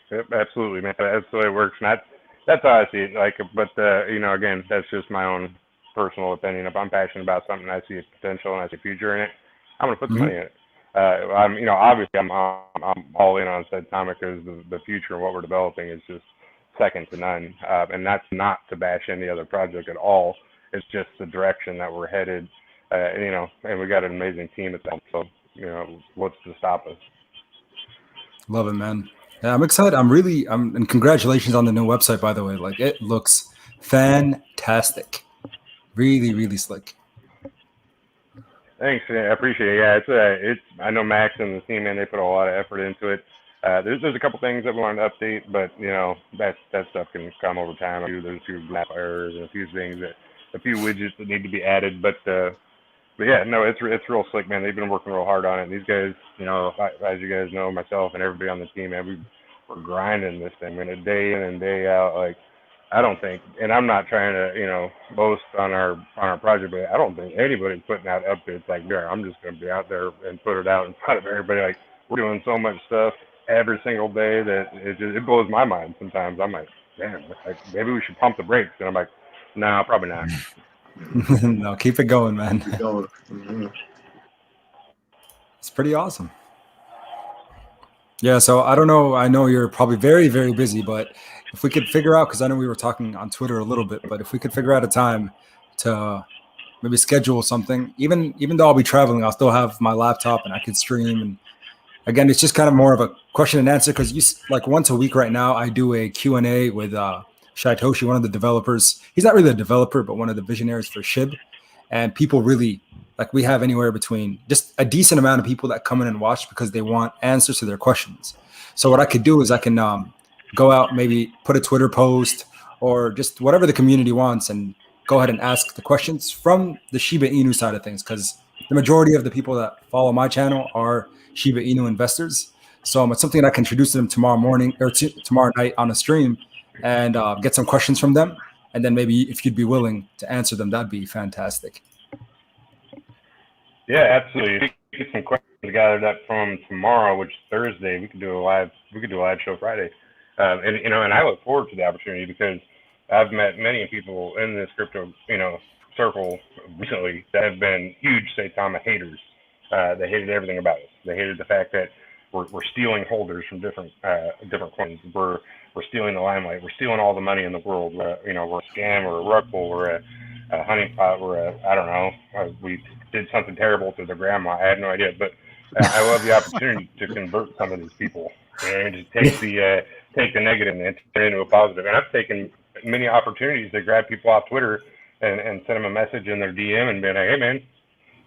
Yep, absolutely, man. That's the way it works. And that's how I see it. Like, but again, that's just my own personal opinion. If I'm passionate about something, I see a potential and I see a future in it, I'm gonna put the money in it. Obviously I'm all in on Saitama because the future and what we're developing is just second to none. And that's not to bash any other project at all. It's just the direction that we're headed. And we got an amazing team at that. So, what's to stop us?
Love it, man. Yeah, I'm excited. And congratulations on the new website, by the way. Like, it looks fantastic. Really, really slick.
Thanks, I appreciate it. Yeah, I know Max and the team, man, they put a lot of effort into it. There's a couple things that we wanted to update, but that stuff can come over time. There's a few map errors and a few widgets that need to be added, but yeah, no, it's real slick, man. They've been working real hard on it. And these guys, as you guys know, myself and everybody on the team, man, we're grinding this thing, man, day in and day out. Like, I don't think, and I'm not trying to, boast on our project, but I don't think anybody's putting out updates like that. I'm just going to be out there and put it out in front of everybody. Like, we're doing so much stuff every single day that it blows my mind sometimes. I'm like, damn, like, maybe we should pump the brakes. And I'm like, no, probably not.
No, keep it going, man.
Keep going. Mm-hmm.
It's pretty awesome. Yeah, so I don't know. I know you're probably very, very busy, but if we could figure out, because I know we were talking on Twitter a little bit, but if we could figure out a time to maybe schedule something, even though I'll be traveling, I'll still have my laptop and I could stream. And again, it's just kind of more of a question and answer, because like once a week right now, I do a Q&A with Shaitoshi, one of the developers. He's not really a developer, but one of the visionaries for SHIB. And people really, like, we have anywhere between just a decent amount of people that come in and watch because they want answers to their questions. So what I could do is I can go out, maybe put a Twitter post or just whatever the community wants, and go ahead and ask the questions from the Shiba Inu side of things, because the majority of the people that follow my channel are Shiba Inu investors. So it's something that I can introduce to them tomorrow morning or tomorrow night on a stream, and get some questions from them. And then maybe if you'd be willing to answer them, that'd be fantastic.
Yeah, absolutely. Get some questions gathered up from tomorrow, which is Thursday. We could do a live show Friday. And I look forward to the opportunity because I've met many people in this crypto, circle recently that have been huge Saitama haters. They hated everything about us. They hated the fact that we're stealing holders from different coins. We're stealing the limelight. We're stealing all the money in the world. We're a scam. We're a rug pull. We're a honeypot. I don't know. We did something terrible to their grandma. I had no idea, but I love the opportunity to convert some of these people and to take the negative and turn it into a positive. And I've taken many opportunities to grab people off Twitter and send them a message in their DM and be like, hey man,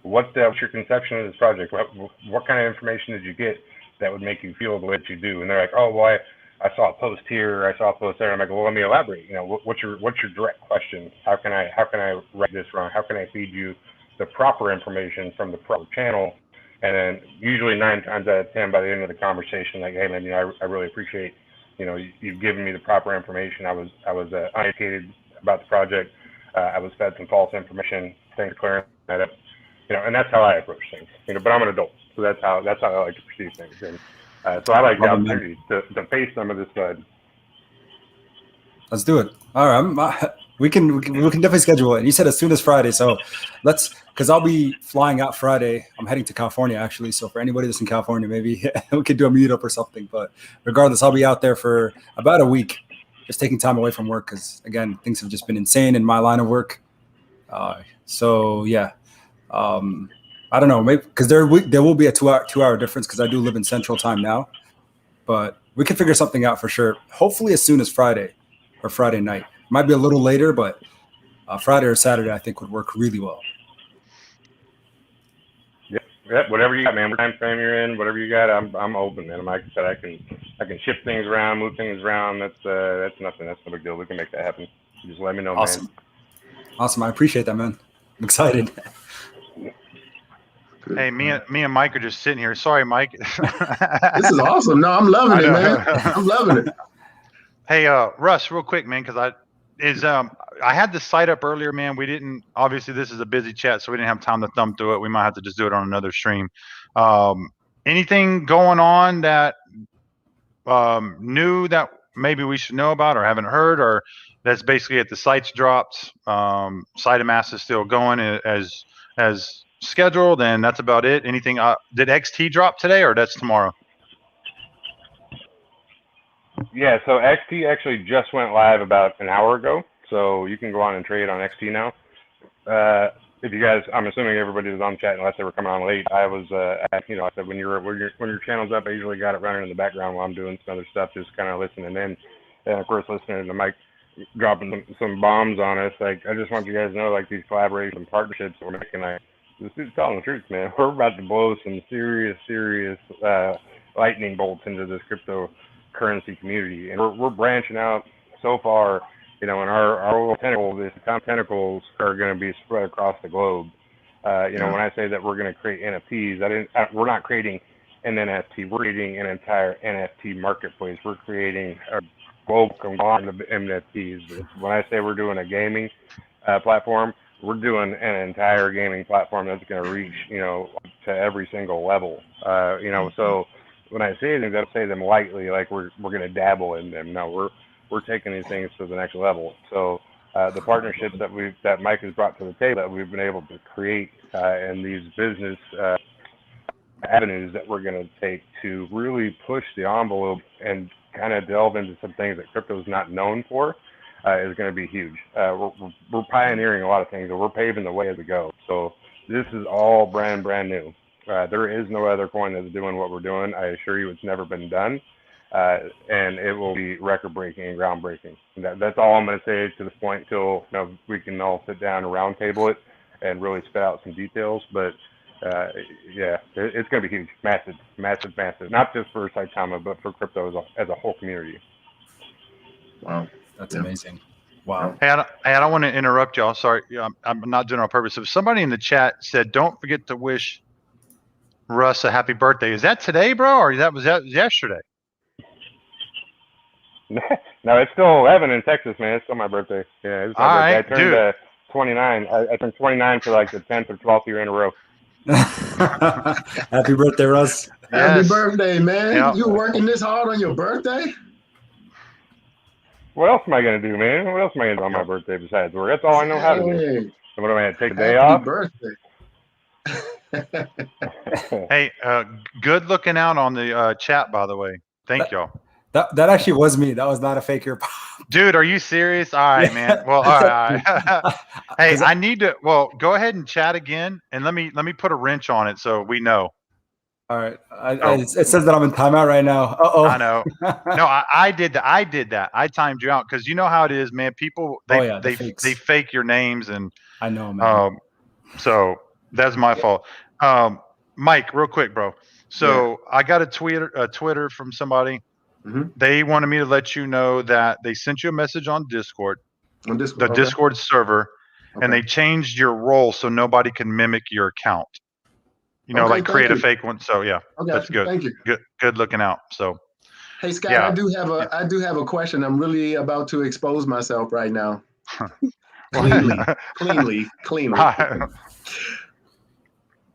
what's your conception of this project? What kind of information did you get that would make you feel the way that you do? And they're like, oh, well, I saw a post here, I saw a post there. I'm like, well, let me elaborate. What's your direct question? How can I write this wrong? How can I feed you the proper information from the proper channel? And then usually 9 times out of 10 by the end of the conversation, like, hey man, I really appreciate, you've given me the proper information. I was uneducated about the project. I was fed some false information. Thanks for clearing that up. And that's how I approach things. But I'm an adult, so that's how I like to perceive things. And so I like the opportunity to face some of this side.
Let's do it. All right, we can definitely schedule it. And you said as soon as Friday, so because I'll be flying out Friday. I'm heading to California actually. So for anybody that's in California, maybe we could do a meetup or something. But regardless, I'll be out there for about a week, just taking time away from work because again, things have just been insane in my line of work. So yeah. I don't know, maybe because there will be a two hour difference because I do live in Central Time now, but we can figure something out for sure. Hopefully as soon as Friday or Friday night. Might be a little later, but Friday or Saturday I think would work really well.
Yep. Whatever you got, man. What time frame you're in, whatever you got, I'm open, man. Like I said, I can shift things around, move things around. That's nothing. That's no big deal. We can make that happen. Just let me know,
Awesome.
man.
Awesome. I appreciate that, man. I'm excited.
Hey, me and Mike are just sitting here. Sorry, Mike.
This is awesome. No, I'm loving it, man. I'm loving it.
Hey, Russ, real quick, man, because I had the site up earlier, man. We didn't. Obviously, this is a busy chat, so we didn't have time to thumb through it. We might have to just do it on another stream. Anything going on that new that maybe we should know about or haven't heard, or that's basically it? The site's dropped. Saitama is still going as scheduled, and that's about it. Anything? Did XT drop today, or that's tomorrow?
Yeah, so XT actually just went live about an hour ago, so you can go on and trade on XT now. If you guys, I'm assuming everybody was on chat unless they were coming on late. I was, I said when your channel's up, I usually got it running in the background while I'm doing some other stuff, just kind of listening in, and of course listening to Mike dropping some bombs on us. Like, I just want you guys to know, like, these collaborations and partnerships that we're making, like, this is telling the truth, man. We're about to blow some serious lightning bolts into this cryptocurrency community, and we're branching out so far. And our little tentacles, these tentacles are going to be spread across the globe. When I say that we're going to create NFTs, we're not creating an NFT. We're creating an entire NFT marketplace. We're creating a global conglomerate of NFTs. When I say we're doing a gaming platform, we're doing an entire gaming platform that's going to reach, to every single level. So when I say things, I don't say them lightly, like we're going to dabble in them. No, we're taking these things to the next level. So the partnerships that Mike has brought to the table, that we've been able to create, and these business avenues that we're going to take to really push the envelope and kind of delve into some things that crypto is not known for, is going to be huge. We're pioneering a lot of things, and we're paving the way as we go. So this is all brand new. There is no other coin that's doing what we're doing. I assure you, it's never been done. And it will be record-breaking and groundbreaking. That's all I'm going to say to this point until we can all sit down and roundtable it and really spit out some details. But it's going to be huge, massive. Not just for Saitama, but for crypto as a whole community.
Wow,
That's amazing. Wow.
Hey, I don't want to interrupt y'all. Sorry, I'm not doing it on purpose. If somebody in the chat said, "Don't forget to wish Russ a happy birthday," is that today, bro, or was that yesterday?
No, it's still 11 in Texas, man. It's still my birthday. Yeah, it's my
All
birthday.
right,
I turned
dude.
29. I turned 29 for like the 10th or 12th year in a row.
Happy birthday, Russ.
Happy
Yes.
birthday, man.
Yep.
You working this hard on your birthday?
What else am I gonna do, man? What else am I gonna do on my birthday besides work? That's all I know how to do.
Hey,
So what am I gonna take a day
happy
off?
birthday.
Hey, good looking out on the chat, by the way. Thank y'all.
That actually was me. That was not a fake ear.
Dude, are you serious? All right, man. Well, all right. Hey, I need to. Well, go ahead and chat again, and let me put a wrench on it so we know.
All right. It says that I'm in timeout right now. Uh-oh.
I know. No, I did that. I did that. I timed you out because you know how it is, man. People they fake your names, and
I know, man.
So that's my fault. Mike, real quick, bro. So I got a Twitter from somebody.
Mm-hmm.
They wanted me to let you know that they sent you a message on Discord, the Discord server, and they changed your role so nobody can mimic your account. You know, like create a fake one. So yeah, that's good.
Thank you.
Good looking out. So,
hey Scott, I do have a question. I'm really about to expose myself right now. Cleanly.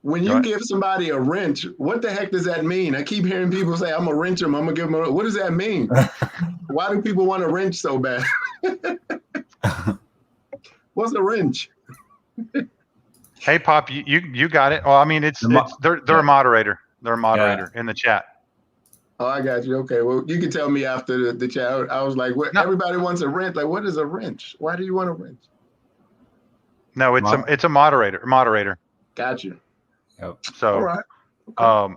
When you give somebody a wrench, what the heck does that mean? I keep hearing people say, "I'm gonna wrench them. I'm gonna give them." What does that mean? Why do people want a wrench so bad? What's a wrench?
Hey, Pop, you got it. Oh, I mean, they're a moderator. They're a moderator in the chat.
Oh, I got you. Okay, well, you can tell me after the chat. I was like, what? No. Everybody wants a wrench. Like, what is a wrench? Why do you want a wrench?
No, it's a moderator.
Got you.
Yep. So,
all right. Okay.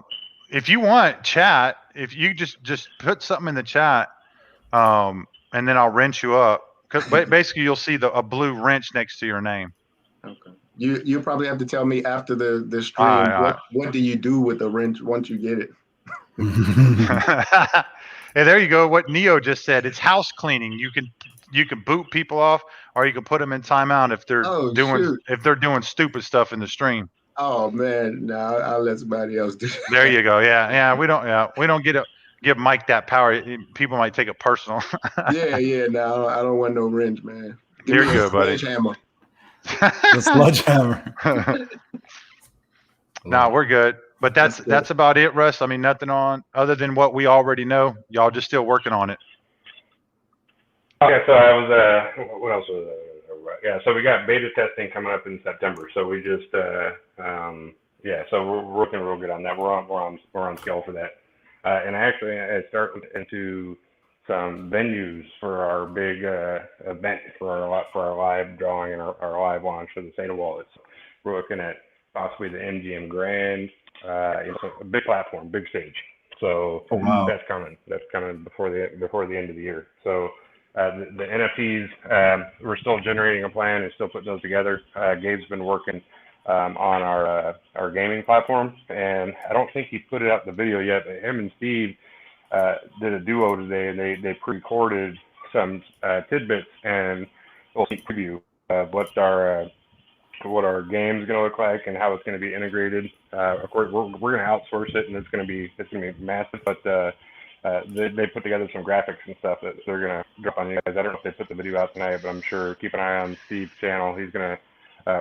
If you want chat, if you just put something in the chat, and then I'll wrench you up. Because basically, you'll see a blue wrench next to your name.
Okay. You probably have to tell me after the stream what do you do with the wrench once you get it.
Hey, there you go. What Neo just said. It's house cleaning. You can boot people off, or you can put them in timeout if they're doing stupid stuff in the stream.
Oh man, no, I'll let somebody else do that.
There you go. Yeah. We don't give Mike that power. People might take it personal.
yeah. No, I don't want no wrench, man.
You're good, buddy.
Sledgehammer.
The sledgehammer.
No, we're good. But that's about it, Russ. I mean, nothing on other than what we already know. Y'all just still working on it.
Okay, so I was what else was yeah, so we got beta testing coming up in September. So we just so we're working real good on that. We're on scale for that. And I started into some venues for our big event for our live drawing and our live launch for the Saitama wallets. We're looking at possibly the MGM Grand, a big platform, big stage. So that's coming. That's coming before the end of the year. So the NFTs, we're still generating a plan and still putting those together. Gabe's been working on our gaming platform, and I don't think he put it out in the video yet, but him and Steve did a duo today, and they pre-recorded some tidbits and a little preview of what our game's going to look like and how it's going to be integrated. Of course, we're going to outsource it, and it's going to be massive. But they put together some graphics and stuff that they're going to drop on you guys. I don't know if they put the video out tonight, but I'm sure keep an eye on Steve's channel. He's going to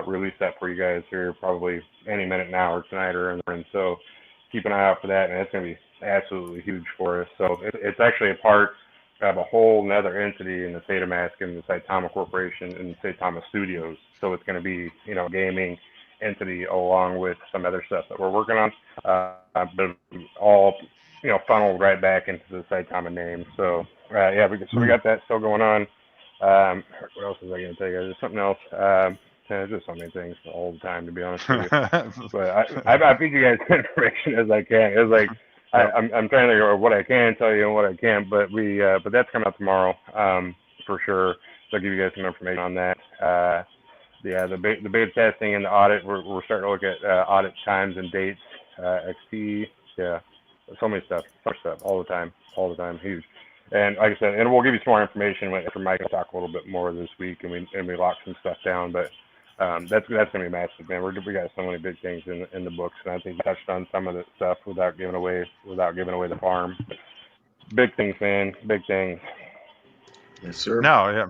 release that for you guys here probably any minute now or tonight or and so keep an eye out for that, and it's going to be absolutely huge for us. So it's actually a part of a whole nother entity in the Saitama and the Saitama Corporation and Saitama Studios. So it's going to be, a gaming entity along with some other stuff that we're working on, but all, funneled right back into the Saitama name. So, we got that still going on. What else was I going to tell you? There's something else. There's just so many things all the time, to be honest with you. But I feed you guys information as I can. It's like, I'm trying to think of what I can tell you and what I can't, but but that's coming out tomorrow, for sure. So I'll give you guys some information on that. The beta testing and the audit, we're starting to look at audit times and dates, XP, so many stuff, all the time, huge. And like I said, and we'll give you some more information after Mike will talk a little bit more this week, and we lock some stuff down. But that's gonna be massive, man. We got so many big things in the books, and I think we touched on some of the stuff without giving away the farm. Big things, man, big things.
Yes, sir.
No, yeah.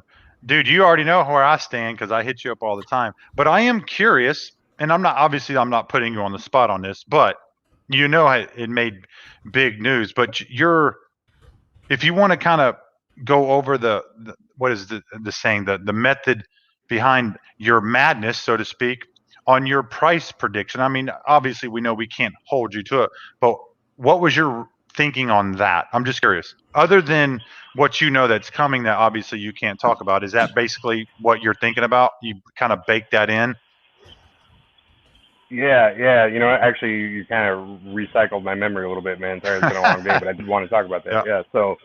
Dude, you already know where I stand because I hit you up all the time. But I am curious, and I'm not putting you on the spot on this, but it made big news. But if you want to kind of go over the what is the saying, the method behind your madness, so to speak, on your price prediction. I mean, obviously we know we can't hold you to it, but what was your thinking on that? I'm just curious. Other than what you know that's coming that obviously you can't talk about, is that basically what you're thinking about? You kind of bake that in?
Yeah. Actually, you kind of recycled my memory a little bit, man. Sorry, it's been a long day, but I did want to talk about that.
Yeah.
So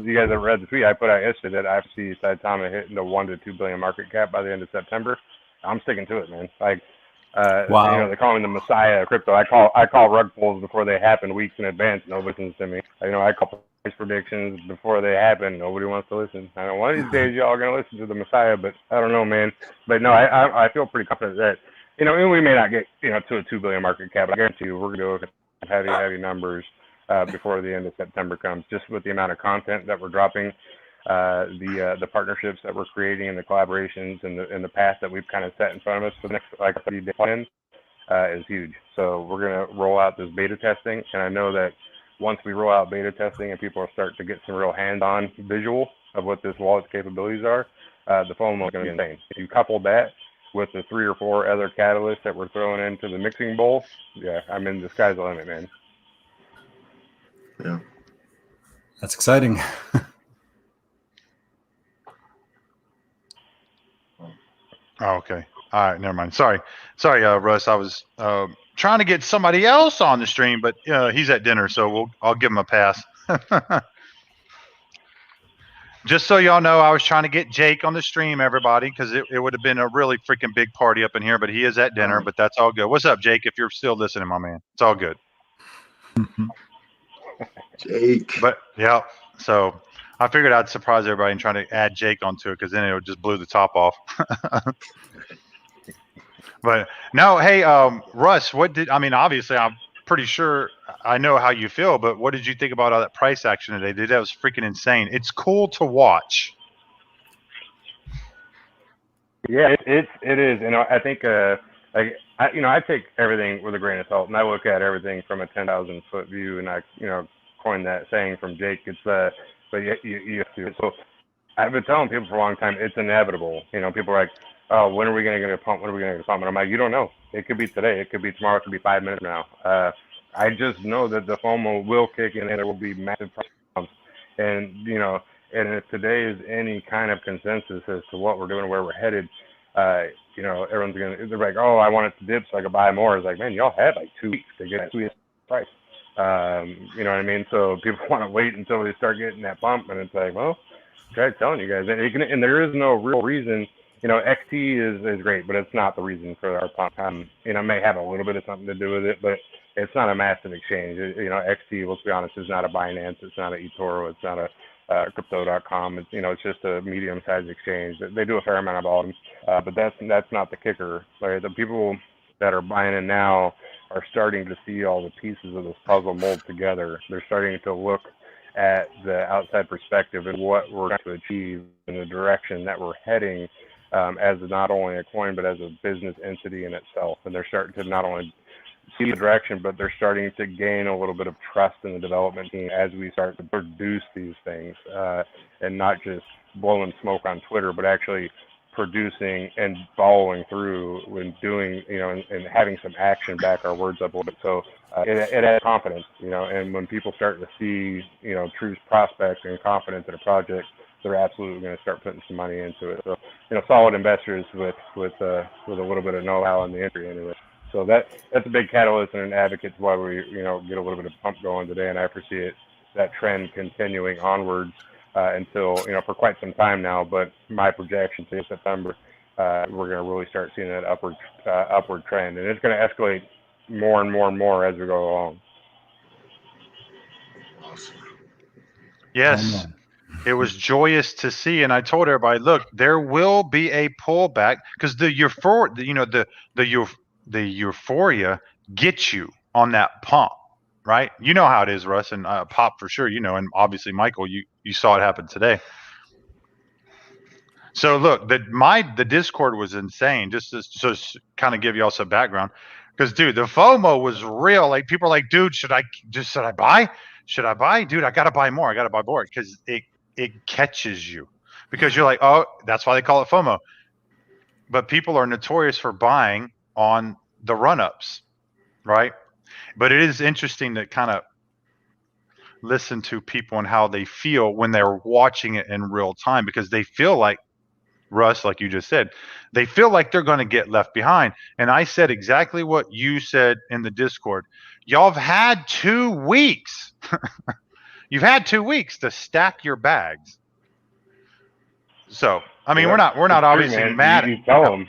you guys have read the tweet I put out yesterday that I see Saitama hitting the 1 to 2 billion market cap by the end of September. I'm sticking to it, man. Like,
Wow.
they call him the Messiah of crypto. I call rug pulls before they happen weeks in advance. Nobody listens to me. I call price predictions before they happen. Nobody wants to listen. I know one of these days y'all are gonna listen to the Messiah, but I don't know, man. But no, I feel pretty confident that and we may not get to a 2 billion market cap, but I guarantee you we're gonna look at heavy numbers before the end of September comes, just with the amount of content that we're dropping, the partnerships that we're creating, and the collaborations, and the path that we've kind of set in front of us for the next 30 days is huge. So we're gonna roll out this beta testing, and I know that once we roll out beta testing and people start to get some real hands-on visual of what this wallet's capabilities are, the FOMO is gonna be insane. If you couple that with the 3 or 4 other catalysts that we're throwing into the mixing bowl, yeah, I mean, the sky's the limit, man.
Yeah.
That's exciting.
Oh, okay. All right, never mind. Sorry, Russ. I was trying to get somebody else on the stream, but he's at dinner, so I'll give him a pass. Just so y'all know, I was trying to get Jake on the stream, everybody, because it would have been a really freaking big party up in here, but he is at dinner, but that's all good. What's up, Jake? If you're still listening, my man, it's all good.
Jake.
But yeah, so I figured I'd surprise everybody and try to add Jake onto it because then it would just blew the top off. But no, hey, Russ, obviously I'm pretty sure I know how you feel, but what did you think about all that price action today? Dude, that was freaking insane. It's cool to watch.
Yeah, it is. I think I take everything with a grain of salt, and I look at everything from a 10,000 foot view, and I coined that saying from Jake. It's but you have to. So I've been telling people for a long time it's inevitable. People are like, oh, when are we going to get a pump? When are we going to get a pump? And I'm like, you don't know. It could be today. It could be tomorrow. It could be 5 minutes from now. I just know that the FOMO will kick in and there will be massive pumps. And, and if today is any kind of consensus as to what we're doing, where we're headed, everyone's they're like, oh, I want it to dip so I can buy more. It's like, man, y'all had like 2 weeks to get that sweetest price. You know what I mean? So people want to wait until they start getting that bump. And it's like, well, I tried telling you guys. And there is no real reason. XT is great, but it's not the reason for our pump. It may have a little bit of something to do with it, but it's not a massive exchange. XT, let's be honest, is not a Binance. It's not a eToro. It's not a Crypto.com. It's just a medium-sized exchange. They do a fair amount of volume, but that's not the kicker. Right? The people that are buying in now are starting to see all the pieces of this puzzle mold together. They're starting to look at the outside perspective and what we're trying to achieve in the direction that we're heading. As not only a coin, but as a business entity in itself. And they're starting to not only see the direction, but they're starting to gain a little bit of trust in the development team as we start to produce these things and not just blowing smoke on Twitter, but actually producing and following through when doing, and having some action back our words up a little bit. So it adds confidence, and when people start to see, true prospects and confidence in a project, they're absolutely going to start putting some money into it. So, solid investors with a little bit of know-how in the industry anyway. So that's a big catalyst and an advocate to why we, get a little bit of pump going today. And I foresee that trend continuing onwards until, for quite some time now. But my projection to September, we're going to really start seeing that upward trend. And it's going to escalate more and more and more as we go along.
Awesome.
Yes. It was joyous to see, and I told everybody, look, there will be a pullback because the euphoria gets you on that pump, right? You know how it is, Russ, and Pop for sure, and obviously Michael, you saw it happen today. So look, the Discord was insane. Just to kind of give y'all some background, because dude, the FOMO was real. Like people are like, dude, should I buy? Should I buy? Dude, I gotta buy more. I gotta buy more because it catches you, because you're like, oh, that's why they call it FOMO. But people are notorious for buying on the run-ups, right? But it is interesting to kind of listen to people and how they feel when they're watching it in real time, because they feel like, Russ, like you just said, they feel like they're going to get left behind. And I said exactly what you said in the Discord. Y'all have had 2 weeks. You've had 2 weeks to stack your bags. So, I mean, we're not obviously mad.
You tell them.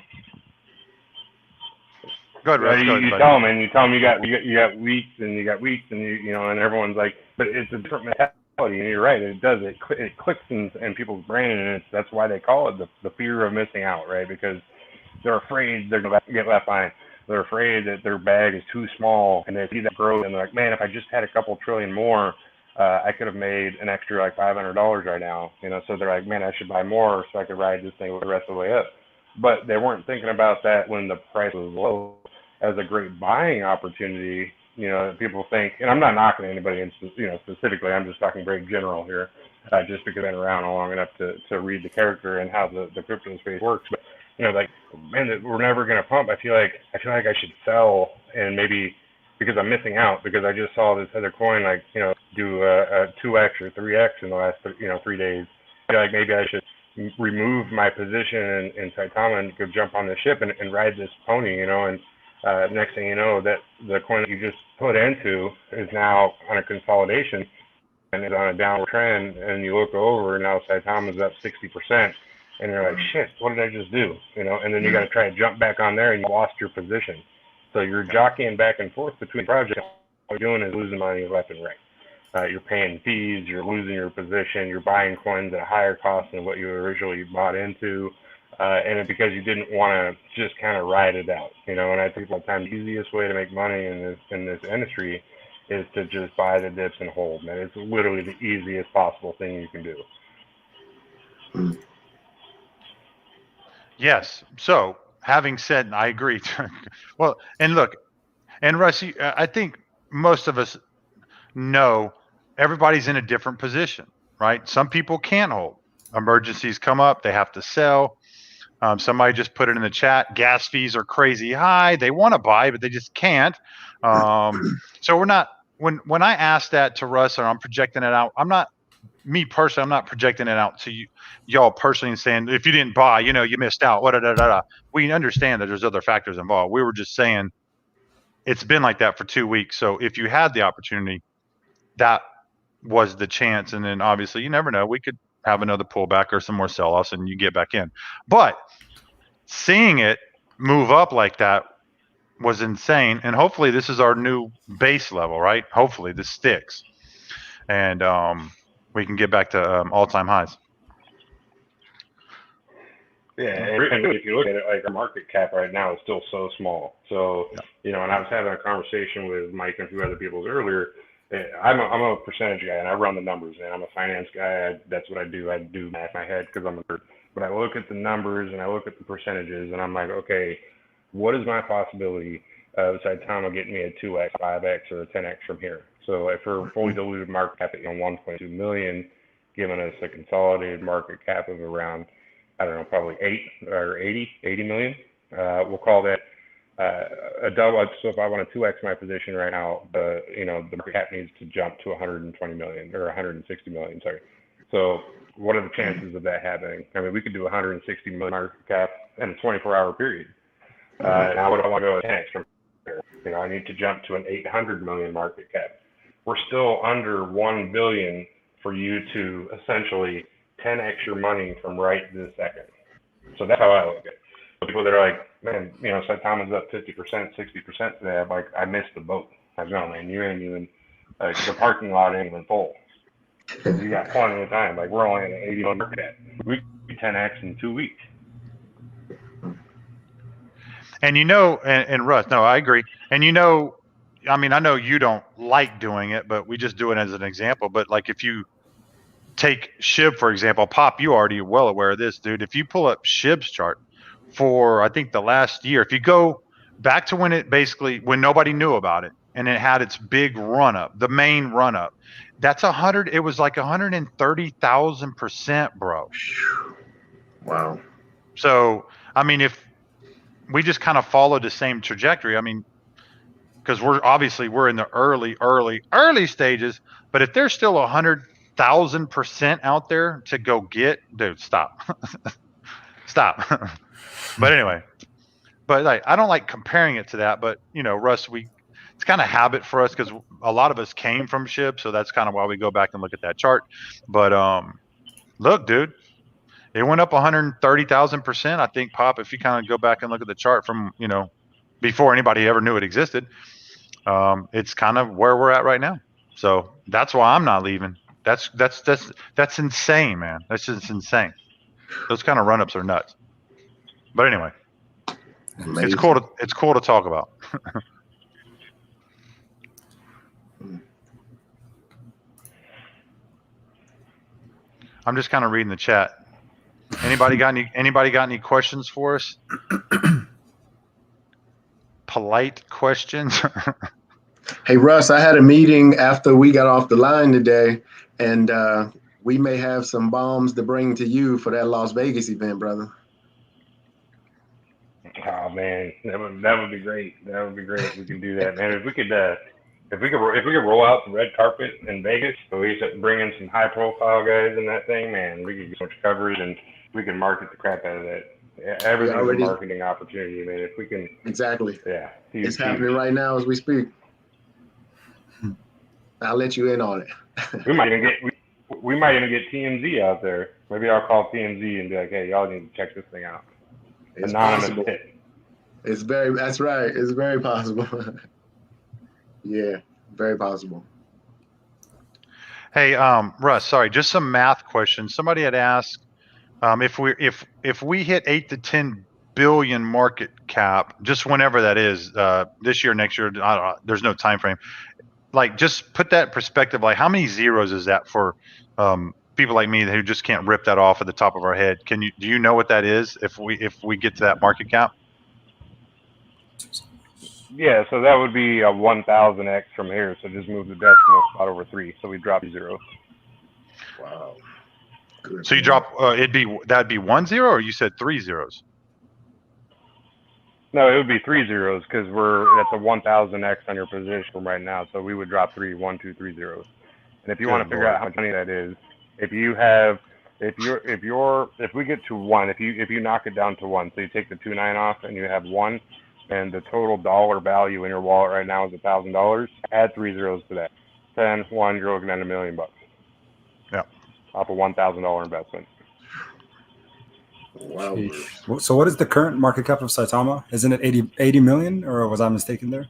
Go ahead, Russ.
You tell them, and you tell them you got weeks, and you got weeks, and you know, and everyone's like, but it's a different mentality. And you're right, it does. It clicks in people's brain, and that's why they call it the fear of missing out, right? Because they're afraid they're gonna get left behind. They're afraid that their bag is too small, and they see that growth, and they're like, man, if I just had a couple trillion more, I could have made an extra like $500 right now, you know. So they're like, man, I should buy more so I could ride this thing the rest of the way up. But they weren't thinking about that when the price was low as a great buying opportunity. You know, people think, and I'm not knocking anybody, specifically. I'm just talking very general here, just because I've been around long enough to read the character and how the crypto space works. But you know, like, man, we're never gonna pump. I feel like I should sell, and maybe because I'm missing out, because I just saw this other coin, like, you know, do a 2x or 3x in the last 3 days. I feel like maybe I should remove my position in Saitama and go jump on the ship and ride this pony, you know. And next thing you know, that the coin that you just put into is now on a consolidation and is on a downward trend, and you look over and now Saitama's up 60%, and you're like, shit, what did I just do? You know, and then you got to try to jump back on there, and you lost your position. So you're jockeying back and forth between projects. All you're doing is losing money left and right. You're paying fees, you're losing your position, you're buying coins at a higher cost than what you originally bought into. And it's because you didn't want to just kind of ride it out, you know. And I think sometimes the easiest way to make money in this industry is to just buy the dips and hold, man. It's literally the easiest possible thing you can do.
Yes. So, having said, I agree. Well, and look, and Russ, I think most of us know everybody's in a different position, right? Some people can't hold. Emergencies come up, they have to sell. Somebody just put it in the chat. Gas fees are crazy high. They want to buy, but they just can't. So we're not. When I ask that to Russ, or I'm projecting it out, I'm not projecting it out to y'all personally and saying, if you didn't buy, you know, you missed out. We understand that there's other factors involved. We were just saying it's been like that for 2 weeks. So if you had the opportunity, that was the chance. And then obviously, you never know. We could have another pullback or some more sell-offs and you get back in. But seeing it move up like that was insane. And hopefully this is our new base level, right? Hopefully this sticks. And we can get back to all-time highs.
Yeah, and if you look at it, like, our market cap right now is still so small. So, you know, and I was having a conversation with Mike and a few other people earlier. I'm a percentage guy, and I run the numbers, and I'm a finance guy. That's what I do. I do math in my head because I'm a nerd. But I look at the numbers, and I look at the percentages, and I'm like, okay, what is my possibility of Saitama getting me a 2x, 5x, or a 10x from here? So if we're fully diluted market cap at 1.2 million, giving us a consolidated market cap of around, I don't know, probably 80 million. We'll call that a double. So if I want to 2x my position right now, the market cap needs to jump to 120 million or 160 million. Sorry. So what are the chances of that happening? I mean, we could do 160 million market cap in a 24-hour period. Now, what do I want to go 10x from here? You know, I need to jump to an 800 million market cap. We're still under 1 billion for you to essentially 10x your money from right this second. So that's how I look at it. So people that are like, man, you know, Saitama's up 50%, 60% today. I'm like, I missed the boat. I go, man, you ain't even, like, the parking lot ain't even full. You got plenty of time. Like, we're only in an 80 million market cap. We could be 10x in 2 weeks.
And you know, and Russ, no, I agree. And you know, I mean, I know you don't like doing it, but we just do it as an example. But like, if you take SHIB, for example. Pop, you already well aware of this, dude. If you pull up SHIB's chart for, I think, the last year, if you go back to when nobody knew about it and it had its big run up, the main run up, it was like 130,000%, bro.
Wow.
So, I mean, if we just kind of followed the same trajectory, I mean, because we're in the early stages, but if there's still 100,000% out there to go get, dude, stop. Stop. But anyway, like, I don't like comparing it to that, but Russ, it's kind of habit for us because a lot of us came from SHIB, so that's kind of why we go back and look at that chart. But look, dude, it went up 130,000%. I think, Pop, if you kind of go back and look at the chart from before anybody ever knew it existed, it's kind of where we're at right now. So that's why I'm not leaving. That's insane, man. That's just insane. Those kind of run-ups are nuts. But anyway,
Amazing.
it's cool to talk about. I'm just kind of reading the chat. Anybody got any questions for us? Polite questions.
Hey, Russ, I had a meeting after we got off the line today, and we may have some bombs to bring to you for that Las Vegas event, brother.
Oh man, that would be great. That would be great. We can do that, man. If we could roll out the red carpet in Vegas, so we should bring in some high profile guys in that thing, man. We could get so much coverage and we can market the crap out of that. Everything's a marketing opportunity, man. If we can.
Exactly.
Yeah.
It's happening right now as we speak. I'll let you in on it.
we might even get TMZ out there. Maybe I'll call TMZ and be like, hey, y'all need to check this thing out.
It's
anonymous
possible.
hit.
That's right. It's very possible. Yeah, very possible.
Hey, Russ, sorry, just some math questions. Somebody had asked if we hit 8 to 10 billion market cap, just whenever that is, this year, next year, there's no time frame. Like, just put that in perspective. Like, how many zeros is that for people like me who just can't rip that off at the top of our head? Do you know what that is if we get to that market cap?
Yeah, so that would be a 1,000x from here. So just move the decimal spot over 3. So we drop 0.
Wow. Good.
So you drop that'd be 1 0, or you said 3 zeros?
No, it would be 3 zeros because we're at the 1,000x on your position right now. So we would drop 1, 2, 3 zeros. And if you want to figure out how much money that is, if we get to 1, if you knock it down to 1, so you take the 2.9 off and you have 1, and the total dollar value in your wallet right now is $1,000, add 3 zeros to that. 10, 1, you're looking at $1 million.
Yeah.
Off a $1,000 investment.
Wow.
So what is the current market cap of Saitama? Isn't it 80 million, or was I mistaken there?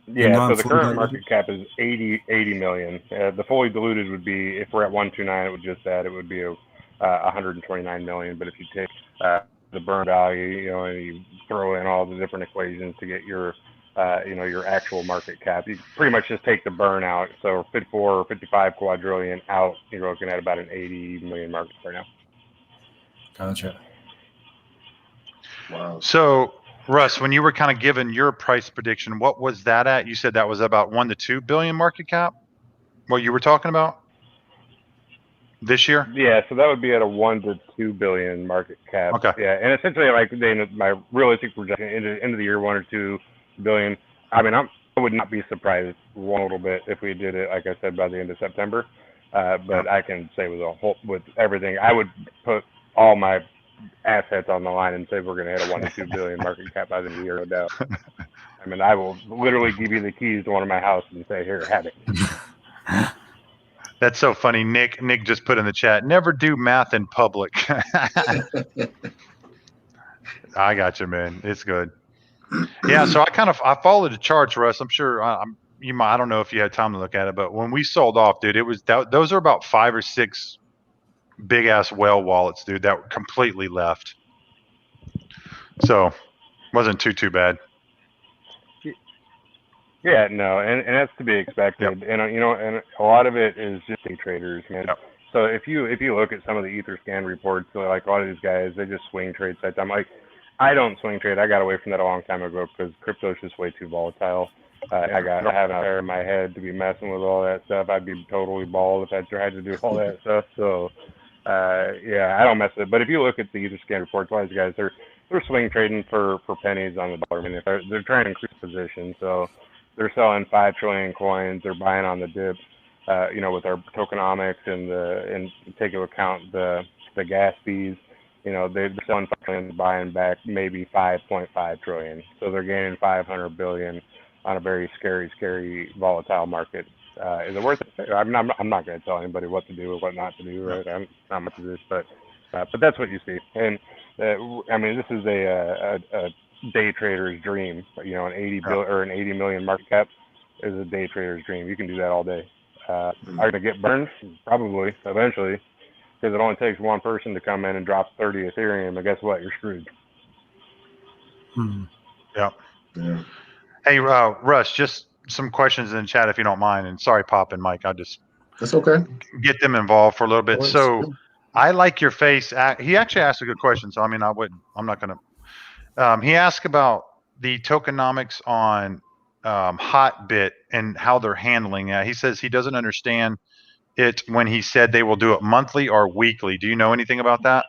Yeah, so the current market cap is 80 million. The fully diluted would be, if we're at 129, it would be 129 million. But if you take the burn value, and you throw in all the different equations to get your your actual market cap, you pretty much just take the burn out. So 54 or 55 quadrillion out, you're looking at about an 80 million market right now.
Gotcha.
Wow.
So, Russ, when you were kind of given your price prediction, what was that at? You said that was about 1 to 2 billion market cap. What you were talking about this year?
Yeah, so that would be at a 1 to 2 billion market cap.
Okay.
Yeah, and essentially, like my realistic projection into the year 1 or 2 billion. I mean, I would not be surprised one little bit if we did it, like I said, by the end of September. But I can say with everything, I would put all my assets on the line and say we're going to hit a 1 to 2 billion market cap by the end of the year, no doubt. I mean, I will literally give you the keys to one of my houses and say, here, have it.
That's so funny. Nick just put in the chat, never do math in public. I got you, man. It's good. Yeah, so I followed the charts, Russ. I'm sure I don't know if you had time to look at it, but when we sold off, dude, those are about 5 or 6 big ass whale wallets, dude, that completely left. So wasn't too bad.
Yeah, no, and that's to be expected.
Yep.
And and a lot of it is just day traders, man.
Yep.
So if you look at some of the EtherScan reports, so like a lot of these guys, they just swing trade sites. I'm like, I don't swing trade. I got away from that a long time ago because crypto is just way too volatile. I have an hair in my head to be messing with all that stuff. I'd be totally bald if I tried to do all that stuff. So yeah, I don't mess with it. But if you look at the EtherScan reports, a lot of these guys, they're swing trading for pennies on the dollar. I mean, they're trying to increase position, so they're selling 5 trillion coins. They're buying on the dip. With our tokenomics and take into account the gas fees, they're selling 5 trillion, buying back maybe 5.5 trillion. So they're gaining 500 billion on a very scary, volatile market. Is it worth it? I'm not going to tell anybody what to do or what not to do, right? I'm not much of this, but that's what you see. And I mean, this is a day trader's dream. An 80 million market cap is a day trader's dream. You can do that all day. Are you going to get burned? Probably, eventually, because it only takes one person to come in and drop 30 Ethereum, and guess what? You're screwed.
Yep.
Yeah.
Hey, Russ, just some questions in the chat if you don't mind. And sorry, Pop and Mike, I'll just
That's okay.
get them involved for a little bit.
Of course.
So I like your face. He actually asked a good question. So, I mean, I'm not going to. He asked about the tokenomics on Hotbit and how they're handling it. He says he doesn't understand it when he said they will do it monthly or weekly. Do you know anything about that?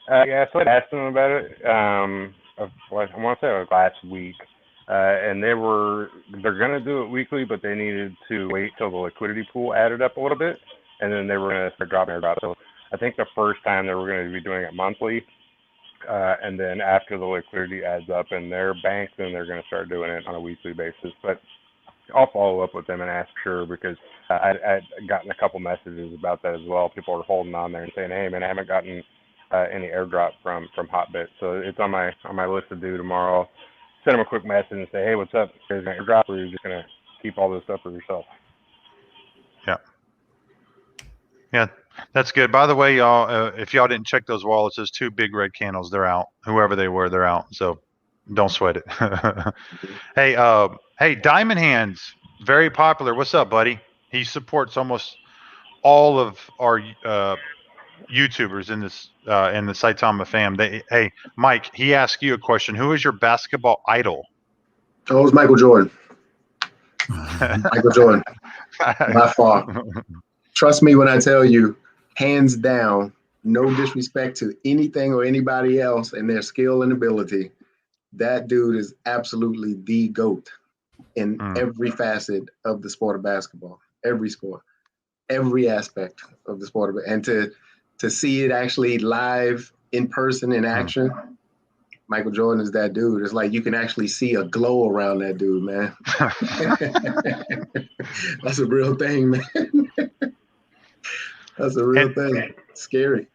Yeah, so I asked them about it. I want to say it was last week, and they're gonna do it weekly, but they needed to wait till the liquidity pool added up a little bit, and then they were gonna start dropping it out. So I think the first time they were gonna be doing it monthly. And then after the liquidity adds up in their bank, then they're going to start doing it on a weekly basis. But I'll follow up with them and ask sure, because I'd gotten a couple messages about that as well. People are holding on there and saying, "Hey, man, I haven't gotten any airdrop from Hotbit." So it's on my list to do tomorrow. Send them a quick message and say, "Hey, what's up? Is there an airdrop, or are you just going to keep all this stuff for yourself?"
Yeah, that's good. By the way, y'all, if y'all didn't check those wallets, those 2 big red candles, they're out. Whoever they were, they're out. So don't sweat it. Hey, Diamond Hands, very popular. What's up, buddy? He supports almost all of our YouTubers in this in the Saitama fam. Hey, Mike, he asked you a question. Who is your basketball idol?
Oh, it was Michael Jordan. Michael Jordan, by far. Trust me when I tell you, hands down, no disrespect to anything or anybody else and their skill and ability, that dude is absolutely the GOAT in every facet of the sport of basketball, every sport, every aspect of the sport. And to see it actually live in person in action, Michael Jordan is that dude. It's like you can actually see a glow around that dude, man. That's a real thing, man. That's a real thing. Scary.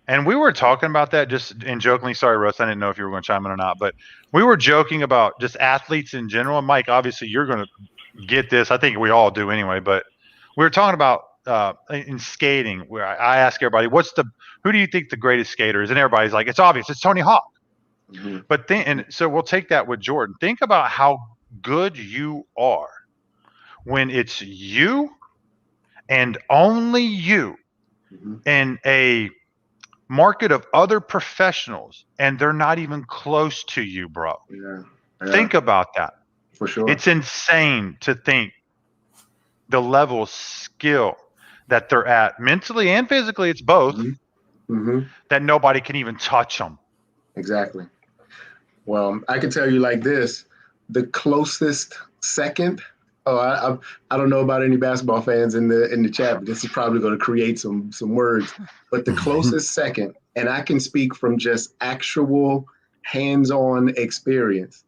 And we were talking about that just in jokingly. Sorry, Russ, I didn't know if you were going to chime in or not, but we were joking about just athletes in general. Mike, obviously you're going to get this. I think we all do anyway, but we were talking about in skating, where I ask everybody, who do you think the greatest skater is? And everybody's like, it's obvious, it's Tony Hawk. Mm-hmm. But so we'll take that with Jordan. Think about how good you are when it's you and only you in a market of other professionals, and they're not even close to you, bro.
Yeah.
Think about that.
For sure.
It's insane to think the level of skill that they're at mentally and physically. It's both. That nobody can even touch them.
Exactly. Well, I can tell you like this: the closest second. Oh, I don't know about any basketball fans in the chat, but this is probably going to create some words. But the closest second, and I can speak from just actual hands-on experience.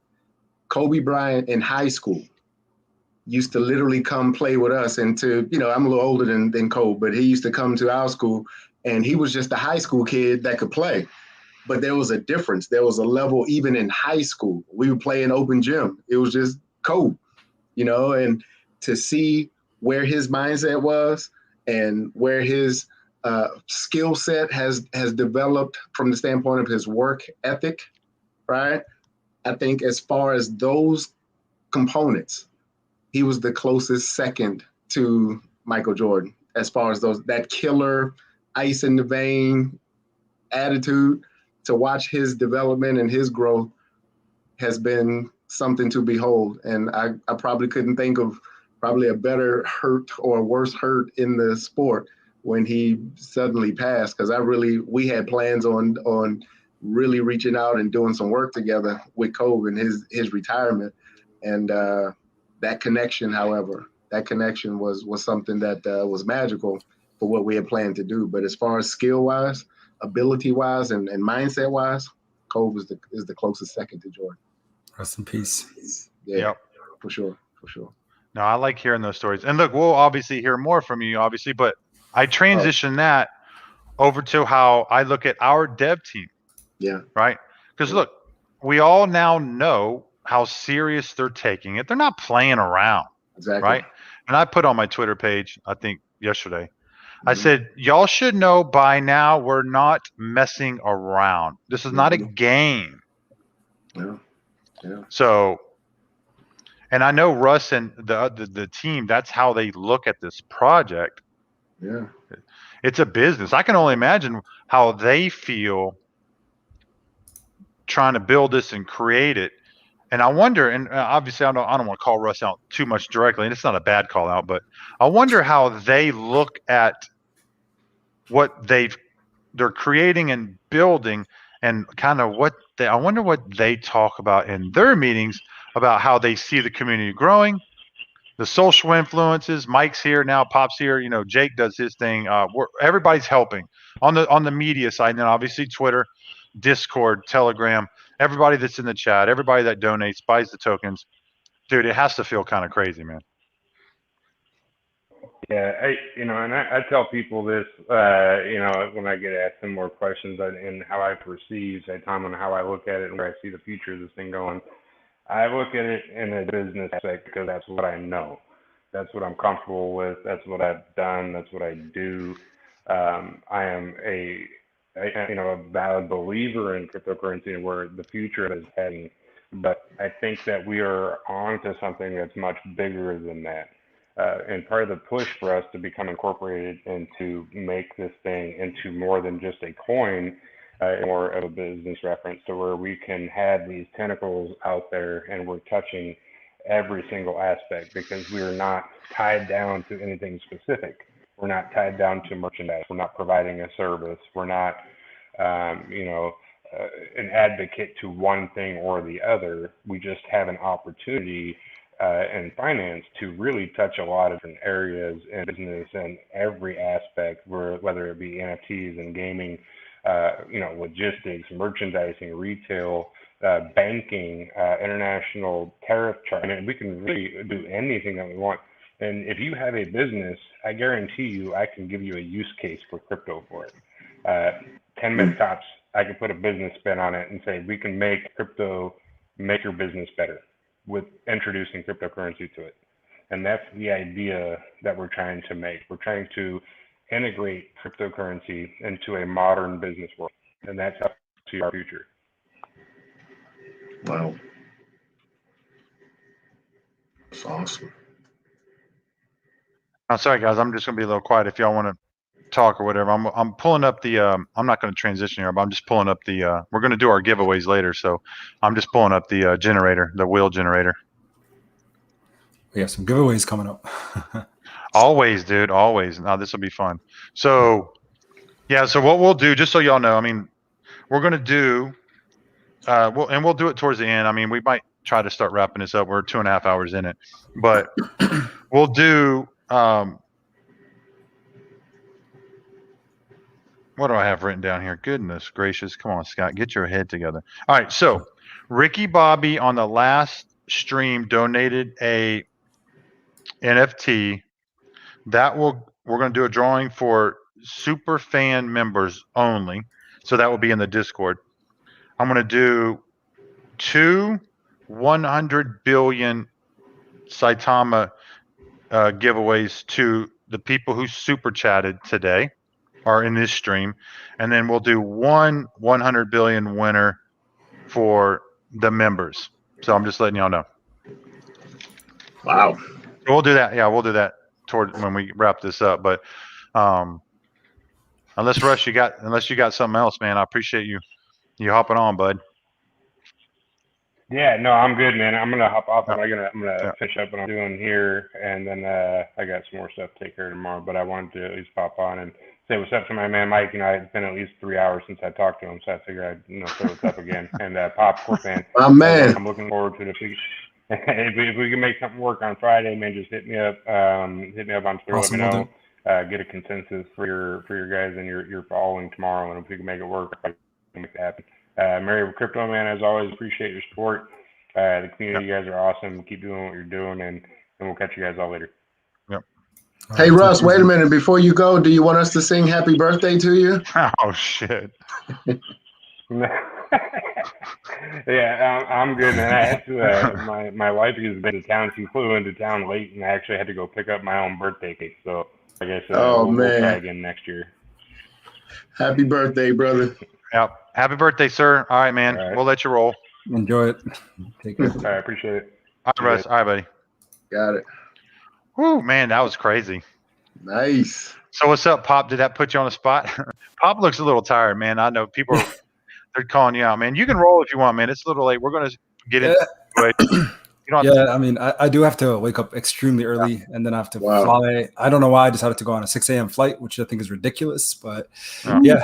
Kobe Bryant in high school used to literally come play with us, and I'm a little older than Kobe, but he used to come to our school, and he was just a high school kid that could play. But there was a difference. There was a level even in high school. We would play in open gym. It was just Kobe. And to see where his mindset was and where his skill set has developed from the standpoint of his work ethic, right? I think as far as those components, he was the closest second to Michael Jordan as far as that killer, ice in the vein attitude. To watch his development and his growth has been something to behold. And I probably couldn't think of probably a better hurt or a worse hurt in the sport when he suddenly passed, because we had plans on really reaching out and doing some work together with Kobe and his retirement. And that connection, however, was something that was magical for what we had planned to do. But as far as skill-wise, ability-wise, and mindset-wise, Kobe is the closest second to Jordan.
Rest in peace.
Yeah,
Yep.
for sure.
No, I like hearing those stories. And look, we'll obviously hear more from you, obviously, but I transition that over to how I look at our dev team.
Yeah.
Right? Because look, we all now know how serious they're taking it. They're not playing around.
Exactly.
Right? And I put on my Twitter page, I think yesterday, I said, y'all should know by now we're not messing around. This is not a game.
Yeah.
So, and I know Russ and the team, that's how they look at this project.
Yeah.
It's a business. I can only imagine how they feel trying to build this and create it. And I wonder, and obviously I don't want to call Russ out too much directly, and it's not a bad call out, but I wonder how they look at what they're creating and building, and kind of I wonder what they talk about in their meetings about how they see the community growing, the social influences. Mike's here now, Pop's here. You know, Jake does his thing. Everybody's helping on the media side, and then obviously Twitter, Discord, Telegram. Everybody that's in the chat, everybody that donates, buys the tokens, dude. It has to feel kind of crazy, man.
Yeah, I tell people this, when I get asked some more questions and how I perceive Saitama and how I look at it and where I see the future of this thing going. I look at it in a business aspect because that's what I know. That's what I'm comfortable with. That's what I've done. That's what I do. I am a valid believer in cryptocurrency and where the future is heading. But I think that we are on to something that's much bigger than that. And part of the push for us to become incorporated and to make this thing into more than just a coin, more of a business reference, to where we can have these tentacles out there and we're touching every single aspect, because we are not tied down to anything specific. We're not tied down to merchandise. We're not providing a service. We're not, an advocate to one thing or the other. We just have an opportunity in finance to really touch a lot of different areas in business and every aspect, whether it be NFTs and gaming, logistics, merchandising, retail, banking, international tariff chart. I mean, we can really do anything that we want. And if you have a business, I guarantee you, I can give you a use case for crypto for it. 10 minutes tops, I can put a business spin on it and say, we can make crypto make your business better with introducing cryptocurrency to it. And that's the idea that we're trying to make. We're trying to integrate cryptocurrency into a modern business world. And that's how we see our future.
Wow. That's awesome.
I'm sorry, guys. I'm just gonna be a little quiet if y'all want to talk or whatever. I'm pulling up the. I'm not going to transition here, but I'm just pulling up the. We're going to do our giveaways later, so I'm just pulling up the generator, the wheel generator.
We have some giveaways coming up.
Always, dude. Always. Now this will be fun. So, yeah. So what we'll do, just so y'all know, I mean, we're going to do. We'll do it towards the end. I mean, we might try to start wrapping this up. We're 2.5 hours in it, but we'll do. What do I have written down here? Goodness gracious. Come on, Scott. Get your head together. All right. So Ricky Bobby on the last stream donated a NFT. We're going to do a drawing for super fan members only. So that will be in the Discord. I'm going to do 2 100 billion Saitama giveaways to the people who super chatted today. Are in this stream, and then we'll do 100 billion winner for the members. So I'm just letting y'all know.
Wow.
We'll do that. Yeah, we'll do that toward when we wrap this up. But unless Russ, you got something else, man, I appreciate you hopping on, bud.
Yeah, no, I'm good, man. I'm gonna hop off.
Yeah.
I'm gonna
Yeah.
finish up what I'm doing here, and then I got some more stuff to take care of tomorrow. But I wanted to at least pop on and say what's up to my man Mike. You know, it's been at least 3 hours since I talked to him, so I figured I'd say what's up again. And Pop, Corp fan,
My man.
I'm looking forward to it. If we can make something work on Friday, man, just hit me up. Hit me up on Twitter.
Awesome,
Let me
will
know. Get a consensus for your guys and your following tomorrow, and if we can make it work, I can make it happen. Mary Crypto, man, as always, appreciate your support. The community, you guys are awesome. Keep doing what you're doing, and we'll catch you guys all later.
Yep.
Hey, Russ, wait a minute. Before you go, do you want us to sing happy birthday to you?
Oh, shit.
Yeah, I'm good, man. I had to, my wife has been to town. She flew into town late, and I actually had to go pick up my own birthday cake. So I guess we'll try again next year.
Happy birthday, brother.
Yep. Happy birthday, sir. All right, man. All right. We'll let you roll.
Enjoy it. Take care.
All right, appreciate it.
All right, Russ. All right, buddy.
Got it.
Woo, man, that was crazy.
Nice.
So what's up, Pop? Did that put you on the spot? Pop looks a little tired, man. I know people they're calling you out, man. You can roll if you want, man. It's a little late. We're gonna get into it.
I mean, I do have to wake up extremely early, and then I have to fly. I don't know why I decided to go on a 6 a.m. flight, which I think is ridiculous. But yeah,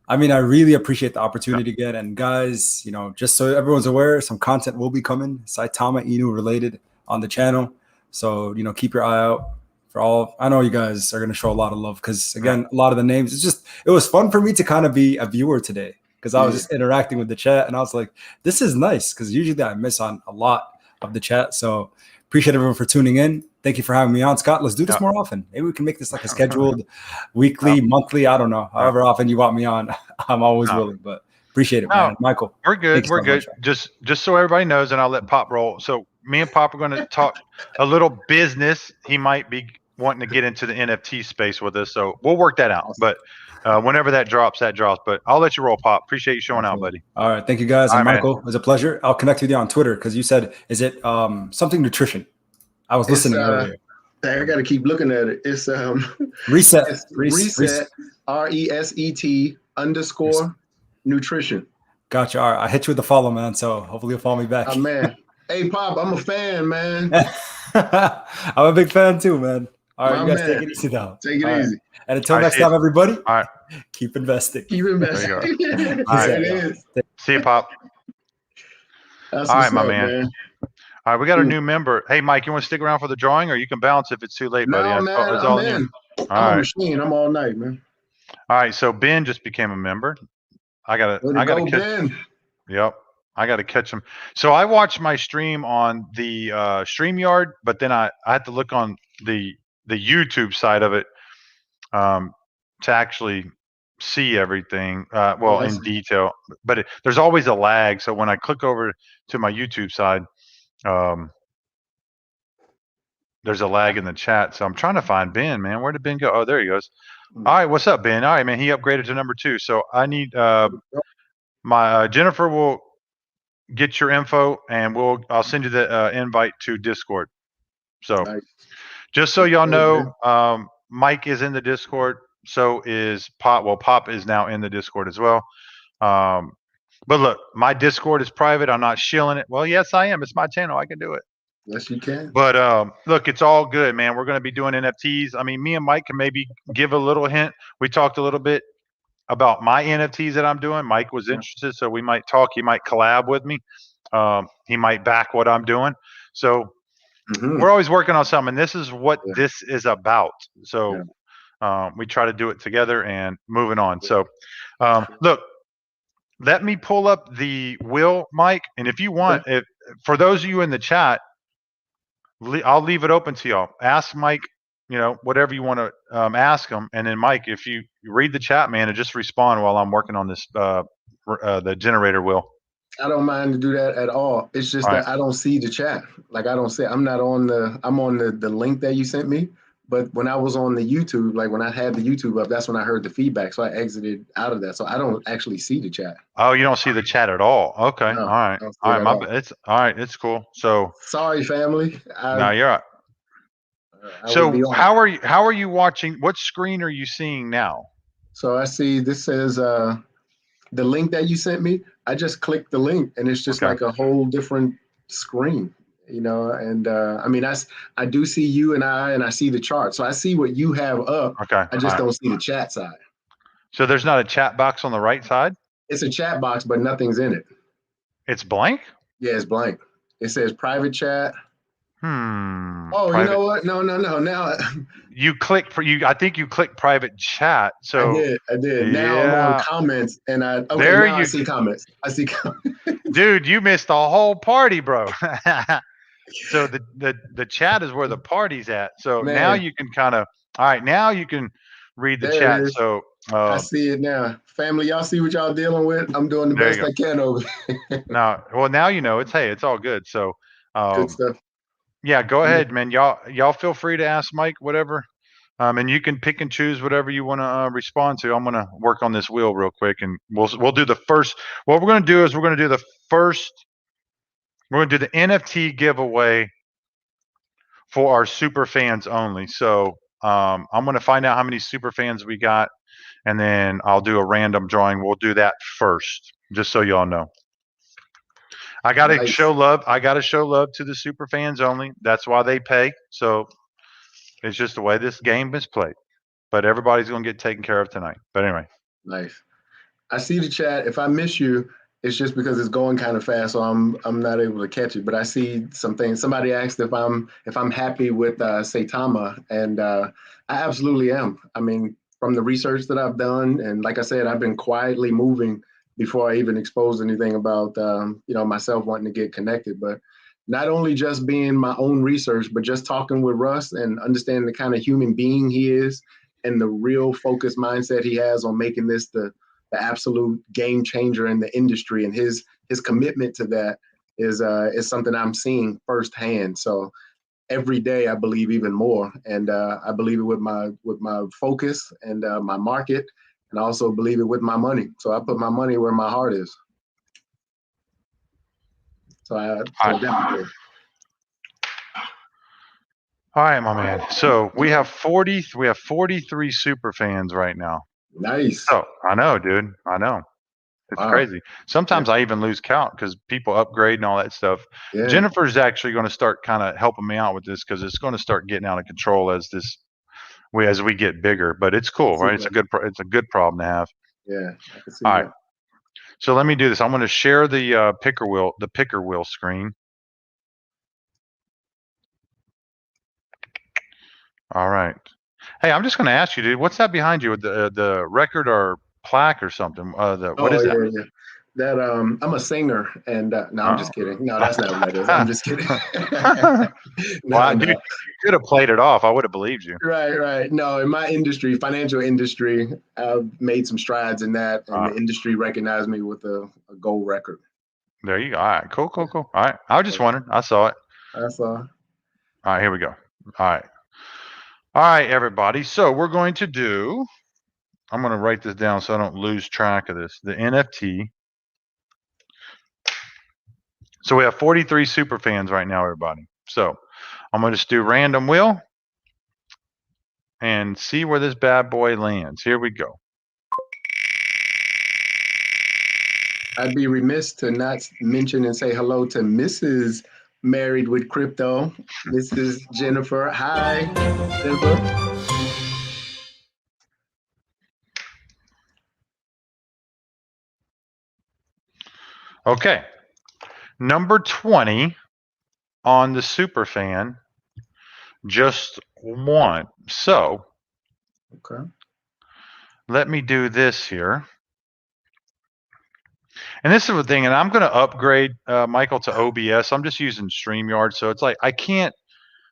I mean, I really appreciate the opportunity again. And guys, you know, just so everyone's aware, some content will be coming, Saitama Inu related on the channel. So, you know, keep your eye out for all. I know you guys are going to show a lot of love because, again, a lot of the names, it was fun for me to kind of be a viewer today because I was just interacting with the chat. And I was like, this is nice because usually I miss on a lot of the chat. So appreciate everyone for tuning in. Thank you for having me on, Scott. Let's do this more often. Maybe we can make this like a scheduled weekly, monthly. I don't know. However often you want me on, I'm always willing. But appreciate it, man. Michael,
we're good. We're good. Just so everybody knows, and I'll let Pop roll. So me and Pop are going to talk a little business. He might be wanting to get into the NFT space with us, so we'll work that out. But whenever that drops, that drops. But I'll let you roll, Pop. Appreciate you showing out, buddy.
All right, thank you guys. And Michael, it was a pleasure. I'll connect with you on Twitter because you said, is it something nutrition? I was listening earlier.
I got to keep looking at it. It's
reset.
It's reset. RESET _nutrition.
Gotcha. All right, I hit you with the follow, man. So hopefully you'll follow me back.
Oh man, hey Pop, I'm a fan, man.
I'm a big fan too, man. All right, you guys take it easy now.
Take it easy.
And until next time, everybody.
All right.
Keep investing. Keep investing.
All right. See you, Pop. All right, my man. All right, we got a new member. Hey, Mike, you want to stick around for the drawing, or you can bounce if it's too late, buddy?
No, man, I'm in. I'm a machine. I'm all night, man.
All right, so Ben just became a member. I gotta catch Ben. Yep, I gotta catch him. So I watched my stream on the StreamYard, but then I had to look on the YouTube side of it to actually see everything in detail. But there's always a lag. So when I click over to my YouTube side, there's a lag in the chat. So I'm trying to find Ben, man. Where did Ben go? Oh, there he goes. All right, what's up, Ben? All right, man. He upgraded to number 2. So I need my Jennifer will get your info, and I'll send you the invite to Discord. So just so y'all know, Mike is in the Discord. So is Pop. Well, Pop is now in the Discord as well. But look, my Discord is private. I'm not shilling it. Well, yes, I am. It's my channel. I can do it.
Yes, you can.
But look, it's all good, man. We're going to be doing NFTs. I mean, me and Mike can maybe give a little hint. We talked a little bit about my NFTs that I'm doing. Mike was interested, so we might talk. He might collab with me. He might back what I'm doing. So we're always working on something. This is what this is about. So we try to do it together and moving on. So look, let me pull up the will, Mike. And if you want, for those of you in the chat, I'll leave it open to y'all. Ask Mike, whatever you want to ask him. And then Mike, if you read the chat, man, and just respond while I'm working on this, the generator will.
I don't mind to do that at all. It's just that I don't see the chat. Like I don't see. I'm on the link that you sent me, But when I was on the YouTube, like when I had the YouTube up, that's when I heard the feedback. So I exited out of that. So I don't actually see the chat.
Oh, you don't see the chat at all. Okay.
No,
All right.
I don't see
All
it
right.
at
My
all.
it's all right. It's cool. So
Sorry, family.
now you're right.
I would be
So
on.
how are you watching? What screen are you seeing now?
So I see this says the link that you sent me. I just clicked the link and it's just
Okay.
like a whole different screen, you know. And I mean, I do see you and I see the chart. So I see what you have up.
Okay.
I just don't see the chat side.
So there's not a chat box on the right side?
It's a chat box, but nothing's in it.
It's blank?
Yeah, it's blank. It says private chat. Oh,
Private.
you know what? No. Now
You click for you. I think you click private chat. So
I did. Now I'm on
yeah.
comments and
There
now I
you
see comments. I see comments.
dude, you missed the whole party, bro. So the chat is where the party's at. So now
Man,
you can kind of all right, now you can read the
there it
chat.
is.
So
I see it now. Family, y'all see what y'all dealing with? I'm doing the
there you
best
go.
I can over here.
Now well now you know it's all good. So
Good stuff.
yeah, go ahead, man. Y'all feel free to ask Mike whatever. And you can pick and choose whatever you want to respond to. I'm going to work on this wheel real quick, and we'll do the first. What we're going to do is we're going to do the first. We're going to do the NFT giveaway for our super fans only. So I'm going to find out how many super fans we got, and then I'll do a random drawing. We'll do that first, just so y'all know. I got to
Nice.
show love. I got to show love to the super fans only. That's why they pay. So it's just the way this game is played. But everybody's going to get taken care of tonight. But anyway.
Nice. I see the chat. If I miss you, it's just because it's going kind of fast, so I'm not able to catch it. But I see some things. Somebody asked if I'm happy with Saitama, and I absolutely am. I mean, from the research that I've done, and like I said, I've been quietly moving before I even exposed anything about myself wanting to get connected. But not only just being my own research, but just talking with Russ and understanding the kind of human being he is and the real focused mindset he has on making this the absolute game changer in the industry, and his commitment to that is something I'm seeing firsthand. So every day I believe even more, and I believe it with my focus and my market, and I also believe it with my money. So I put my money where my heart is. So definitely.
All right, my man. So we have 43 super fans right now.
Nice.
Oh, I know, dude. I know. It's crazy. Sometimes I even lose count because people upgrade and all that stuff.
Yeah.
Jennifer's actually going to start kind of helping me out with this because it's going to start getting out of control as we get bigger. But it's cool, right? It's a good problem to have.
Yeah, I can see
all
that.
right. So let me do this. I'm going to share the picker wheel screen. All right. Hey, I'm just going to ask you, dude. What's that behind you with the record or plaque or something? What is that?
Yeah. That I'm a singer, and no, I'm just kidding. No, that's not what that is. I'm just kidding.
Dude, you could have played it off. I would have believed you.
Right. No, in my industry, financial industry, I've made some strides in that, and the industry recognized me with a gold record.
There you go. All right, cool. All right, I was just wondering. I saw it.
I saw.
All right, here we go. All right, everybody. So we're going to do. I'm going to write this down so I don't lose track of this. The NFT. So we have 43 super fans right now, everybody. So I'm going to just do random wheel and see where this bad boy lands. Here we go.
I'd be remiss to not mention and say hello to Mrs. Married with Crypto, Mrs. Jennifer. Hi, Jennifer.
Okay. Number 20 on the super fan just won. So
okay,
let me do this here. And this is the thing, and I'm going to upgrade Michael to OBS. I'm just using StreamYard, so it's like I can't.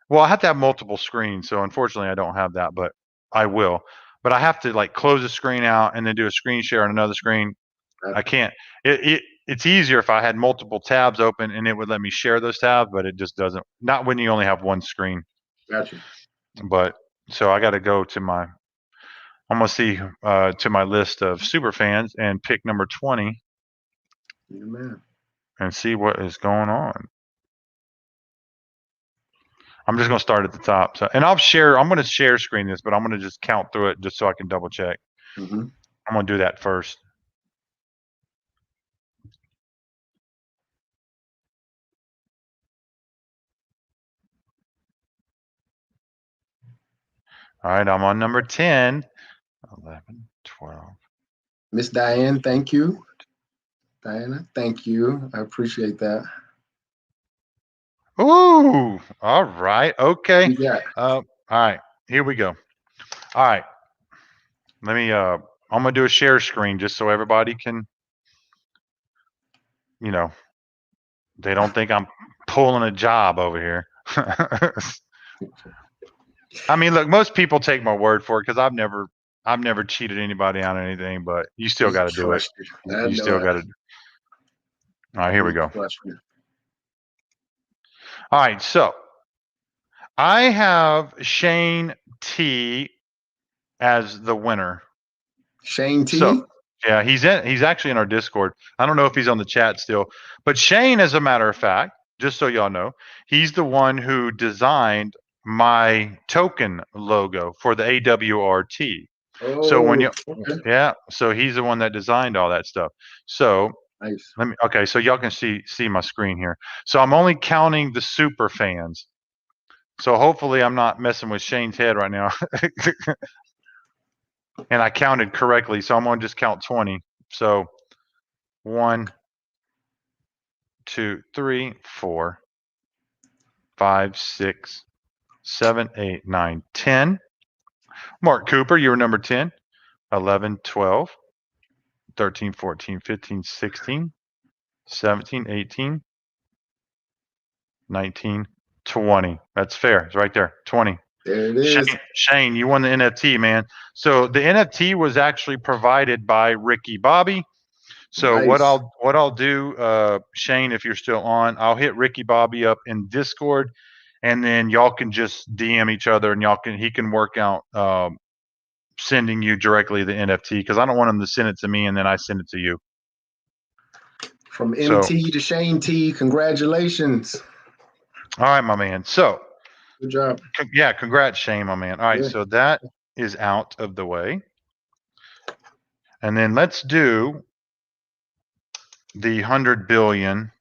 Well, I have to have multiple screens, so unfortunately I don't have that, but I will. But I have to like close a screen out and then do a screen share on another screen. I can't. It's easier if I had multiple tabs open and it would let me share those tabs, but it just doesn't. Not when you only have one screen.
Gotcha.
But So I got to go to my. I'm gonna see to my list of super fans and pick number 20
Yeah, man.
and see what is going on. I'm just gonna start at the top. So, and I'm gonna share screen this, but I'm gonna just count through it just so I can double check.
Mm-hmm.
I'm gonna do that first. All right, I'm on number 10, 11, 12.
Miss Diane, thank you. Diana, thank you. I appreciate that.
Ooh, all right, okay.
Yeah.
All right, here we go. All right, let me. I'm gonna do a share screen just so everybody can, they don't think I'm pulling a job over here. I mean, look, most people take my word for it because I've never cheated anybody on anything, but you still got to do it. You still got to. All right, here we go. All right, so I have Shane T as the winner.
Shane T.
So yeah, he's actually in our Discord. I don't know if he's on the chat still, but Shane, as a matter of fact, just so y'all know, he's the one who designed my token logo for the AWRT. So when you so he's the one that designed all that stuff. So
nice.
So y'all can see my screen here. So I'm only counting the super fans. So hopefully I'm not messing with Shane's head right now. And I counted correctly, so I'm gonna just count 20. So 1, 2, 3, 4, 5, 6, 7, 8, 9, 10. Mark Cooper, you were number 10. 11, 12, 13, 14, 15, 16, 17, 18, 19, 20. That's fair. It's right there. 20.
There it is.
Shane, you won the NFT, man. So the NFT was actually provided by Ricky Bobby. So
nice.
what I'll do, Shane, if you're still on, I'll hit Ricky Bobby up in Discord, and then y'all can just DM each other, and he can work out sending you directly the NFT because I don't want him to send it to me and then I send it to you.
From MT to Shane T, congratulations.
All right, my man. So
good job.
Yeah, congrats, Shane, my man. All right, so that is out of the way. And then let's do the 100 billion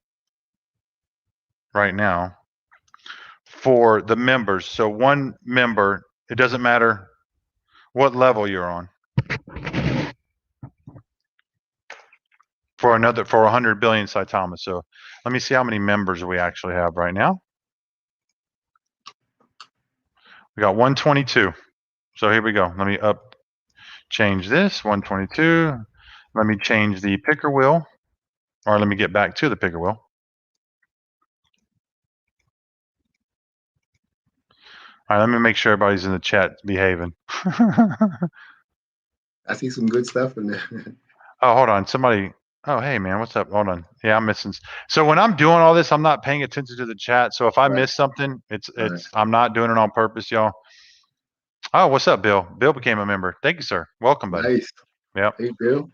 right now for the members. So one member, it doesn't matter what level you're on. For 100 billion Saitama. So let me see how many members we actually have right now. We got 122. So here we go. Let me change this 122. Let me change the picker wheel, or let me get back to the picker wheel. All right, let me make sure everybody's in the chat behaving.
I see some good stuff in there.
Oh, hold on. Somebody. Oh, hey, man. What's up? Hold on. Yeah, I'm missing. So when I'm doing all this, I'm not paying attention to the chat. So if I miss something, I'm not doing it on purpose, y'all. Oh, what's up, Bill? Bill became a member. Thank you, sir. Welcome, buddy.
Nice.
Yep.
Hey, Bill.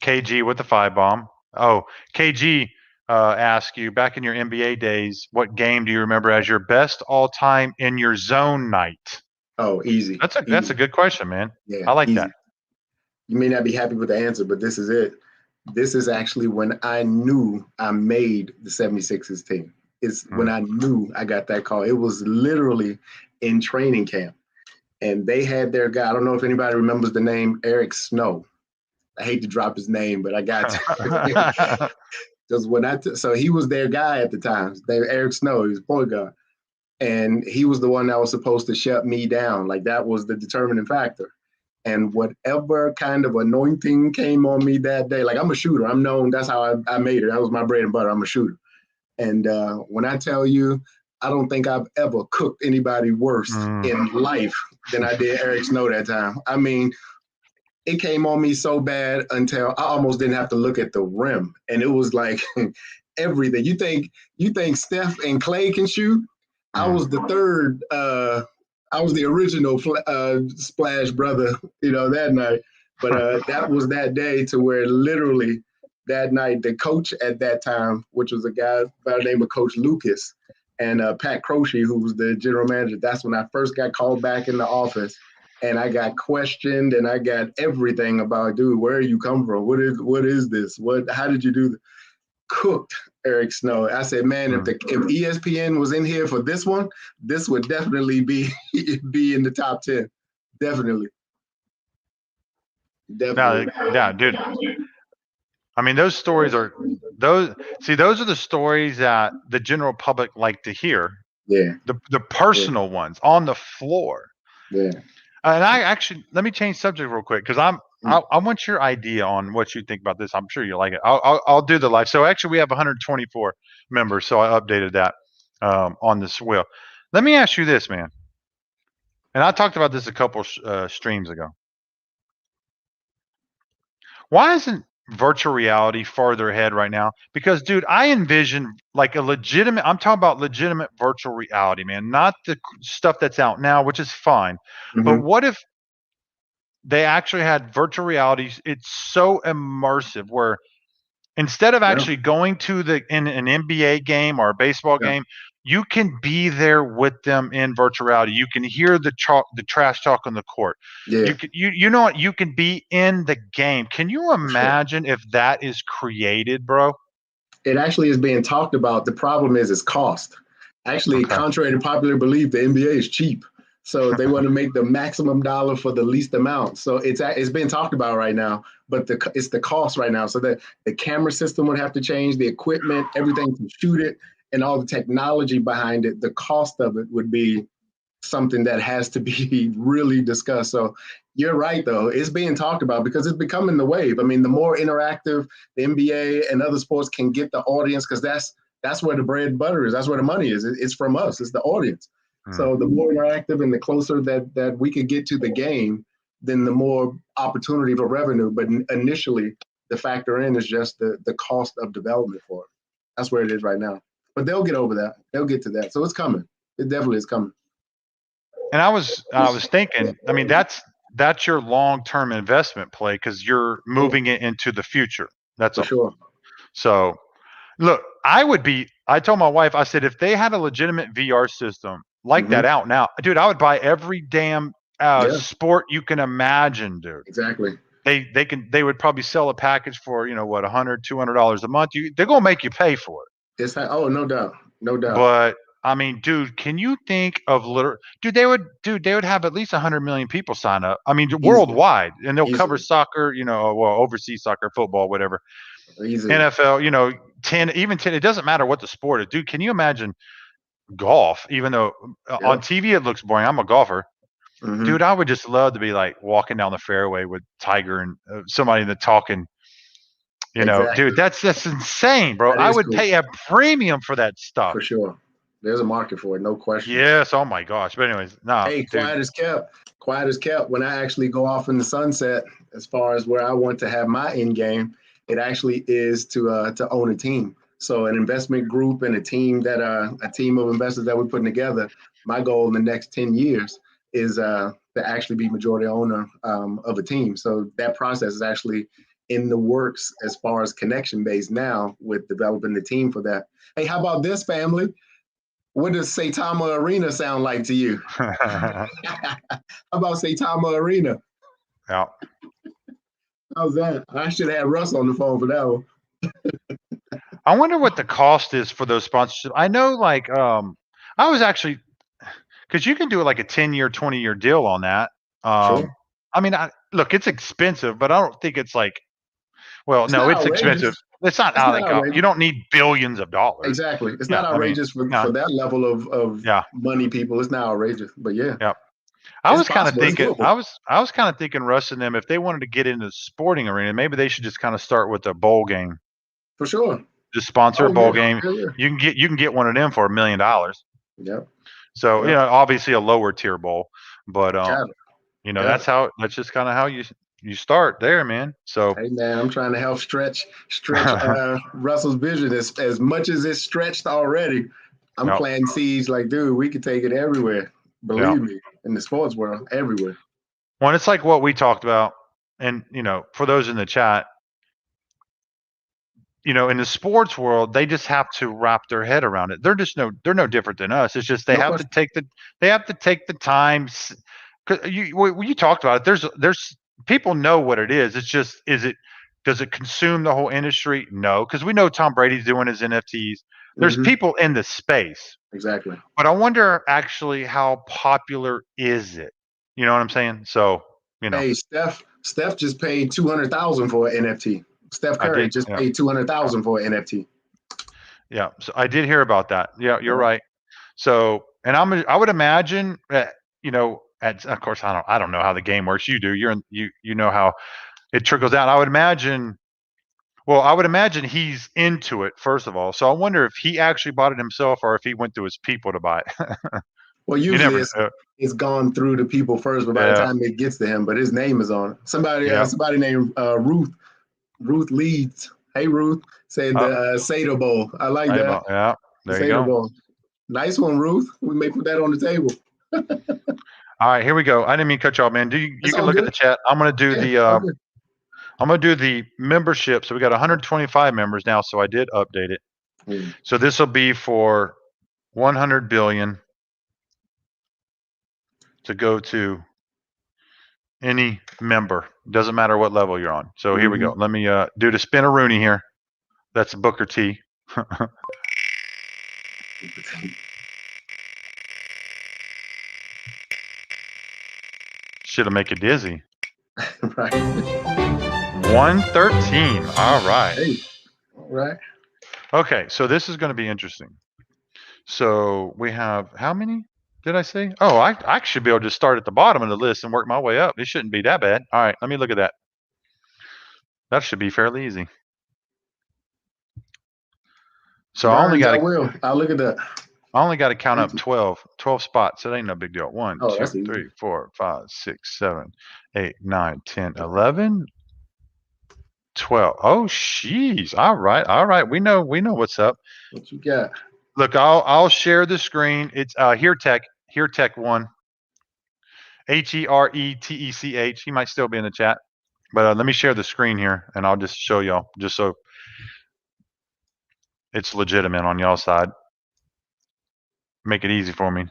KG with the 5 bomb. Oh, KG asked you, back in your NBA days, what game do you remember as your best all-time in your zone night?
Oh, easy.
That's a good question, man. Yeah, I like that.
You may not be happy with the answer, but this is it. This is actually when I knew I made the 76ers team. It's when I knew I got that call. It was literally in training camp. And they had their guy. I don't know if anybody remembers the name Eric Snow. I hate to drop his name, but I got to. Because so he was their guy at the time. Eric Snow, he was point guard. And he was the one that was supposed to shut me down. Like that was the determining factor. And whatever kind of anointing came on me that day, like I'm a shooter. I'm known. That's how I made it. That was my bread and butter. I'm a shooter. And when I tell you, I don't think I've ever cooked anybody worse in life than I did Eric Snow that time. I mean, it came on me so bad until I almost didn't have to look at the rim. And it was like everything. You think Steph and Clay can shoot? I was the third I was the original Splash brother, that night. But that was that day to where literally that night, the coach at that time, which was a guy by the name of Coach Lucas, and Pat Croce, who was the general manager, that's when I first got called back in the office. And I got questioned and I got everything about, dude, where you come from? What is this? How did you do this? Cooked Eric Snow. I said, man, if ESPN was in here for this one, this would definitely be in the top 10. Definitely.
Yeah, dude. I mean, those stories are those are the stories that the general public like to hear.
Yeah.
The personal ones on the floor.
Yeah.
And I actually, let me change subject real quick because I want your idea on what you think about this. I'm sure you like it. I'll do the live. So actually, we have 124 members, so I updated that on this wheel. Let me ask you this, man. And I talked about this a couple streams ago. Why isn't virtual reality farther ahead right now? Because, dude, I envision like a legitimate. I'm talking about legitimate virtual reality, man, not the stuff that's out now, which is fine.
Mm-hmm.
But what if they actually had virtual reality? It's so immersive where instead of actually going to in an NBA game or a baseball game, you can be there with them in virtual reality. You can hear the trash talk on the court.
Yeah.
You know what? You can be in the game. Can you imagine if that is created, bro?
It actually is being talked about. The problem is its cost. Actually, contrary to popular belief, the NBA is cheap. So they want to make the maximum dollar for the least amount. So it's being talked about right now, but it's the cost right now. So the camera system would have to change, the equipment, everything to shoot it, and all the technology behind it. The cost of it would be something that has to be really discussed. So you're right, though. It's being talked about because it's becoming the wave. I mean, the more interactive the NBA and other sports can get the audience, because that's where the bread and butter is. That's where the money is. It's from us. It's the audience. So the more interactive and the closer that we could get to the game, then the more opportunity for revenue. But initially, the factor in is just the cost of development for it. That's where it is right now. But they'll get over that. They'll get to that. So it's coming. It definitely is coming.
And I was thinking, I mean, that's your long-term investment play because you're moving it into the future. That's
for sure.
So, look, I told my wife, I said, if they had a legitimate VR system like that out now, dude, I would buy every damn sport you can imagine, dude.
Exactly.
They would probably sell a package for, what, $100, $200 a month. They're going to make you pay for it.
It's like, no doubt. No doubt.
But I mean, dude, can you think of they would have at least 100 million people sign up. I mean, worldwide, and they'll cover soccer, overseas soccer, football, whatever. Easily. NFL, 10, it doesn't matter what the sport is. Dude, can you imagine golf? Even though on TV it looks boring, I'm a golfer. Dude, I would just love to be like walking down the fairway with Tiger and somebody that's talking. Dude, that's insane, bro. I would pay a premium for that stuff.
For sure. There's a market for it, no question.
Yes, oh my gosh. But anyways, no.
Hey, quiet as kept. Quiet as kept. When I actually go off in the sunset, as far as where I want to have my end game, it actually is to own a team. So an investment group and a team of investors that we're putting together. My goal in the next 10 years is to actually be majority owner of a team. So that process is actually in the works as far as connection based now with developing the team for that. Hey, how about this, family? What does Saitama Arena sound like to you? How about Saitama Arena?
Yeah.
How's that? I should have had Russ on the phone for that one.
I wonder what the cost is for those sponsorships. I know, I was actually, because you can do like a 10-year, 20-year deal on that.
Sure.
I mean, look, it's expensive, but I don't think it's like, it's expensive. It's not outrageous. You don't need billions of dollars.
Exactly. It's not outrageous for that level of money, people. It's not outrageous, but yeah.
I was kind of thinking, I was kind of thinking, Russ and them, if they wanted to get into the sporting arena, maybe they should just kind of start with a bowl game.
For sure.
Just sponsor a bowl game. Yeah. You can get one of them for $1 million.
Yep.
So obviously a lower tier bowl, but that's just kind of how you start there, man. So
hey, man, I'm trying to help stretch Russell's vision as much as it's stretched already. I'm planting seeds like, dude, we could take it everywhere. Believe me. in the sports world, everywhere.
Well, it's like what we talked about, and for those in the chat, in the sports world, they just have to wrap their head around it. They're no different than us. It's just they
No
have
question.
to take the time. Cause you talked about it. There's people know what it is. It's just does it consume the whole industry? No, because we know Tom Brady's doing his NFTs. There's
Mhm.
people in the space,
Exactly.
but I wonder actually how popular is it? You know what I'm saying? So
Hey, Steph just paid 200,000 for an NFT. Steph
I
Curry
did.
just
Yeah.
paid 200,000 for an NFT.
Yeah, so I did hear about that. Yeah, you're
Yeah.
right. So, and I would imagine that, of course, I don't know how the game works. You do. You know how it trickles down. I would imagine. Well, I would imagine he's into it first of all. So I wonder if he actually bought it himself or if he went to his people to buy it.
Well,
You
usually
never know.
it's gone through the people first, but by the
Yeah.
time it gets to him, but his name is on it. Somebody
Yeah.
somebody named Ruth Leeds. Hey Ruth, said the Seder Bowl. I like that.
Yeah.
The
There you
Seder
go.
Bowl. Nice one, Ruth. We may put that on the table.
All right, here we go. I didn't mean to cut you off, man. You
It's
can
all
look at
good.
the chat. I'm gonna do
Yeah, all good.
I'm gonna do the membership. So we got 125 members now. So I did update it.
Mm.
So this will be for 100 billion to go to any member. Doesn't matter what level you're on. So here we go. Let me do the spin-a-rooney here. That's Booker T. Should have make you dizzy.
Right.
113. All right.
Hey. All right.
Okay, so this is going to be interesting. So we have how many? Did I say? Oh, I should be able to start at the bottom of the list and work my way up. It shouldn't be that bad. All right, let me look at that. That should be fairly easy. So I only got to.
I'll look at that.
I only got to count
Thank
up 12 spots. So that ain't no big deal. 1,
Oh,
2,
that's easy.
3, 4, 5, 6, 7, 8, 9, 10, 11, 12. Oh, jeez. All right. We know what's up.
What you got?
Look, I'll share the screen. It's HereTech 1. HereTech. He might still be in the chat, but let me share the screen here, and I'll just show y'all, just so it's legitimate on y'all side. Make it easy for me.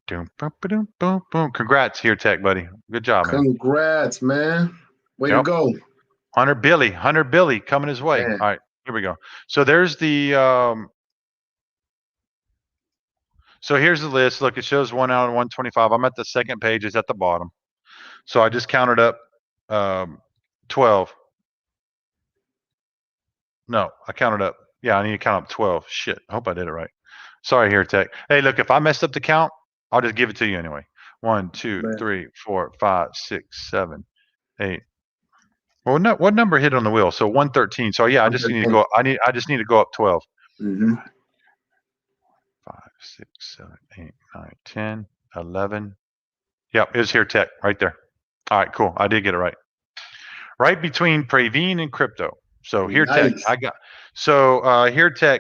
Boom, boom, boom, boom, boom. Congrats, HereTech, buddy. Good job, man.
Congrats, man. Way to go.
Hunter Billy coming his way.
Man.
All right, here we go. So there's the so here's the list. Look, it shows 1 out of 125. I'm at the second page. It's at the bottom. So I just counted up 12. No, I counted up. Yeah, I need to count up 12. Shit, I hope I did it right. Sorry, HereTech. Hey, look, if I messed up the count, I'll just give it to you anyway. 1, 2,
Man.
3, 4, 5, 6, 7, 8. Well, no, what number hit on the wheel? So 113. So yeah, I just need to go. I just need to go up 12. 5, 6, 7, 8, 9, 10, 11. Yep, it was HereTech right there. All right, cool. I did get it right. Right between Praveen and Crypto. So HereTech,
Nice.
I got. So HereTech.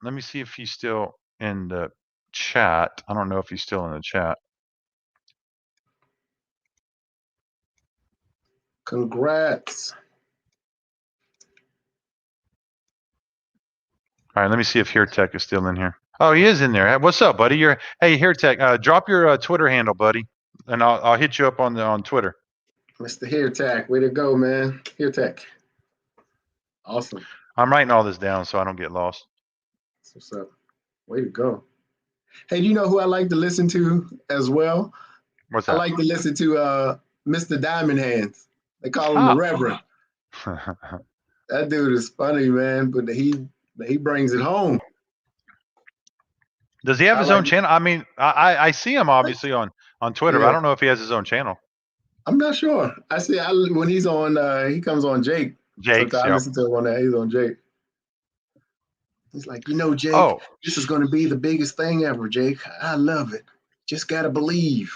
Let me see if he's still in the chat. I don't know if he's still in the chat.
Congrats.
All right, let me see if HereTech is still in here. Oh, he is in there. What's up, buddy? Hey, HereTech. Drop your Twitter handle, buddy, and I'll hit you up on Twitter.
Mr. HereTech, way to go, man. HereTech. Awesome.
I'm writing all this down so I don't get lost.
That's what's up. Way to go. Hey, do you know who I like to listen to as well?
What's
I
that?
like to listen to Mr. Diamond Hands. They call him the Reverend. That dude is funny, man, but he brings it home.
Does he have his own channel? I mean, I see him obviously on Twitter, but I don't know if he has his own channel.
I'm not sure. I see when he's on, he comes on Jake.
Jake's,
I listen to him on that. He's on Jake. He's like, Jake, this is going to be the biggest thing ever, Jake. I love it. Just got to believe.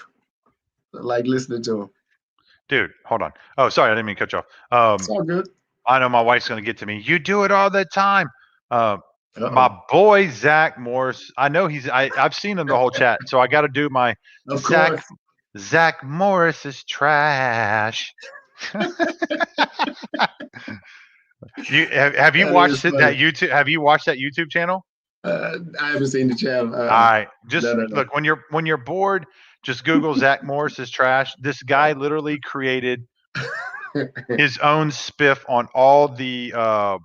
I like listening to him.
Dude, hold on. Oh, sorry, I didn't mean to cut you off.
It's all good.
I know my wife's going to get to me. You do it all the time. My boy Zach Morris. I know I've seen him the whole chat, so I got to do my
Of course.
Zach Morris is trash. Have you watched that YouTube? Have you watched that YouTube channel?
I haven't seen the channel.
All right, just
no.
look when you're bored. Just Google Zach Morris is trash. This guy literally created his own spiff on all the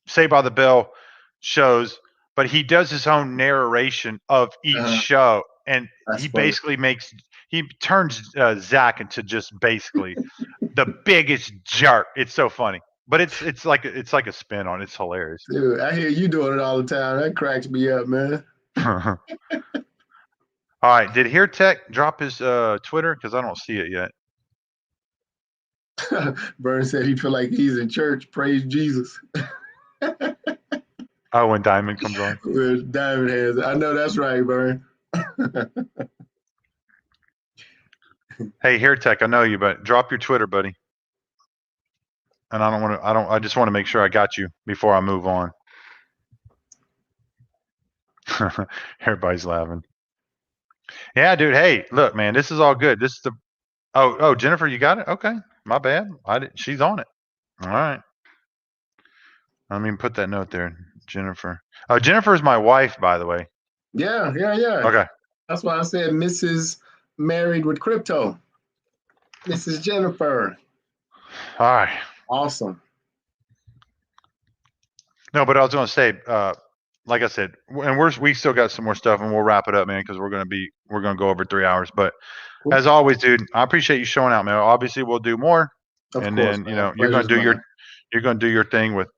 Saved by the Bell shows, but he does his own narration of each show, and he turns Zach into just basically the biggest jerk. It's so funny, but it's like a spin on it. It's hilarious.
Dude, I hear you doing it all the time. That cracks me up, man.
All right, did Here Tech drop his Twitter? Because I don't see it yet.
Vern said he feel like he's in church. Praise Jesus.
Oh, when Diamond comes on.
With Diamond hands. I know that's right, Vern.
Hey, Here Tech, I know you, but drop your Twitter, buddy. And I just want to make sure I got you before I move on. Everybody's laughing. Yeah, dude. Hey, look, man, this is all good. This is the Oh, Jennifer, you got it? Okay. My bad. She's on it. All right. Let me put that note there, Jennifer. Oh, Jennifer is my wife, by the way.
Yeah.
Okay.
That's why I said Mrs. Married with Crypto. Mrs. Jennifer.
All right.
Awesome.
No, but I was going to say, like I said, and we still got some more stuff, and we'll wrap it up, man, because we're going to go over 3 hours. But cool. As always, dude, I appreciate you showing out, man. Obviously, we'll do more, then you're going to do your thing with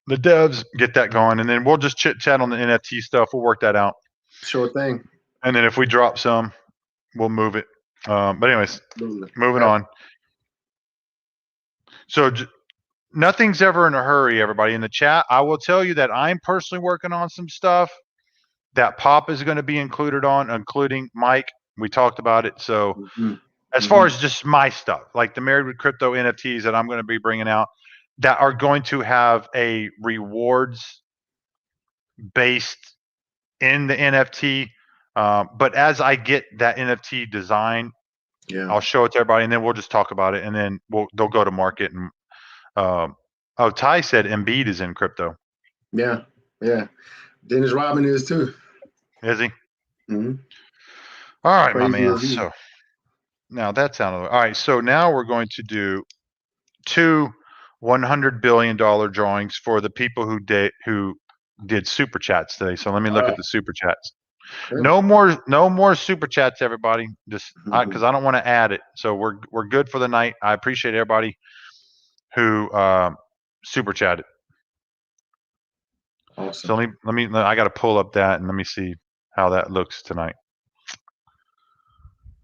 the devs, get that going, and then we'll just chit chat on the NFT stuff. We'll work that out.
Sure thing.
And then if we drop some, we'll move it. But anyways, moving on. So nothing's ever in a hurry, everybody in the chat. I will tell you that I'm personally working on some stuff that Pop is going to be included on, including Mike. We talked about it. So as far as just my stuff, like the Married with Crypto NFTs that I'm going to be bringing out, that are going to have a rewards based in the NFT. But as I get that NFT design, I'll show it to everybody, and then we'll just talk about it, and then they'll go to market. And Ty said Embiid is in crypto.
Yeah. Dennis Rodman is too.
Is he?
Mm-hmm.
All right, my man. So now that's out of the way. All right, so now we're going to do 2 $100 billion drawings for the people who did super chats today. So let me look at the super chats. Sure. No more super chats, everybody. Just because I don't want to add it. So we're good for the night. I appreciate everybody who super chatted.
Awesome.
So let me. I got to pull up that and let me see how that looks tonight.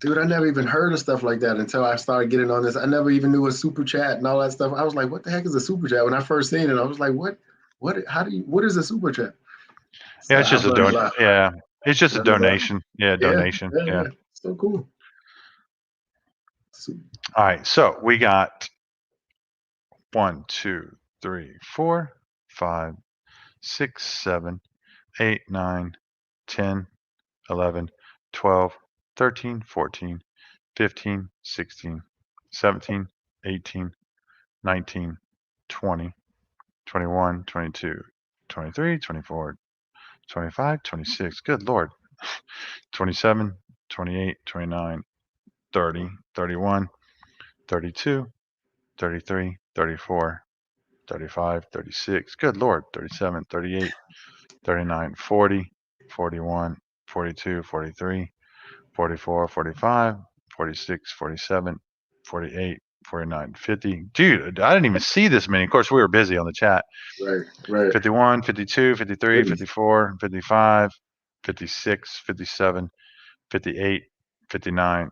Dude, I never even heard of stuff like that until I started getting on this. I never even knew a super chat and all that stuff. I was like, what the heck is a super chat? When I first seen it, I was like, what is a super chat?
Yeah, it's just a donation. Yeah, it's just a donation. Yeah, donation. Yeah.
So cool.
All right, so we got 1, 2, 3, 4, 5, 6, 7, 8, 9, 10, 11, 12, 13, 14, 15, 16, 17, 18, 19, 20, 21, 22, 23, 24, 25, 26. Good Lord. 27, 28, 29, 30, 31, 32, 33, 34, 35, 36. Good Lord. 37, 38, 39, 40, 41, 42, 43, 44, 45, 46, 47, 48, 49, 50. Dude, I didn't even see this many. Of course, we were busy on the chat.
Right.
51, 52, 53, 54, 55, 56, 57, 58, 59,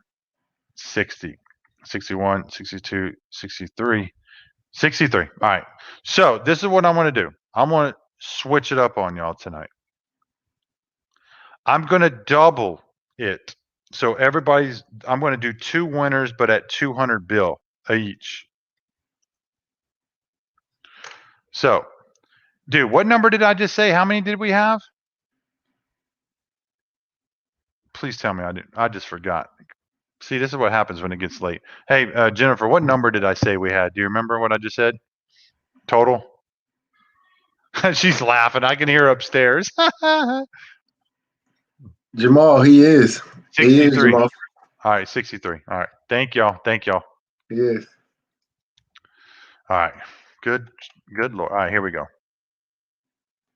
60, 61, 62, 63, 63. All right. So this is what I'm going to do. I'm going to switch it up on y'all tonight. I'm going to double it. So I'm going to do 2 winners, but at 200 bill each. So Dude, what number did I just say? How many did we have? Please tell me I didn't. I just forgot. See, this is what happens when it gets late. Hey, Jennifer, what number did I say we had? Do you remember what I just said? Total? She's laughing. I can hear her upstairs.
Jamal, he is. He is
63.
Jamal.
All right, 63. All right. Thank y'all. Thank y'all.
He is.
All right. Good Lord. All right, here we go.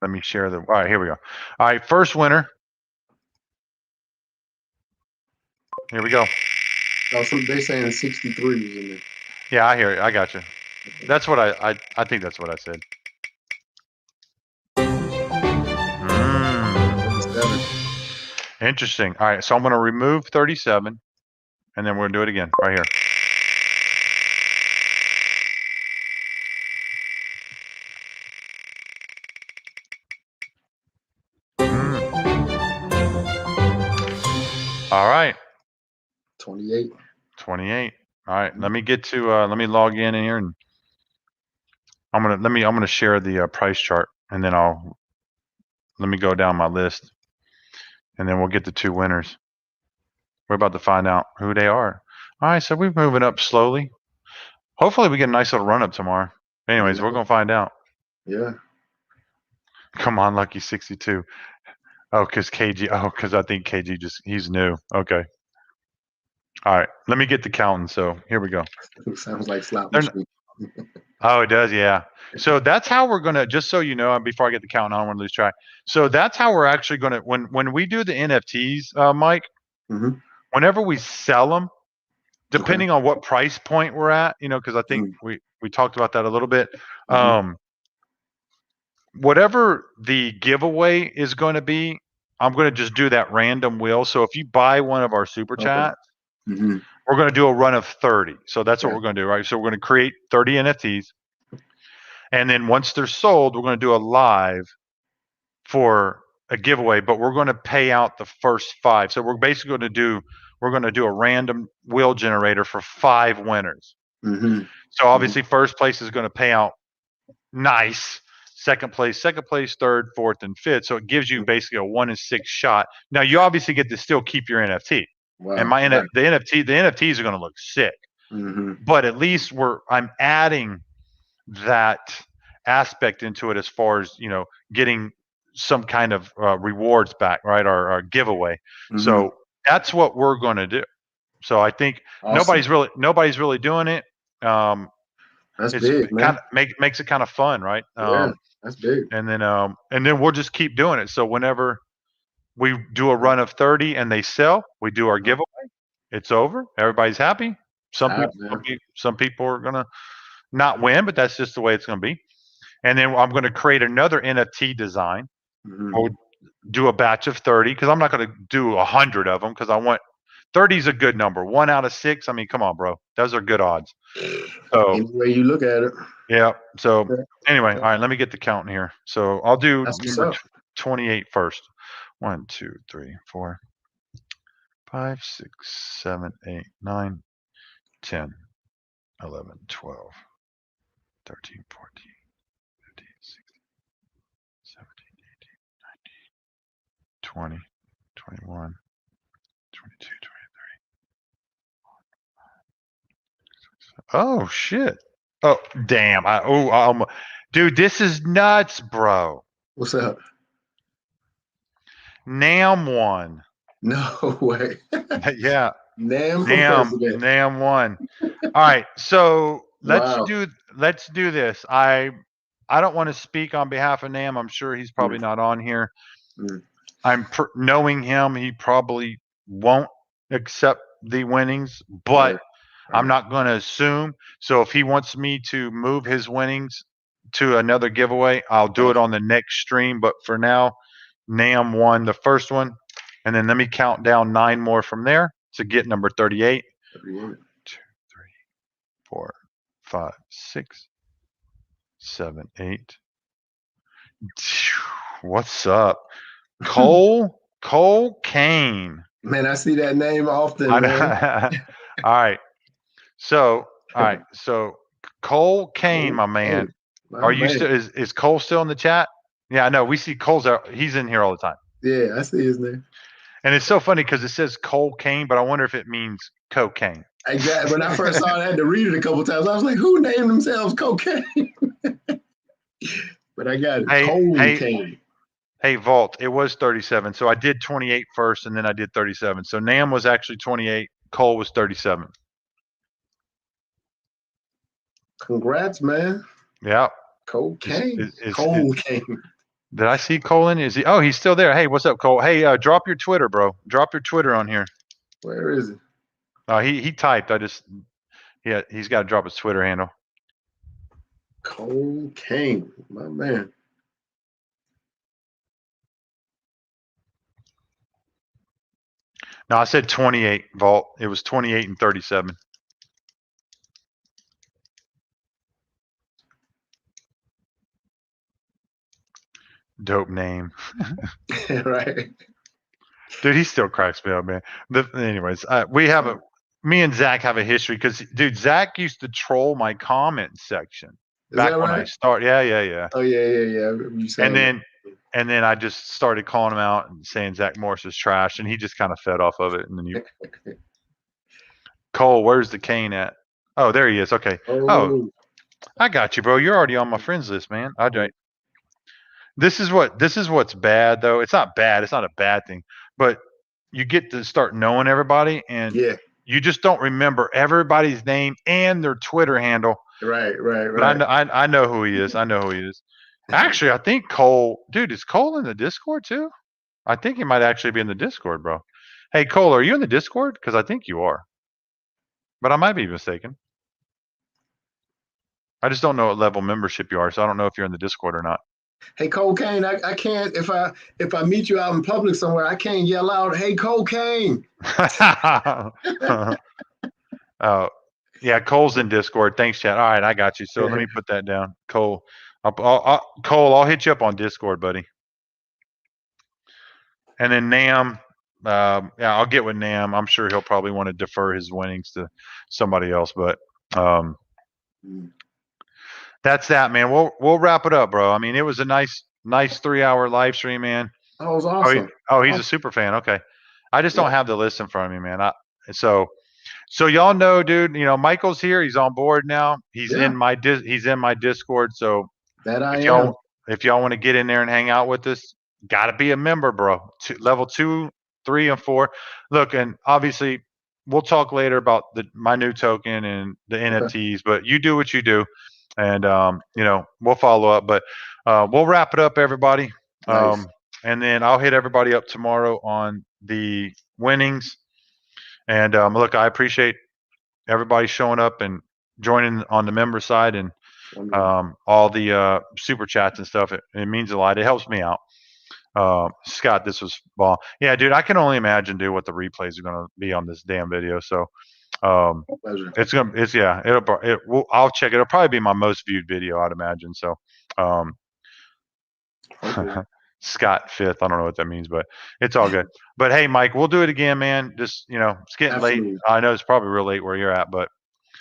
Let me share the. All right, here we go. All right, first winner. Here we go.
Oh, so they saying 63 is in there.
Yeah, I hear it. I got you. That's what I think that's what I said. Interesting. All right, so I'm going to remove 37, and then we're going to do it again right here. All right.
28.
28. All right. Let me get to. Let me log in here, and I'm gonna share the price chart, and then let me go down my list, and then we'll get the two winners. We're about to find out who they are. All right. So we're moving up slowly. Hopefully, we get a nice little run up tomorrow. Anyways, we're gonna find out.
Yeah.
Come on, Lucky 62. Oh, because KG. Oh, because I think KG he's new. Okay. All right. Let me get the counting. So here we go.
Sounds like slot machine.
Oh, it does. Yeah. So that's how we're going to, just so you know, before I get the count, I don't want to lose track. So that's how we're actually going to, when we do the NFTs, Mike, whenever we sell them, depending on what price point we're at, because I think we talked about that a little bit. Whatever the giveaway is going to be, I'm going to just do that random wheel. So if you buy one of our super chats, we're going to do a run of 30. So that's what we're going to do, right? So we're going to create 30 NFTs. And then once they're sold, we're going to do a live for a giveaway, but we're going to pay out the first 5. So we're basically going to do a random wheel generator for 5 winners. So obviously first place is going to pay out nice. Second place, third, fourth, and fifth. So it gives you basically a 1 in 6 shot. Now you obviously get to still keep your NFT. Wow. And the NFTs are going to look sick. But at least I'm adding that aspect into it as far as getting some kind of rewards back, right, or giveaway. So that's what we're going to do. So I think nobody's really doing it.
That's big, man.
Makes it kind of fun, right?
Yeah, that's big.
And then we'll just keep doing it. So whenever we do a run of 30 and they sell, we do our giveaway. It's over. Everybody's happy. Some people are gonna not win, but that's just the way it's gonna be. And then I'm gonna create another NFT design. We'll do a batch of 30 because I'm not gonna do 100 of them because I want 30 is a good number. 1 out of 6. I mean, come on, bro. Those are good odds. So
any way you look at it.
Yeah. So anyway, all right. Let me get the count here. So I'll do number 28 first. 1, 2, 3, 4, 5, 6, 7, 8, 9, 10, 11, 12, 13, 14, 15, 16, 17, 18, 19, 20, 21, 22, 23. Oh, shit. Oh, damn. Dude, this is nuts, bro.
What's up?
Nam won.
No way.
Yeah.
Nam
won. All right. So let's do this. I don't want to speak on behalf of Nam. I'm sure he's probably not on here. I'm knowing him, he probably won't accept the winnings, but I'm not going to assume. So if he wants me to move his winnings to another giveaway, I'll do it on the next stream. But for now, Nam won the first one. And then let me count down 9 more from there to get number 38. 1, 2, 3, 4, 5, 6, 7, 8. What's up? Cole Kane.
Man, I see that name often.
All right. So Cole Kane, my man.
My
Are you
man.
still? Is Cole still in the chat? Yeah, I know. We see Cole's out. He's in here all the time.
Yeah, I see his name.
And it's so funny because it says cocaine, but I wonder if it means cocaine.
Exactly. When I first saw it, I had to read it a couple times. I was like, who named themselves cocaine? But I got it. Cocaine.
Hey, Vault, it was 37. So I did 28 first, and then I did 37. So Nam was actually 28. Cole was 37.
Congrats, man.
Yeah.
Cocaine. Cocaine.
Did I see Cole in? Is he? Oh, he's still there. Hey, what's up, Cole? Hey, drop your Twitter, bro. Drop your Twitter on here.
Where is it?
He typed. He's got to drop his Twitter handle.
Cocaine, my man.
No, I said 28, Vault. It was 28 and 37. Dope name.
Right.
Dude, he still cracks me up, man. Anyways, me and Zach have a history because, dude, Zach used to troll my comment section back when I started. Yeah.
Oh, yeah. You
And then I just started calling him out and saying Zach Morris is trash, and he just kind of fed off of it. And then Cole, where's the cane at? Oh, there he is. Okay. Oh, I got you, bro. You're already on my friends list, man. This is what's bad, though. It's not bad. It's not a bad thing, but you get to start knowing everybody, and you just don't remember everybody's name and their Twitter handle.
Right.
But I know who he is. Actually, I think Cole, dude, is Cole in the Discord too? I think he might actually be in the Discord, bro. Hey, Cole, are you in the Discord? Because I think you are, but I might be mistaken. I just don't know what level membership you are, so I don't know if you're in the Discord or not.
Hey, Cocaine, I can't, if I meet you out in public somewhere, I can't yell out, hey, Cocaine.
Oh, yeah, Cole's in Discord. Thanks, chat. All right, I got you. So let me put that down. Cole, I'll hit you up on Discord, buddy. And then Nam, I'll get with Nam. I'm sure he'll probably want to defer his winnings to somebody else, but that's that, man. We'll wrap it up, bro. I mean, it was a nice 3-hour live stream, man.
That was awesome.
He's a super fan. Okay, I just don't have the list in front of me, man. So y'all know, dude. You know, Michael's here. He's on board now. He's in my Discord. So if y'all want to get in there and hang out with us, gotta be a member, bro. Level 2, 3, and 4. Look, and obviously we'll talk later about my new token and the NFTs. But you do what you do. And we'll follow up, but we'll wrap it up, everybody.
Nice.
And then I'll hit everybody up tomorrow on the winnings. And look, I appreciate everybody showing up and joining on the member side and all the super chats and stuff. It means a lot. It helps me out. Scott, this was ball. Yeah, dude, I can only imagine, dude, what the replays are going to be on this damn video. So. I'll check it. It'll probably be my most viewed video, I'd imagine. So, Scott 5th. I don't know what that means, but it's all good. But hey, Mike, we'll do it again, man. Just it's getting late. I know it's probably real late where you're at, but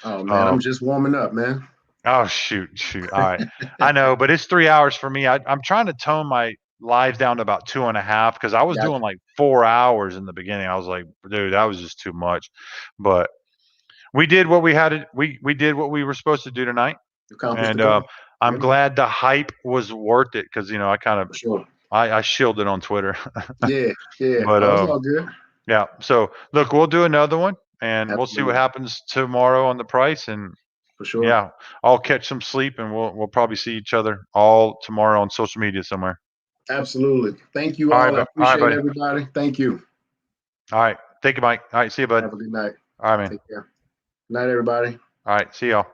oh man, I'm just warming up, man.
Oh shoot. All right, I know, but it's 3 hours for me. I'm trying to tone my lives down to about 2.5 because I was doing like 4 hours in the beginning. I was like, dude, that was just too much, but. We did what we had to. We did what we were supposed to do tonight, and I'm glad the hype was worth it because I kind of I shielded on Twitter.
yeah,
but
that was all good.
Yeah, so look, we'll do another one, and we'll see what happens tomorrow on the price, and
for sure.
Yeah, I'll catch some sleep, and we'll probably see each other all tomorrow on social media somewhere.
Absolutely. Thank you all. I appreciate everybody. Thank you.
All right, thank you, Mike. All right, see you, bud.
Have a good night.
All right, man.
Take care. Night, everybody.
All right, see y'all.